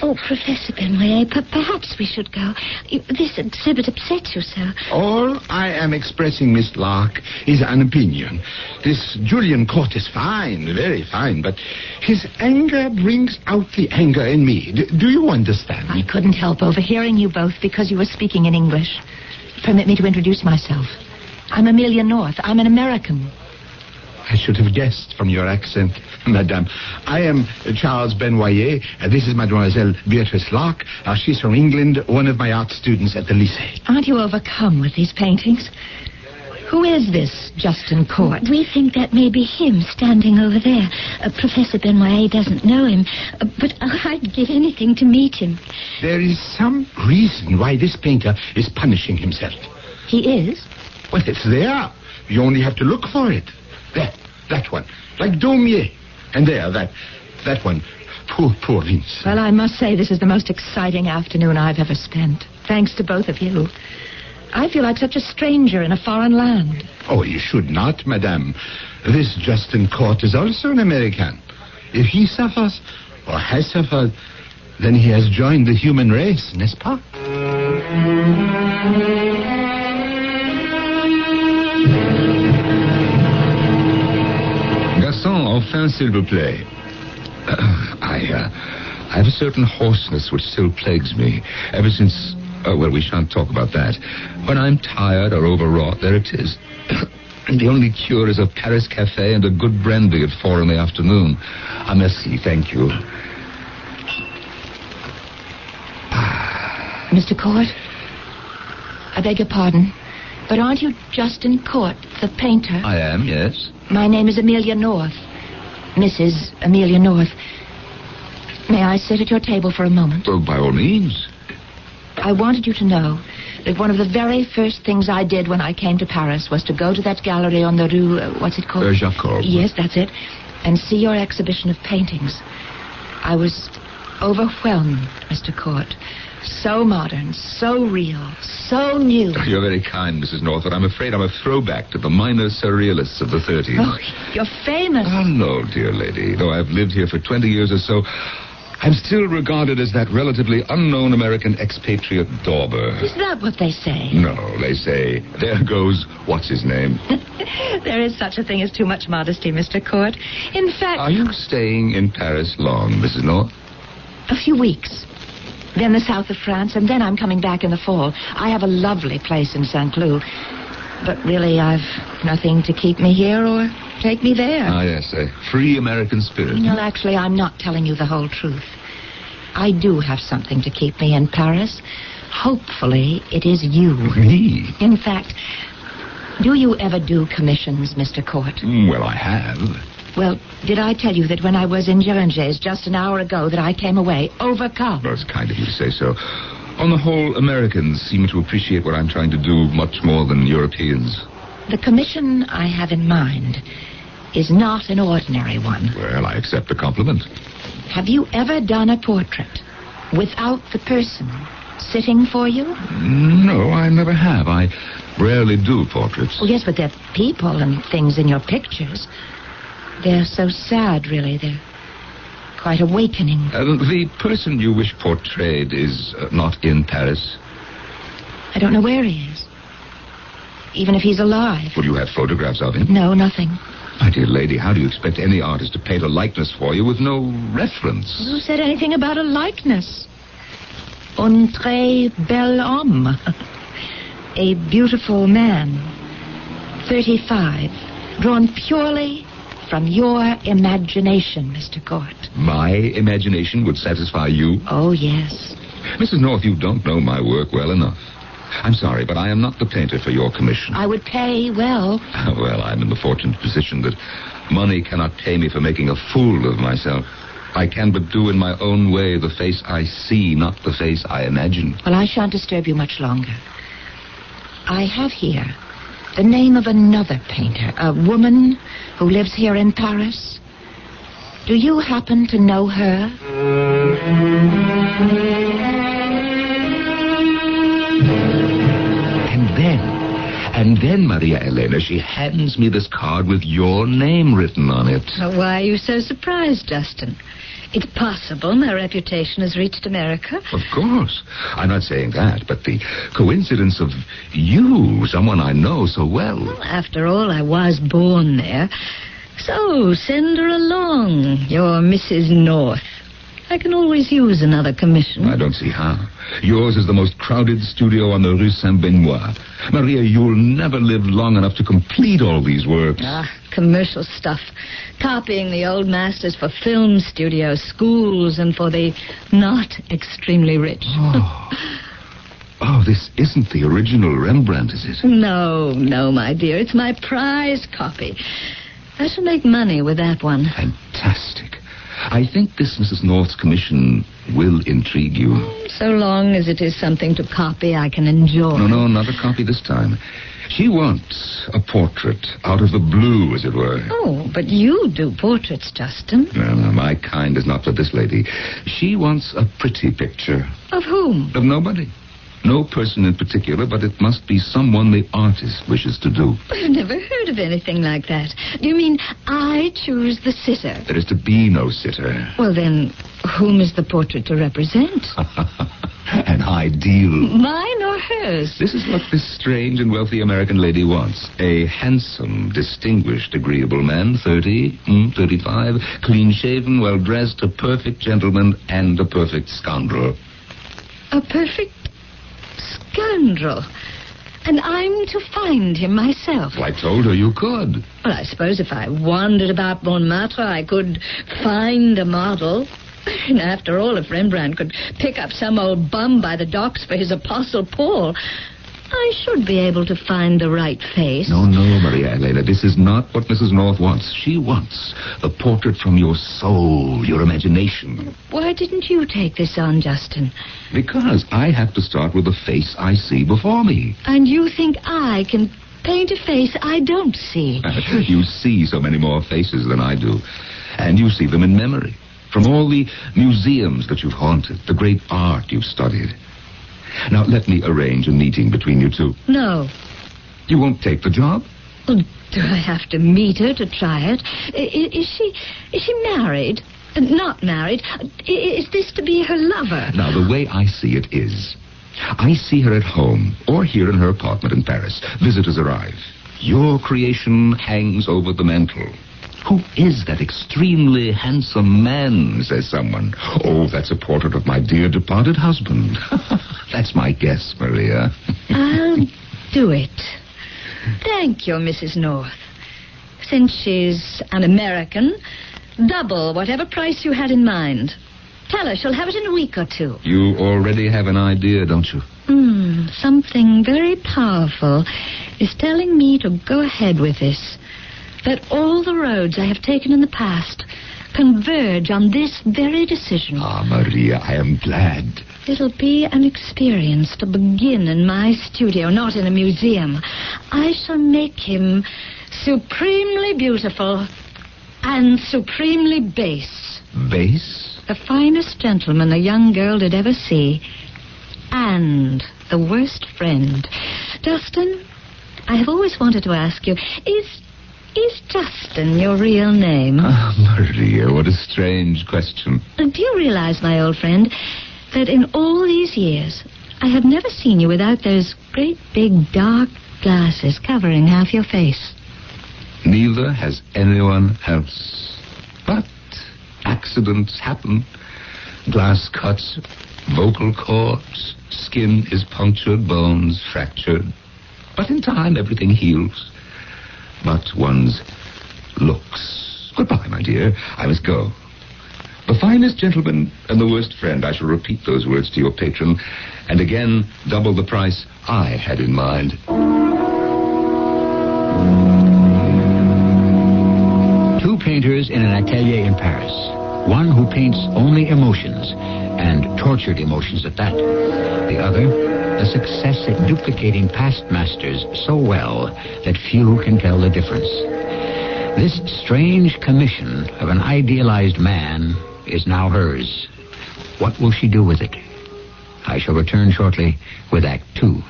O: Oh, Professor Benoit, perhaps we should go. This exhibit upsets you, sir.
P: All I am expressing, Miss Lark, is an opinion. This Julian Court is fine, very fine, but his anger brings out the anger in me. Do you understand?
H: I couldn't help overhearing you both because you were speaking in English. Permit me to introduce myself. I'm Amelia North. I'm an American.
P: I should have guessed from your accent, madame. I am Charles Benoit. This is Mademoiselle Beatrice Lark. She's from England, one of my art students at the Lycée.
H: Aren't you overcome with these paintings? Who is this Justin Court?
O: We think that may be him standing over there. Professor Benoit doesn't know him, but I'd give anything to meet him.
P: There is some reason why this painter is punishing himself.
H: He is?
P: Well, it's there. You only have to look for it. There, that one. Like Daumier. And there, that one. Poor Vince.
H: Well, I must say this is the most exciting afternoon I've ever spent. Thanks to both of you. I feel like such a stranger in a foreign land.
P: Oh, you should not, madame. This Justin Court is also an American. If he suffers, or has suffered, then he has joined the human race, n'est-ce pas?
N: Enfin, s'il vous plaît. I have a certain hoarseness which still plagues me ever since... well, we shan't talk about that. When I'm tired or overwrought, there it is. The only cure is a Paris cafe and a good brandy at 4 p.m. Merci, thank you.
H: Mr. Court, I beg your pardon, but aren't you Justin Court, the painter?
N: I am, yes.
H: My name is Amelia North. Mrs. Amelia North. May I sit at your table for a moment?
N: Oh, by all means.
H: I wanted you to know that one of the very first things I did when I came to Paris was to go to that gallery on the Rue... what's it called?
N: Jacob.
H: Yes, that's it. And see your exhibition of paintings. I was overwhelmed, Mr. Court. So modern, so real, so new.
N: You're very kind, Mrs. North, but I'm afraid I'm a throwback to the minor surrealists of the 30s.
H: Oh, you're famous.
N: Oh, no, dear lady. Though I've lived here for 20 years or so, I'm still regarded as that relatively unknown American expatriate dauber.
O: Is that what they say?
N: No, they say, there goes what's-his-name.
O: There is such a thing as too much modesty, Mr. Court. In fact...
N: Are you staying in Paris long, Mrs. North?
O: A few weeks. Then the south of France, and then I'm coming back in the fall. I have a lovely place in St. Cloud. But really, I've nothing to keep me here or take me there.
N: Ah, yes, a free American spirit.
O: Well, actually, I'm not telling you the whole truth. I do have something to keep me in Paris. Hopefully, it is you.
N: Me?
O: In fact, do you ever do commissions, Mr. Court?
N: Well, I have.
O: Well, did I tell you that when I was in Guéranger's just an hour ago that I came away overcome?
N: Well, it's kind of you to say so. On the whole, Americans seem to appreciate what I'm trying to do much more than Europeans.
O: The commission I have in mind is not an ordinary one.
N: Well, I accept the compliment.
O: Have you ever done a portrait without the person sitting for you?
N: No, I never have. I rarely do portraits.
O: Oh, yes, but there are people and things in your pictures. They're so sad, really. They're quite awakening.
N: The person you wish portrayed is not in Paris?
O: I don't know where he is. Even if he's alive.
N: Would you have photographs of him?
O: No, nothing.
N: My dear lady, how do you expect any artist to paint a likeness for you with no reference?
O: Who said anything about a likeness? Un très bel homme. A beautiful man. 35. Drawn purely from your imagination, Mr. Court.
N: My imagination would satisfy you?
O: Oh, yes.
N: Mrs. North, you don't know my work well enough. I'm sorry, but I am not the painter for your commission.
O: I would pay well.
N: Well, I'm in the fortunate position that money cannot pay me for making a fool of myself. I can but do in my own way the face I see, not the face I imagine.
O: Well, I shan't disturb you much longer. I have here the name of another painter, a woman who lives here in Paris. Do you happen to know her?
N: And then, Maria Elena, she hands me this card with your name written on it.
Q: Why are you so surprised, Justin? It's possible my reputation has reached America.
N: Of course. I'm not saying that, but the coincidence of you, someone I know so well.
Q: After all, I was born there. So, send her along, your Mrs. North. I can always use another commission.
N: I don't see how. Yours is the most crowded studio on the Rue Saint-Benoît. Maria, you'll never live long enough to complete all these works.
Q: Commercial stuff. Copying the old masters for film studios, schools, and for the not extremely rich.
N: Oh, this isn't the original Rembrandt, is it?
Q: No, my dear. It's my prize copy. I shall make money with that one.
N: Fantastic. I think this Mrs. North's commission will intrigue you.
Q: So long as it is something to copy I can enjoy.
N: No, not a copy this time. She wants a portrait out of the blue, as it were.
Q: Oh, but you do portraits, Justin.
N: No, my kind is not for this lady. She wants a pretty picture.
Q: Of whom?
N: Of nobody. No person in particular, but it must be someone the artist wishes to do.
Q: I've never heard of anything like that. Do you mean I choose the sitter?
N: There is to be no sitter.
Q: Well, then, whom is the portrait to represent?
N: An ideal.
Q: Mine or hers?
N: This is what this strange and wealthy American lady wants. A handsome, distinguished, agreeable man, 30, 35, clean-shaven, well-dressed, a perfect gentleman, and a perfect scoundrel.
Q: A perfect scoundrel. And I'm to find him myself.
N: Well, I told her you could.
Q: Well, I suppose if I wandered about Montmartre, I could find a model. And after all, if Rembrandt could pick up some old bum by the docks for his Apostle Paul, I should be able to find the right face.
N: No, Maria Elena, this is not what Mrs. North wants. She wants a portrait from your soul, your imagination.
Q: Why didn't you take this on, Justin?
N: Because I have to start with the face I see before me.
Q: And you think I can paint a face I don't see?
N: You see so many more faces than I do. And you see them in memory. From all the museums that you've haunted, the great art you've studied. Now, let me arrange a meeting between you two.
Q: No.
N: You won't take the job?
Q: Well, do I have to meet her to try it? Is she married? Not married. Is this to be her lover?
N: Now, the way I see it is, I see her at home or here in her apartment in Paris. Visitors arrive. Your creation hangs over the mantel. Who is that extremely handsome man, says someone. Oh, that's a portrait of my dear departed husband. That's my guess, Maria.
Q: I'll do it. Thank you, Mrs. North. Since she's an American, double whatever price you had in mind. Tell her she'll have it in a week or two.
N: You already have an idea, don't you?
Q: Something very powerful is telling me to go ahead with this. That all the roads I have taken in the past converge on this very decision.
N: Ah, Maria, I am glad.
Q: It'll be an experience to begin in my studio, not in a museum. I shall make him supremely beautiful and supremely base.
N: Base?
Q: The finest gentleman a young girl did ever see. And the worst friend. Justin, I have always wanted to ask you, is Justin your real name?
N: Ah, Maria, what a strange question.
Q: Do you realize, my old friend, that in all these years, I have never seen you without those great big dark glasses covering half your face?
N: Neither has anyone else. But accidents happen. Glass cuts, vocal cords, skin is punctured, bones fractured. But in time, everything heals. But one's looks. Goodbye, my dear. I must go. The finest gentleman and the worst friend. I shall repeat those words to your patron. And again, double the price I had in mind.
I: Two painters in an atelier in Paris. One who paints only emotions, and tortured emotions at that. The other, a success at duplicating past masters so well that few can tell the difference. This strange commission of an idealized man is now hers. What will she do with it? I shall return shortly with Act 2.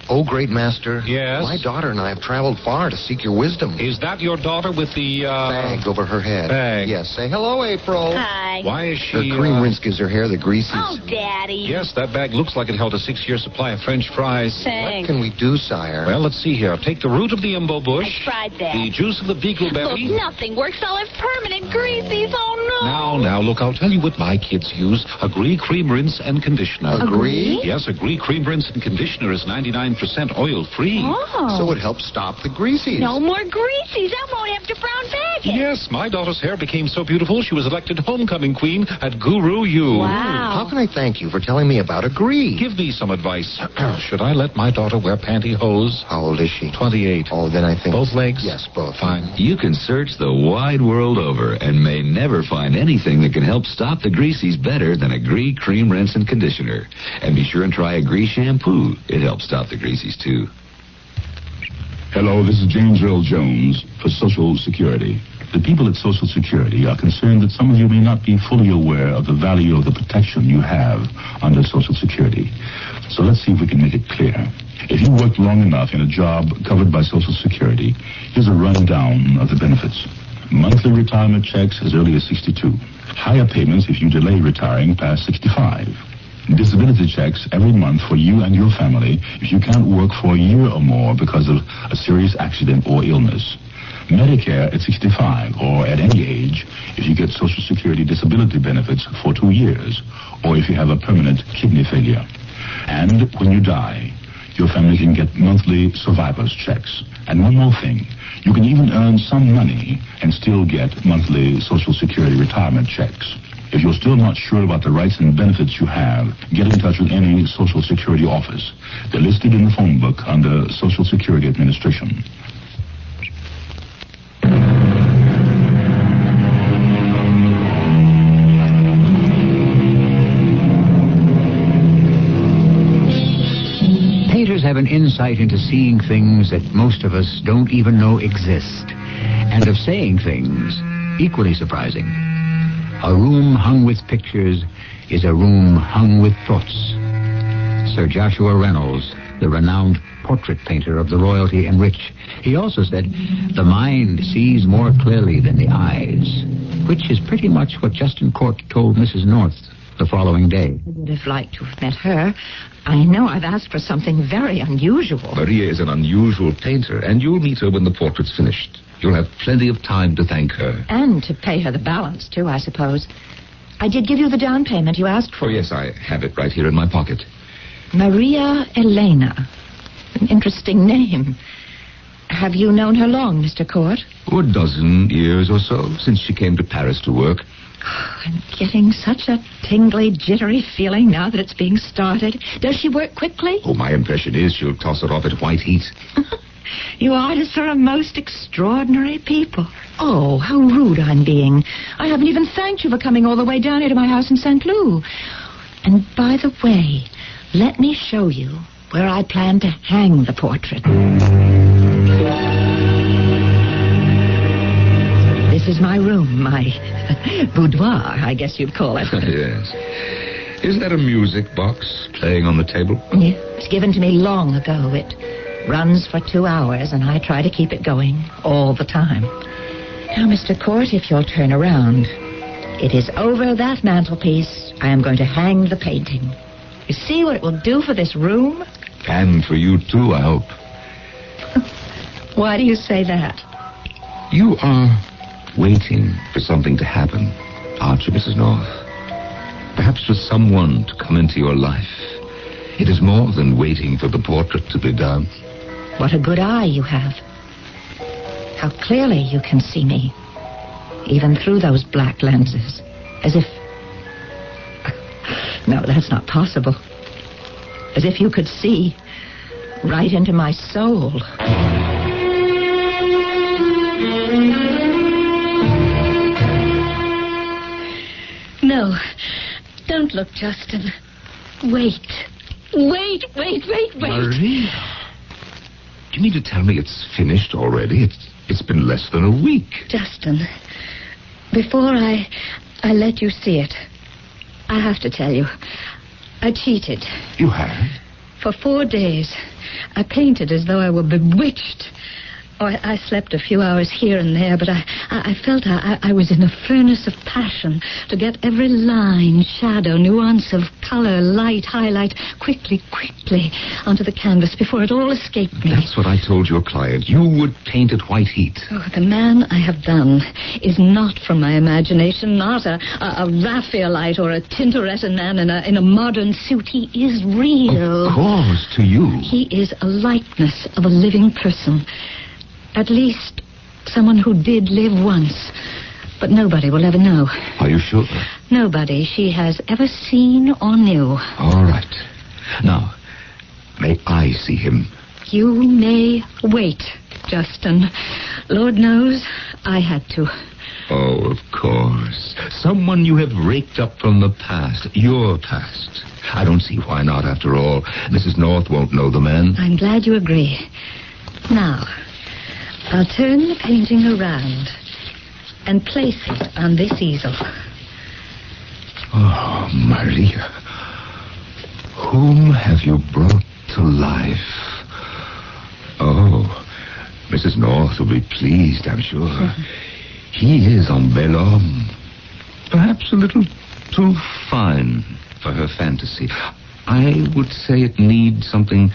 R: Oh, great master.
S: Yes?
R: My daughter and I have traveled far to seek your wisdom.
S: Is that your daughter with the,
R: bag over her head?
S: Bag.
R: Yes. Say hello, April.
T: Hi.
S: Why is she...
R: Her cream rinse gives her hair the greases.
T: Oh, Daddy.
S: Yes, that bag looks like it held a 6-year supply of French fries.
T: Thanks.
R: What can we do, sire?
S: Well, let's see here. Take the root of the embo bush.
T: I tried that.
S: The juice of the beagleberry.
T: Look, nothing works. I'll have permanent greases. Oh, no.
S: Now, look, I'll tell you what my kids use. Agree cream rinse and conditioner.
R: Agree?
S: Yes, Agree cream rinse and conditioner is 99% oil-free.
T: Oh.
R: So it helps stop the greases.
T: No more greases. I won't have to brown bag it.
S: Yes, my daughter's hair became so beautiful she was elected homecoming queen at Guru U.
T: Wow.
R: How can I thank you for telling me about Agree?
S: Give me some advice. Should I let my daughter wear pantyhose?
R: How old is she?
S: 28.
R: Oh, then I think...
S: Both legs?
R: Yes, both.
S: Fine.
N: You can search the wide world over and may never find anything that can help stop the greases better than Agree cream rinse and conditioner. And be sure and try Agree shampoo. It helps stop the greases, too.
U: Hello, this is James Earl Jones for Social Security. The people at Social Security are concerned that some of you may not be fully aware of the value of the protection you have under Social Security. So let's see if we can make it clear. If you worked long enough in a job covered by Social Security, here's a rundown of the benefits. Monthly retirement checks as early as 62. Higher payments if you delay retiring past 65. Disability checks every month for you and your family if you can't work for a year or more because of a serious accident or illness. Medicare at 65 or at any age if you get Social Security disability benefits for 2 years or if you have a permanent kidney failure. And when you die, your family can get monthly survivor's checks. And one more thing, you can even earn some money and still get monthly Social Security retirement checks. If you're still not sure about the rights and benefits you have, get in touch with any Social Security office. They're listed in the phone book under Social Security Administration.
I: Painters have an insight into seeing things that most of us don't even know exist, and of saying things equally surprising. A room hung with pictures is a room hung with thoughts. Sir Joshua Reynolds, the renowned portrait painter of the royalty and rich, he also said, the mind sees more clearly than the eyes,
G: which is pretty much what Justin Court told Mrs. North the following day.
H: I would have liked to have met her. I know I've asked for something very unusual.
N: Maria is an unusual painter, and you'll meet her when the portrait's finished. You'll have plenty of time to thank her.
H: And to pay her the balance, too, I suppose. I did give you the down payment you asked for.
N: Oh, yes, I have it right here in my pocket.
H: Maria Elena. An interesting name. Have you known her long, Mr. Court?
N: A dozen years or so, since she came to Paris to work.
H: I'm getting such a tingly, jittery feeling now that it's being started. Does she work quickly?
N: Oh, my impression is she'll toss it off at white heat.
H: You artists are a most extraordinary people. Oh, how rude I'm being. I haven't even thanked you for coming all the way down here to my house in St. Louis. And by the way, let me show you where I plan to hang the portrait. This is my room, my boudoir, I guess you'd call it.
N: Yes. Is that a music box playing on the table?
H: Yeah, it was given to me long ago. It runs for 2 hours, and I try to keep it going all the time. Now, Mr. Court, if you'll turn around, it is over that mantelpiece I am going to hang the painting. You see what it will do for this room?
N: And for you, too, I hope.
H: Why do you say that?
N: You are waiting for something to happen, aren't you, Mrs. North? Perhaps for someone to come into your life. It is more than waiting for the portrait to be done.
H: What a good eye you have. How clearly you can see me, even through those black lenses. As if... No, that's not possible. As if you could see right into my soul.
Q: No, don't look, Justin. Wait. Wait.
N: Maria, do you mean to tell me it's finished already? It's been less than a week.
Q: Justin, before I let you see it, I have to tell you, I cheated.
N: You have?
Q: For 4 days, I painted as though I were bewitched. Oh, I slept a few hours here and there, but I felt I was in a furnace of passion to get every line, shadow, nuance of color, light, highlight, quickly onto the canvas before it all escaped me.
N: That's what I told your client. You would paint at white heat.
Q: Oh, the man I have done is not from my imagination, not a Raphaelite or a Tintoretto man in a modern suit. He is real.
N: Of course, to you.
Q: He is a likeness of a living person. At least someone who did live once. But nobody will ever know.
N: Are you sure?
Q: Nobody she has ever seen or knew.
N: All right. Now, may I see him?
Q: You may wait, Justin. Lord knows I had to.
N: Oh, of course. Someone you have raked up from the past. Your past. I don't see why not, after all. Mrs. North won't know the man.
Q: I'm glad you agree. Now, I'll turn the painting around and place it on this easel.
N: Oh, Maria. Whom have you brought to life? Oh, Mrs. North will be pleased, I'm sure. He is un bel homme. Perhaps a little too fine for her fantasy. I would say it needs something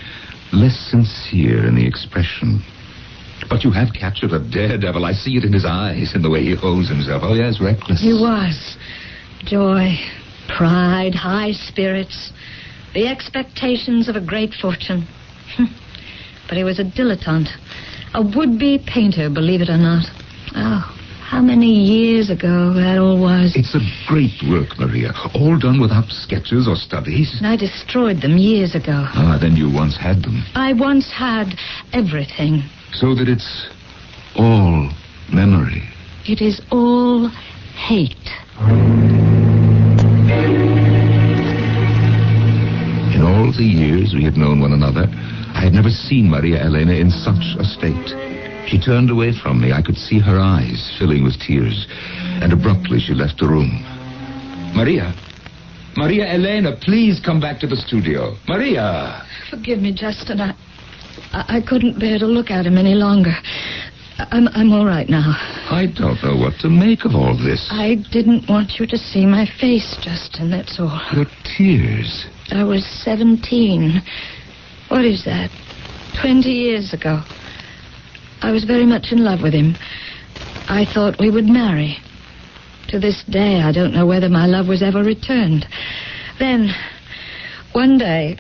N: less sincere in the expression. But you have captured a daredevil. I see it in his eyes, in the way he holds himself. Oh, yes, reckless.
Q: He was. Joy, pride, high spirits, the expectations of a great fortune. But he was a dilettante, a would-be painter, believe it or not. Oh, how many years ago that all was.
N: It's a great work, Maria. All done without sketches or studies.
Q: I destroyed them years ago.
N: Ah, then you once had them.
Q: I once had everything.
N: So that it's all memory.
Q: It is all hate.
N: In all the years we had known one another, I had never seen Maria Elena in such a state. She turned away from me. I could see her eyes filling with tears. And abruptly she left the room. Maria Elena, please come back to the studio. Maria!
Q: Forgive me, Justin. I couldn't bear to look at him any longer. I'm all right now.
N: I don't know what to make of all this.
Q: I didn't want you to see my face, Justin, that's all.
N: Your tears.
Q: I was 17. What is that? 20 years ago. I was very much in love with him. I thought we would marry. To this day, I don't know whether my love was ever returned. Then, one day,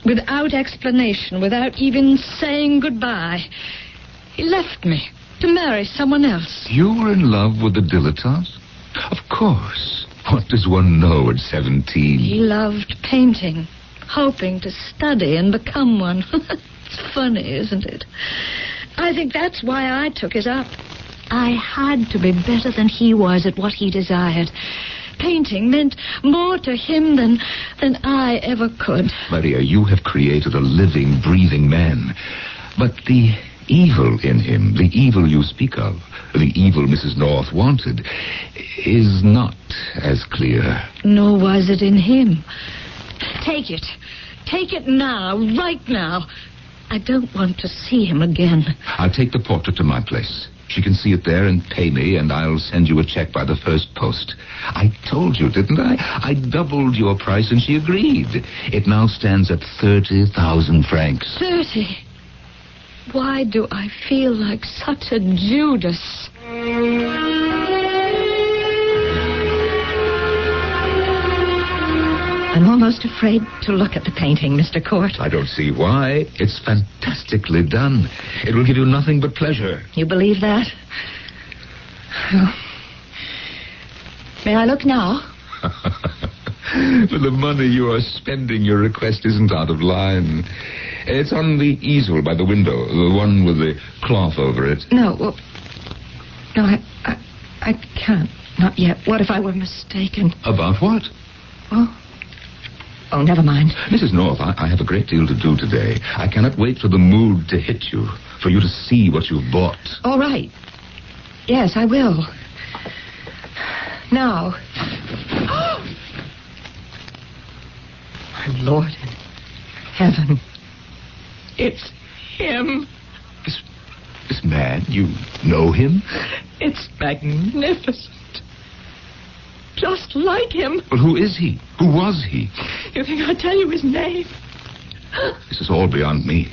Q: without explanation, without even saying goodbye, he left me to marry someone else.
N: You were in love with the dilettante? Of course. What does one know at 17?
Q: He loved painting, hoping to study and become one. It's funny, isn't it? I think that's why I took it up. I had to be better than he was at what he desired. Painting meant more to him than I ever could.
N: Maria, you have created a living, breathing man. But the evil in him, the evil you speak of, the evil Mrs. North wanted, is not as clear.
Q: Nor was it in him. Take it. Take it now, right now. I don't want to see him again.
N: I'll take the portrait to my place. She can see it there and pay me, and I'll send you a check by the first post. I told you, didn't I? I doubled your price, and she agreed. It now stands at 30,000 francs.
Q: 30? Why do I feel like such a Judas? I'm almost afraid to look at the painting, Mr. Court.
N: I don't see why. It's fantastically done. It will give you nothing but pleasure.
Q: You believe that? Well, may I look now?
N: For the money you are spending, your request isn't out of line. It's on the easel by the window, the one with the cloth over it.
Q: No, well, no, I can't. Not yet. What if I were mistaken?
N: About what?
Q: Oh, never mind.
N: Mrs. North, I have a great deal to do today. I cannot wait for the mood to hit you, for you to see what you've bought.
Q: All right. Yes, I will. Now. My Lord in heaven. It's him.
N: This man, you know him?
Q: It's magnificent. Just like him.
N: Well, who is he? Who was he?
Q: You think I'd tell you his name?
N: This is all beyond me.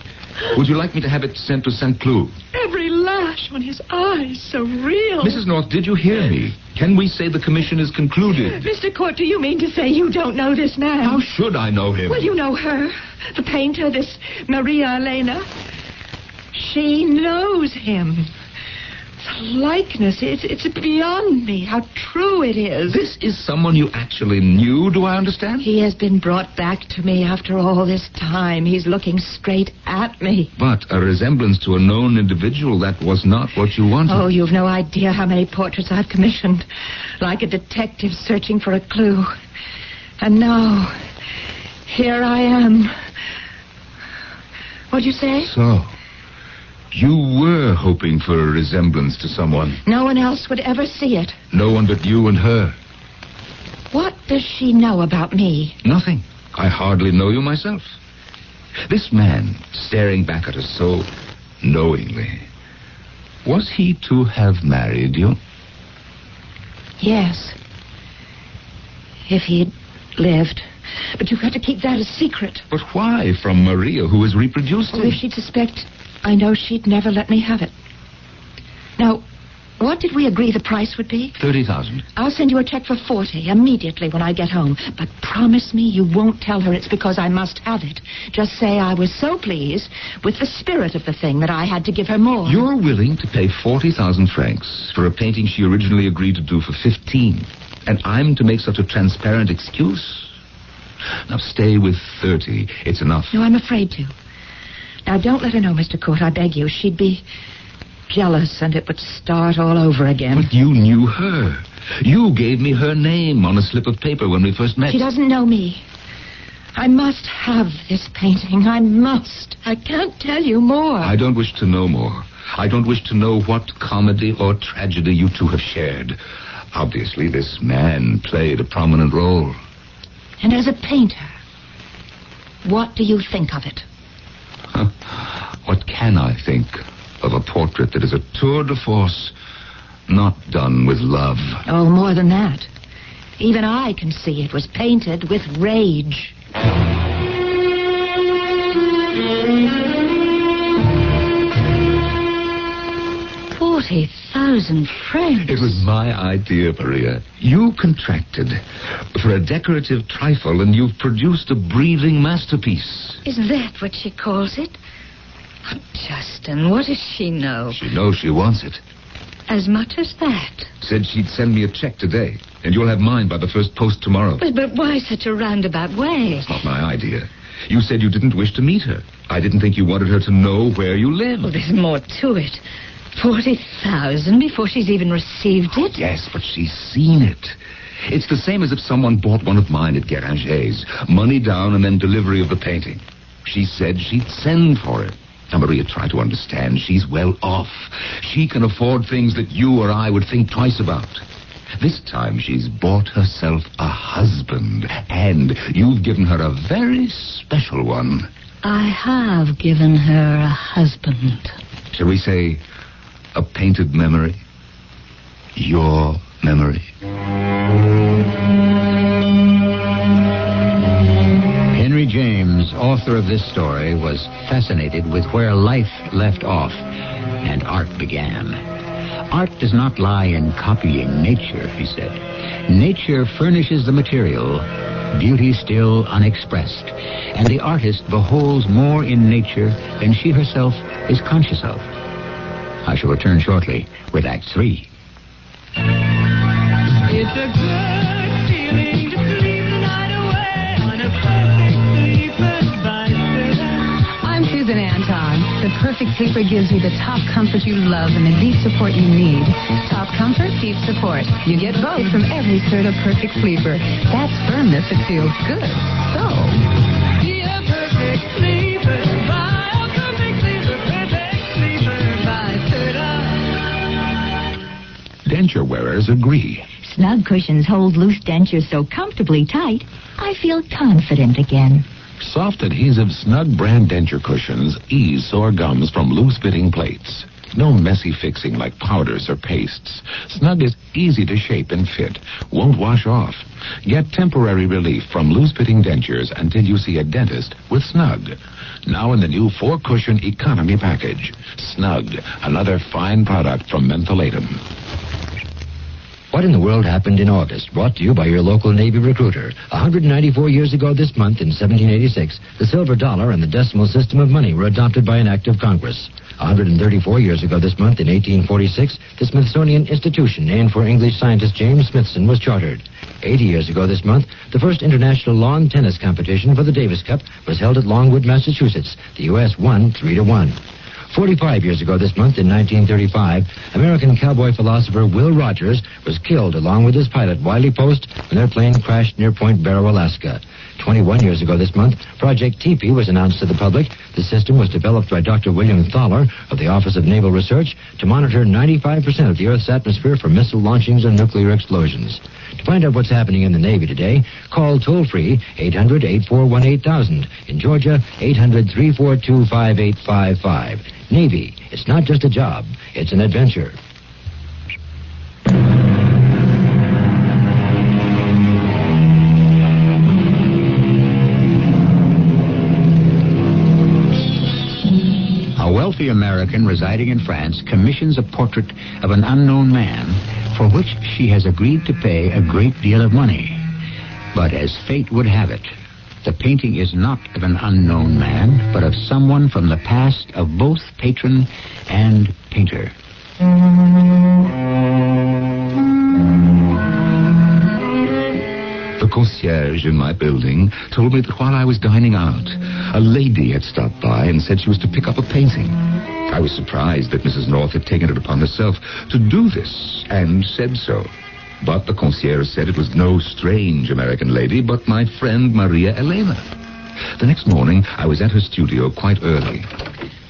N: Would you like me to have it sent to St. Cloud?
Q: Every lash on his eyes, so real.
N: Mrs. North, did you hear me? Can we say the commission is concluded?
Q: Mr. Court, do you mean to say you don't know this man?
N: How should I know him?
Q: Well, you know her. The painter, this Maria Elena. She knows him. The likeness, it's beyond me how true it is.
N: This is someone you actually knew, do I understand?
Q: He has been brought back to me after all this time. He's looking straight at me.
N: But a resemblance to a known individual, that was not what you wanted.
Q: Oh, you've no idea how many portraits I've commissioned. Like a detective searching for a clue. And now, here I am. What'd you say?
N: So, you were hoping for a resemblance to someone.
Q: No one else would ever see it.
N: No one but you and her.
Q: What does she know about me?
N: Nothing. I hardly know you myself. This man, staring back at us so knowingly, was he to have married you?
Q: Yes. If he'd lived. But you've got to keep that a secret.
N: But why from Maria, who has reproduced him?
Q: If she'd suspect, I know she'd never let me have it. Now, what did we agree the price would be?
N: 30,000.
Q: I'll send you a check for 40 immediately when I get home. But promise me you won't tell her it's because I must have it. Just say I was so pleased with the spirit of the thing that I had to give her more.
N: You're willing to pay 40,000 francs for a painting she originally agreed to do for 15. And I'm to make such a transparent excuse? Now stay with 30. It's enough.
Q: No, I'm afraid to. Now, don't let her know, Mr. Court, I beg you. She'd be jealous, and it would start all over again.
N: But you knew her. You gave me her name on a slip of paper when we first met.
Q: She doesn't know me. I must have this painting. I must. I can't tell you more.
N: I don't wish to know more. I don't wish to know what comedy or tragedy you two have shared. Obviously, this man played a prominent role.
Q: And as a painter, what do you think of it?
N: What can I think of a portrait that is a tour de force not done with love.
O: Oh, more than that. Even I can see it was painted with rage. 40,000 francs.
N: It was my idea, Maria. You contracted for a decorative trifle, and you've produced a breathing masterpiece.
O: Is that what she calls it? Oh, Justin, what does she know?
N: She knows she wants it.
O: As much as that?
N: Said she'd send me a check today, and you'll have mine by the first post tomorrow.
O: But why such a roundabout way?
N: It's not my idea. You said you didn't wish to meet her. I didn't think you wanted her to know where you live.
O: Well, there's more to it. 40,000 before she's even received it?
N: Yes, but she's seen it. It's the same as if someone bought one of mine at Guéranger's. Money down and then delivery of the painting. She said she'd send for it. Now, Maria, try to understand. She's well off. She can afford things that you or I would think twice about. This time she's bought herself a husband, and you've given her a very special one.
O: I have given her a husband.
N: Shall we say a painted memory? Your memory.
G: Henry James, author of this story, was fascinated with where life left off and art began. Art does not lie in copying nature, he said. Nature furnishes the material, beauty still unexpressed, and the artist beholds more in nature than she herself is conscious of. I shall return shortly with Act 3.
E: It's a good feeling to sleep the night away on a perfect sleeper's bicycle.
V: I'm Susan Anton. The Perfect Sleeper gives you the top comfort you love and the deep support you need. Top comfort, deep support. You get both from every Serta Perfect Sleeper. That's firmness that feels good. So,
E: Be a perfect sleeper. Buy a perfect sleeper. Perfect sleeper by Serta.
N: Denture wearers agree.
W: Snug cushions hold loose dentures so comfortably tight, I feel confident again.
S: Soft adhesive Snug brand denture cushions ease sore gums from loose-fitting plates. No messy fixing like powders or pastes. Snug is easy to shape and fit. Won't wash off. Get temporary relief from loose-fitting dentures until you see a dentist with Snug. Now in the new 4-cushion economy package. Snug, another fine product from Mentholatum.
X: What in the world happened in August? Brought to you by your local Navy recruiter. 194 years ago this month, in 1786, the silver dollar and the decimal system of money were adopted by an act of Congress. 134 years ago this month, in 1846, the Smithsonian Institution, named for English scientist James Smithson, was chartered. 80 years ago this month, the first international lawn tennis competition for the Davis Cup was held at Longwood, Massachusetts. The U.S. won 3-1. 45 years ago this month, in 1935, American cowboy philosopher Will Rogers was killed along with his pilot, Wiley Post, when their plane crashed near Point Barrow, Alaska. 21 years ago this month, Project Teepee was announced to the public. The system was developed by Dr. William Thaler of the Office of Naval Research to monitor 95% of the Earth's atmosphere for missile launchings and nuclear explosions. To find out what's happening in the Navy today, call toll-free 800-841-8000. In Georgia, 800-342-5855. Navy, it's not just a job, it's an adventure. A wealthy American residing in France commissions a portrait of an unknown man for which she has agreed to pay a great deal of money. But as fate would have it, the painting is not of an unknown man, but of someone from the past of both patron and painter.
N: The concierge in my building told me that while I was dining out, a lady had stopped by and said she was to pick up a painting. I was surprised that Mrs. North had taken it upon herself to do this, and said so. But the concierge said it was no strange American lady, but my friend Maria Elena. The next morning, I was at her studio quite early.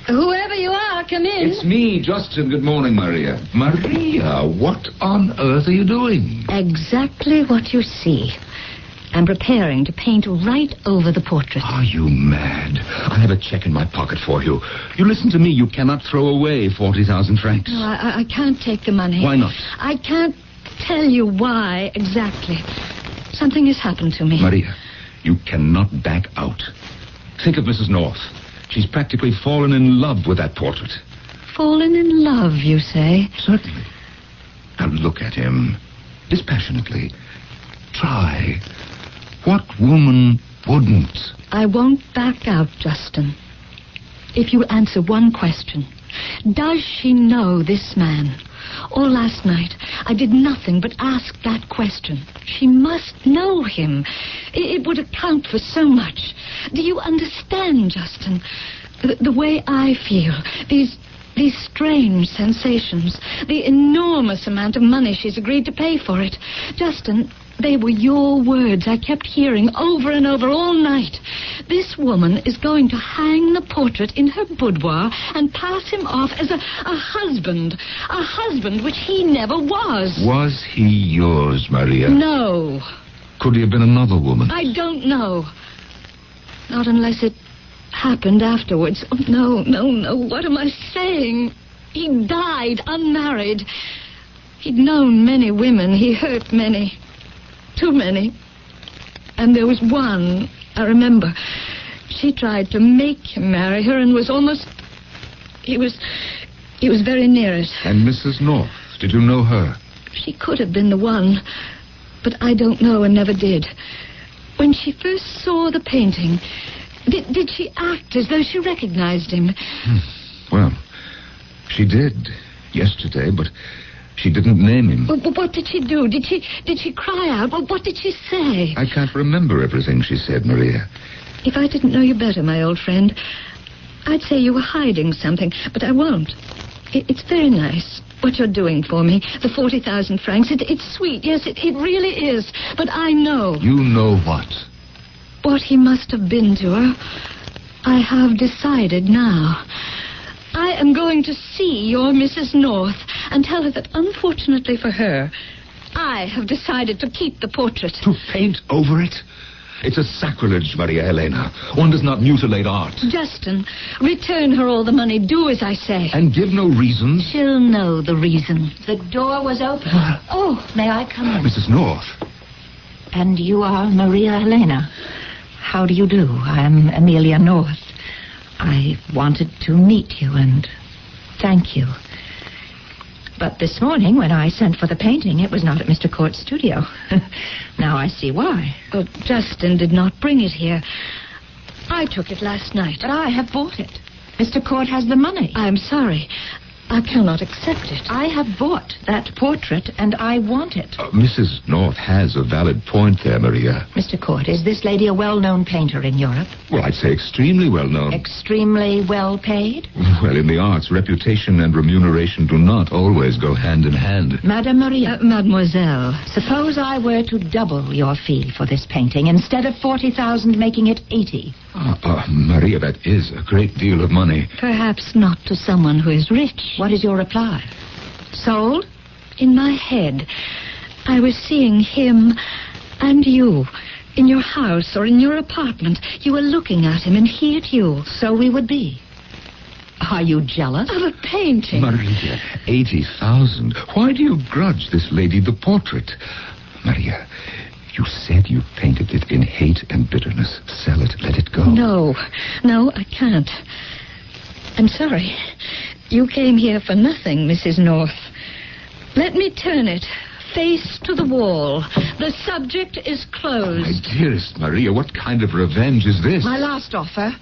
Q: Whoever you are, come in.
N: It's me, Justin. Good morning, Maria. Maria, what on earth are you doing?
Q: Exactly what you see. I'm preparing to paint right over the portrait.
N: Are you mad? I have a check in my pocket for you. You listen to me. You cannot throw away 40,000 francs.
Q: No, I can't take the money.
N: Why not?
Q: I can't tell you why exactly. Something has happened to me.
N: Maria, you cannot back out. Think of Mrs. North. She's practically fallen in love with that portrait.
Q: Fallen in love, you say?
N: Certainly. Now look at him. Dispassionately. Try. What woman wouldn't?
Q: I won't back out, Justin. If you answer one question. Does she know this man? All last night, I did nothing but ask that question. She must know him. It would account for so much. Do you understand, Justin? The way I feel, these strange sensations, the enormous amount of money she's agreed to pay for it. Justin, they were your words I kept hearing over and over all night. This woman is going to hang the portrait in her boudoir and pass him off as a husband which he never was.
N: Was he yours, Maria?
Q: No.
N: Could he have been another woman?
Q: I don't know. Not unless it happened afterwards. Oh, no. What am I saying? He died unmarried. He'd known many women. He hurt many. Too many. And there was one, I remember. She tried to make him marry her and was almost... He was very near it.
N: And Mrs. North, did you know her?
Q: She could have been the one, but I don't know and never did. When she first saw the painting, did she act as though she recognized him?
N: Well, she did yesterday, but she didn't name him.
Q: What did she do? Did she cry out? What did she say?
N: I can't remember everything she said, Maria.
Q: If I didn't know you better, my old friend, I'd say you were hiding something, but I won't. It's very nice, what you're doing for me. The 40,000 francs, it's sweet. Yes, it really is. But I know.
N: You know what?
Q: What he must have been to her. I have decided now. I am going to see your Mrs. North and tell her that, unfortunately for her, I have decided to keep the portrait.
N: To paint over it? It's a sacrilege, Maria Helena. One does not mutilate art.
Q: Justin, return her all the money. Do as I say.
N: And give no reasons?
W: She'll know the reason. The door was open. Oh, may I come in?
N: Mrs. North.
W: And you are Maria Helena. How do you do? I'm Amelia North. I wanted to meet you and thank you. But this morning, when I sent for the painting, it was not at Mr. Court's studio. Now I see why.
Q: Well, Justin did not bring it here. I took it last night.
W: But I have bought it. Mr. Court has the money.
Q: I'm sorry. I cannot accept it.
W: I have bought that portrait, and I want it.
N: Mrs. North has a valid point there, Maria.
W: Mr. Court, is this lady a well-known painter in Europe?
N: Well, I'd say extremely well-known.
W: Extremely well-paid?
N: Well, in the arts, reputation and remuneration do not always go hand in hand.
W: Madame Maria.
Q: Mademoiselle.
W: Suppose I were to double your fee for this painting, instead of 40,000, making it 80.
N: Maria, that is a great deal of money.
Q: Perhaps not to someone who is rich.
W: What is your reply?
Q: Sold? In my head, I was seeing him and you in your house or in your apartment. You were looking at him and he at you.
W: So we would be. Are you jealous?
Q: Of a painting.
N: Maria, 80,000. Why do you grudge this lady the portrait? Maria, you said you painted it in hate and bitterness. Sell it. Let it go.
Q: No, I can't. I'm sorry. You came here for nothing, Mrs. North. Let me turn it face to the wall. The subject is closed.
N: My dearest Maria, what kind of revenge is this?
W: My last offer,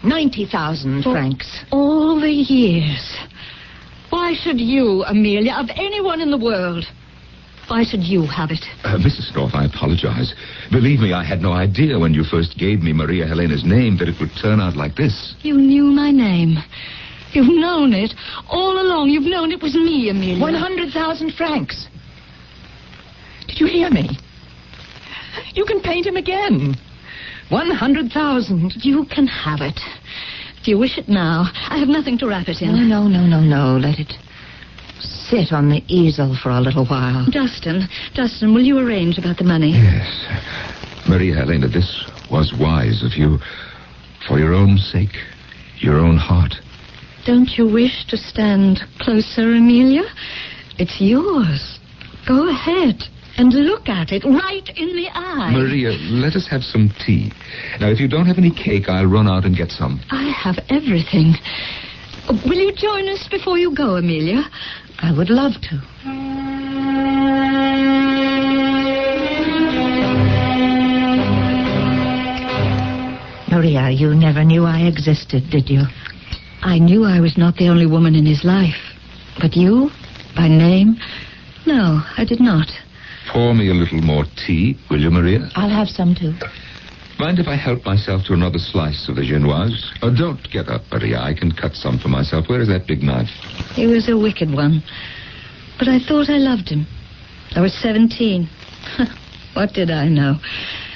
W: 90,000 francs.
Q: All the years. Why should you, Amelia, of anyone in the world... Why should you have it?
N: Mrs. North, I apologize. Believe me, I had no idea when you first gave me Maria Helena's name that it would turn out like this.
Q: You knew my name. You've known it. All along, you've known it was me, Amelia.
W: 100,000 francs. Did you hear me? You can paint him again. 100,000.
Q: You can have it. If you wish it now, I have nothing to wrap it in.
W: No. Let it sit on the easel for a little while.
Q: Justin, will you arrange about the money?
N: Yes. Maria Helena, this was wise of you. For your own sake, your own heart.
Q: Don't you wish to stand closer, Amelia? It's yours. Go ahead and look at it right in the eye.
N: Maria, let us have some tea. Now, if you don't have any cake, I'll run out and get some.
Q: I have everything. Will you join us before you go, Amelia?
H: I would love to. Maria, you never knew I existed, did you?
Q: I knew I was not the only woman in his life. But you, by name? No, I did not.
N: Pour me a little more tea, will you, Maria?
H: I'll have some, too.
N: Mind if I help myself to another slice of the genoise? Oh, don't get up, Maria. I can cut some for myself. Where is that big knife?
Q: He was a wicked one. But I thought I loved him. I was 17. What did I know?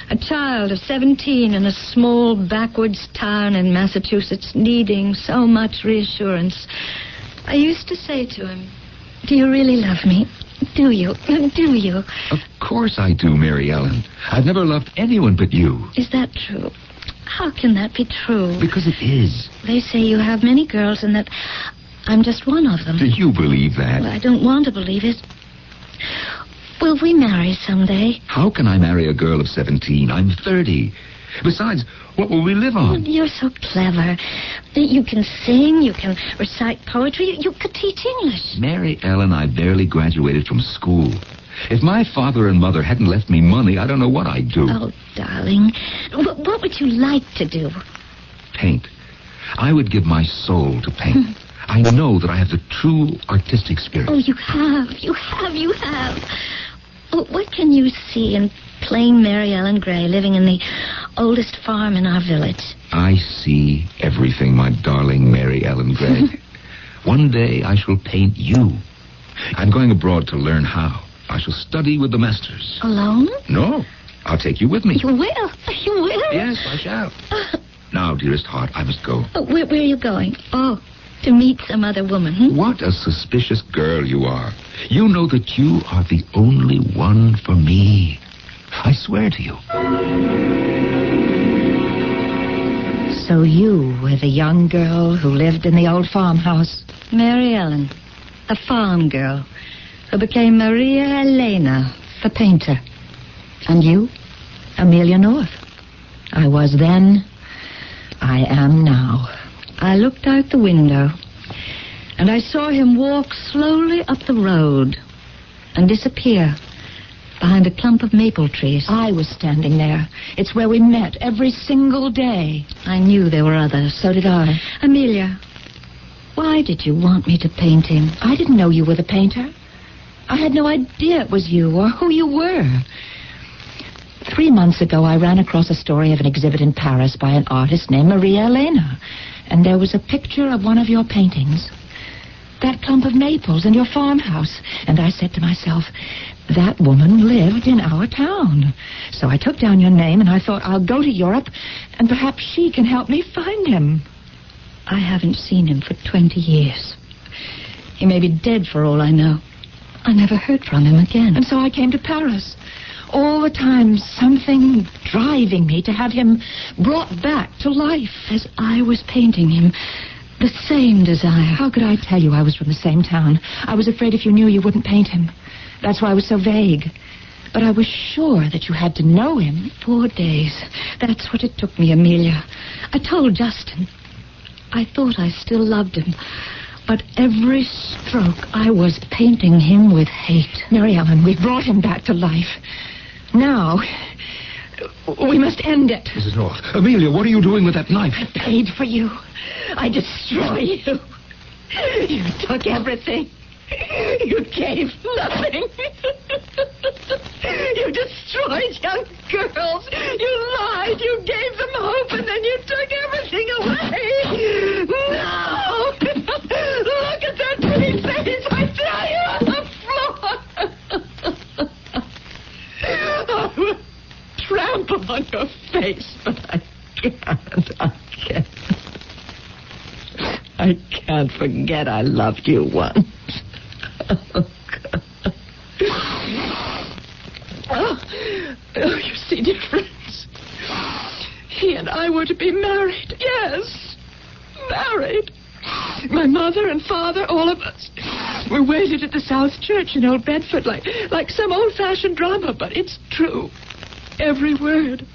Q: A child of 17 in a small backwoods town in Massachusetts needing so much reassurance. I used to say to him, "Do you really love me? Do you? Do you?"
N: Of course I do, Mary Ellen. I've never loved anyone but you.
Q: Is that true? How can that be true?
N: Because it is.
Q: They say you have many girls and that I'm just one of them.
N: Do you believe that?
Q: Well, I don't want to believe it. Will we marry someday?
N: How can I marry a girl of 17? I'm 30. Besides, what will we live on?
Q: You're so clever. You can sing, you can recite poetry, you could teach English.
N: Mary Ellen, I barely graduated from school. If my father and mother hadn't left me money, I don't know what I'd do.
Q: Oh, darling, what would you like to do?
N: Paint. I would give my soul to paint. I know that I have the true artistic spirit.
Q: Oh, you have. Oh, what can you see in plain Mary Ellen Gray living in the oldest farm in our village?
N: I see everything, my darling Mary Ellen Gray. One day I shall paint you. I'm going abroad to learn how. I shall study with the masters.
Q: Alone?
N: No, I'll take you with me.
Q: You will? You will?
N: Yes, I shall. Now, dearest heart, I must go.
Q: Where are you going? Oh, to meet some other woman.
N: What a suspicious girl you are. You know that you are the only one for me. I swear to you.
H: So you were the young girl who lived in the old farmhouse?
Q: Mary Ellen, a farm girl who became Maria Helena, the painter.
H: And you? Amelia North. I was then. I am now.
Q: I looked out the window, and I saw him walk slowly up the road and disappear behind a clump of maple trees.
H: I was standing there. It's where we met every single day.
Q: I knew there were others.
H: So did I.
Q: Amelia, why did you want me to paint him?
H: I didn't know you were the painter. I had no idea it was you or who you were. 3 months ago, I ran across a story of an exhibit in Paris by an artist named Maria Helena. And there was a picture of one of your paintings. That clump of maples and your farmhouse. And I said to myself, that woman lived in our town. So I took down your name and I thought, I'll go to Europe and perhaps she can help me find him.
Q: I haven't seen him for 20 years. He may be dead for all I know. I never heard from him again.
H: And so I came to Paris. All the time, something driving me to have him brought back to life.
Q: As I was painting him, the same desire.
H: How could I tell you I was from the same town? I was afraid if you knew you wouldn't paint him. That's why I was so vague. But I was sure that you had to know him.
Q: 4 days. That's what it took me, Amelia. I told Justin. I thought I still loved him. But every stroke, I was painting him with hate.
H: Mary Ellen, we brought him back to life. Now, we must end it.
N: Mrs. North. Amelia, what are you doing with that knife?
H: I paid for you. I destroy you. You took everything. You gave nothing. You destroyed young girls. You lied. You gave them hope, and then you took everything away. No! Look at that pretty face. I tell you, on the floor. I will trample on your face, but I can't. I can't forget I loved you once. Oh, you see difference.
O: he and I were to be married. Yes, married. My mother and father, all of us, we waited at the South Church in Old Bedford like some old-fashioned drama, but it's true. Every word.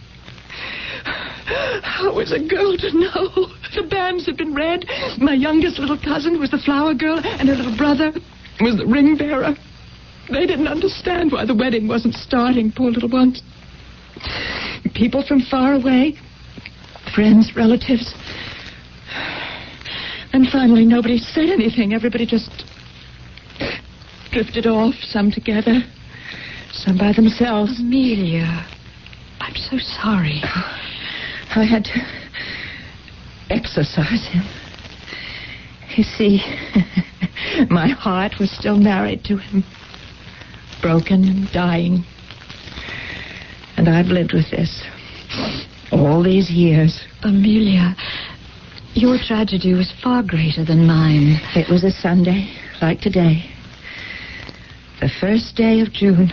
O: How was a girl to know? The banns had been read. My youngest little cousin was the flower girl, and her little brother was the ring bearer. They didn't understand why the wedding wasn't starting, poor little ones. People from far away, friends, relatives. And finally, nobody said anything. Everybody just drifted off, some together, some by themselves.
Q: Amelia, I'm so sorry.
O: I had to exorcise him. You see, my heart was still married to him, broken and dying. And I've lived with this all these years.
Q: Amelia, your tragedy was far greater than mine.
O: It was a Sunday, like today. The first day of June.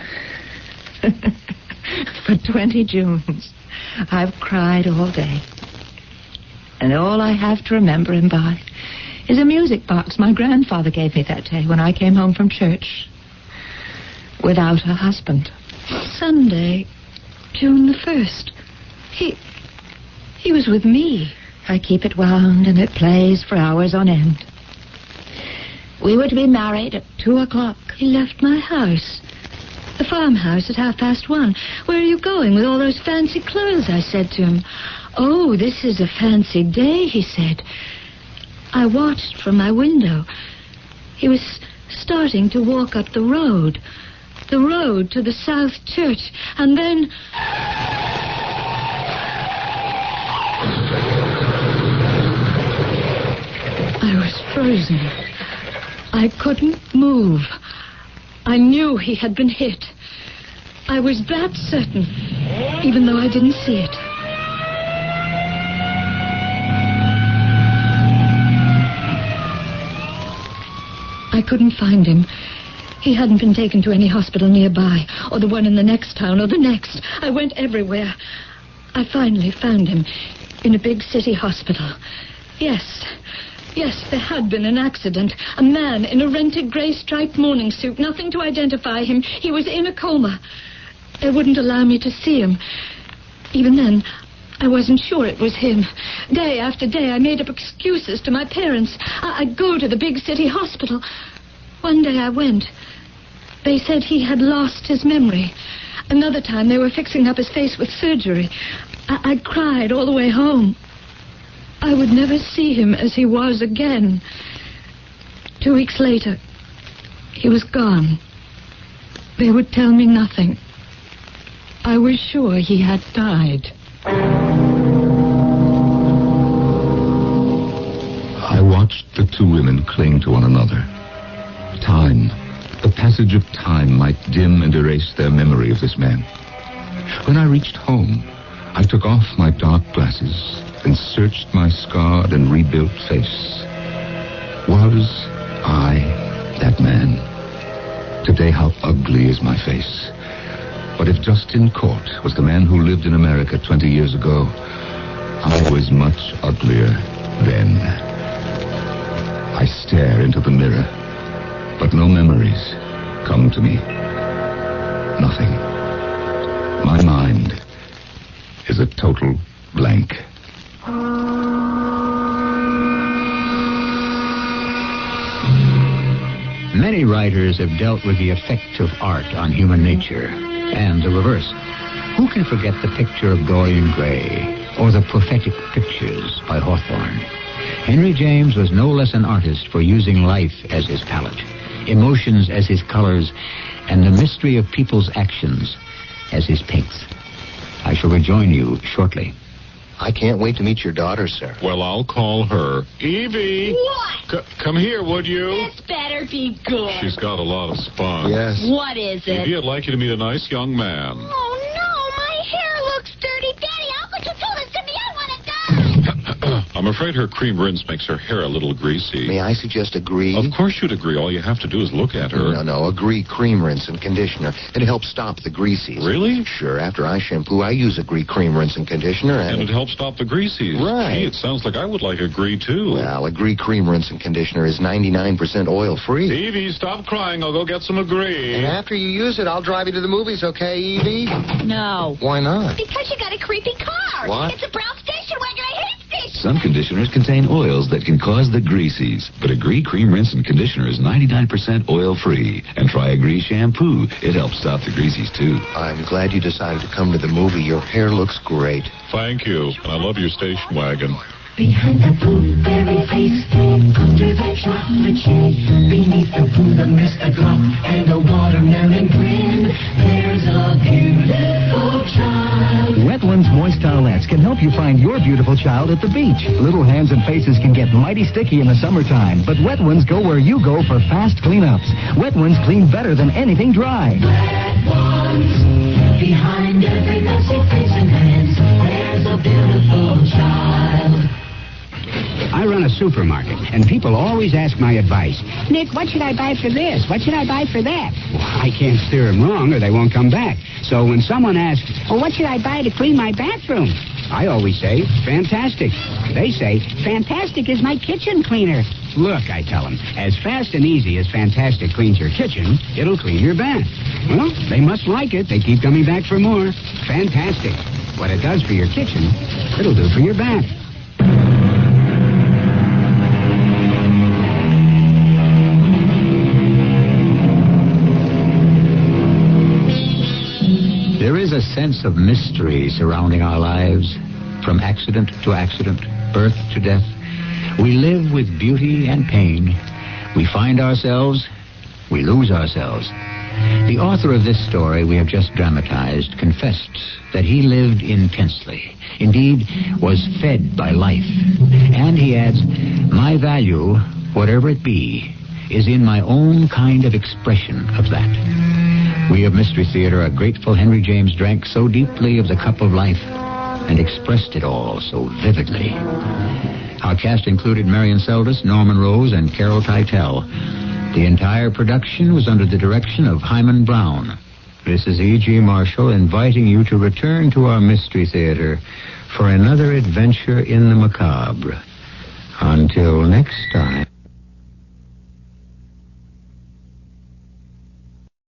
O: For 20 Junes, I've cried all day. And all I have to remember him by is a music box my grandfather gave me that day when I came home from church. Without a husband.
Q: Sunday, June the 1st. He was with me.
O: I keep it wound and it plays for hours on end. We were to be married at 2:00.
Q: He left my house. The farmhouse at 1:30. Where are you going with all those fancy clothes? I said to him. Oh, this is a fancy day, he said. I watched from my window. He was starting to walk up the road to the South Church, and then... I was frozen. I couldn't move. I knew he had been hit. I was that certain, even though I didn't see it. I couldn't find him. He hadn't been taken to any hospital nearby, or the one in the next town, or the next. I went everywhere. I finally found him in a big city hospital. Yes, there had been an accident. A man in a rented gray-striped morning suit. Nothing to identify him. He was in a coma. They wouldn't allow me to see him. Even then, I wasn't sure it was him. Day after day, I made up excuses to my parents. I'd go to the big city hospital. One day I went. They said he had lost his memory. Another time, they were fixing up his face with surgery. I cried all the way home. I would never see him as he was again. 2 weeks later, he was gone. They would tell me nothing. I was sure he had died.
N: I watched the two women cling to one another. Time, the passage of time might dim and erase their memory of this man. When I reached home, I took off my dark glasses and searched my scarred and rebuilt face. Was I that man? Today, how ugly is my face. But if Justin Court was the man who lived in America 20 years ago, I was much uglier then. I stare into the mirror, but no memories come to me. Nothing. My mind is a total blank.
G: Many writers have dealt with the effect of art on human nature, and the reverse. Who can forget the picture of Dorian Gray, or the prophetic pictures by Hawthorne? Henry James was no less an artist for using life as his palette, emotions as his colors, and the mystery of people's actions as his paints. I shall rejoin you shortly.
R: I can't wait to meet your daughter, sir.
U: Well, I'll call her. Evie!
B: What?
U: Come here, would you?
B: This better be good.
U: She's got a lot of spunk.
R: Yes.
B: What is it?
U: Evie, I'd like you to meet a nice young man.
B: Oh, no, my hair looks dirty. Daddy, how could you do this to me? I want to die.
U: A
D: I'm afraid her cream rinse makes her hair a little greasy.
R: May I suggest Agree?
D: Of course you'd agree. All you have to do is look at her.
R: No, Agree cream rinse and conditioner. It helps stop the greasies.
D: Really?
R: Sure. After I shampoo, I use Agree cream rinse and conditioner.
D: And it helps stop the greasies.
R: Right.
D: Gee, it sounds like I would like Agree, too.
R: Well, Agree cream rinse and conditioner is 99% oil-free.
D: Evie, stop crying. I'll go get some Agree.
R: And after you use it, I'll drive you to the movies, okay, Evie?
T: No.
R: Why not?
T: Because you got a creepy car.
R: What?
T: It's a brown station wagon. I hate stations.
N: Some conditioners contain oils that can cause the greasies. But Agree Cream Rinse and Conditioner is 99% oil-free. And try Agree Shampoo. It helps stop the greasies, too.
R: I'm glad you decided to come to the movie. Your hair looks great.
D: Thank you. And I love your station wagon.
E: Behind the blueberry face, under the chocolate shade, beneath the blue, the Mr. Glove, and a watermelon grin, there's a beautiful child.
F: Wet Ones Moist Towelettes can help you find your beautiful child at the beach. Little hands and faces can get mighty sticky in the summertime, but Wet Ones go where you go for fast cleanups. Wet Ones clean better than anything dry.
E: Wet Ones, behind every messy face and hands, there's a beautiful child.
J: I run a supermarket, and people always ask my advice. Nick, what should I buy for this? What should I buy for that? Well, I can't steer them wrong, or they won't come back. So when someone asks, well, what should I buy to clean my bathroom? I always say, fantastic. They say, fantastic is my kitchen cleaner. Look, I tell them, as fast and easy as Fantastic cleans your kitchen, it'll clean your bath. Well, they must like it. They keep coming back for more. Fantastic. What it does for your kitchen, it'll do for your bath.
A: There is a sense of mystery surrounding our lives. From accident to accident, birth to death, we live with beauty and pain. We find ourselves, we lose ourselves. The author of this story we have just dramatized confessed that he lived intensely, indeed was fed by life. And he adds, my value, whatever it be, is in my own kind of expression of that. We of Mystery Theater are grateful Henry James drank so deeply of the cup of life and expressed it all so vividly. Our cast included Marion Seldes, Norman Rose, and Carol Teitel. The entire production was under the direction of Hyman Brown. This is E.G. Marshall inviting you to return to our Mystery Theater for another adventure in the macabre. Until next time.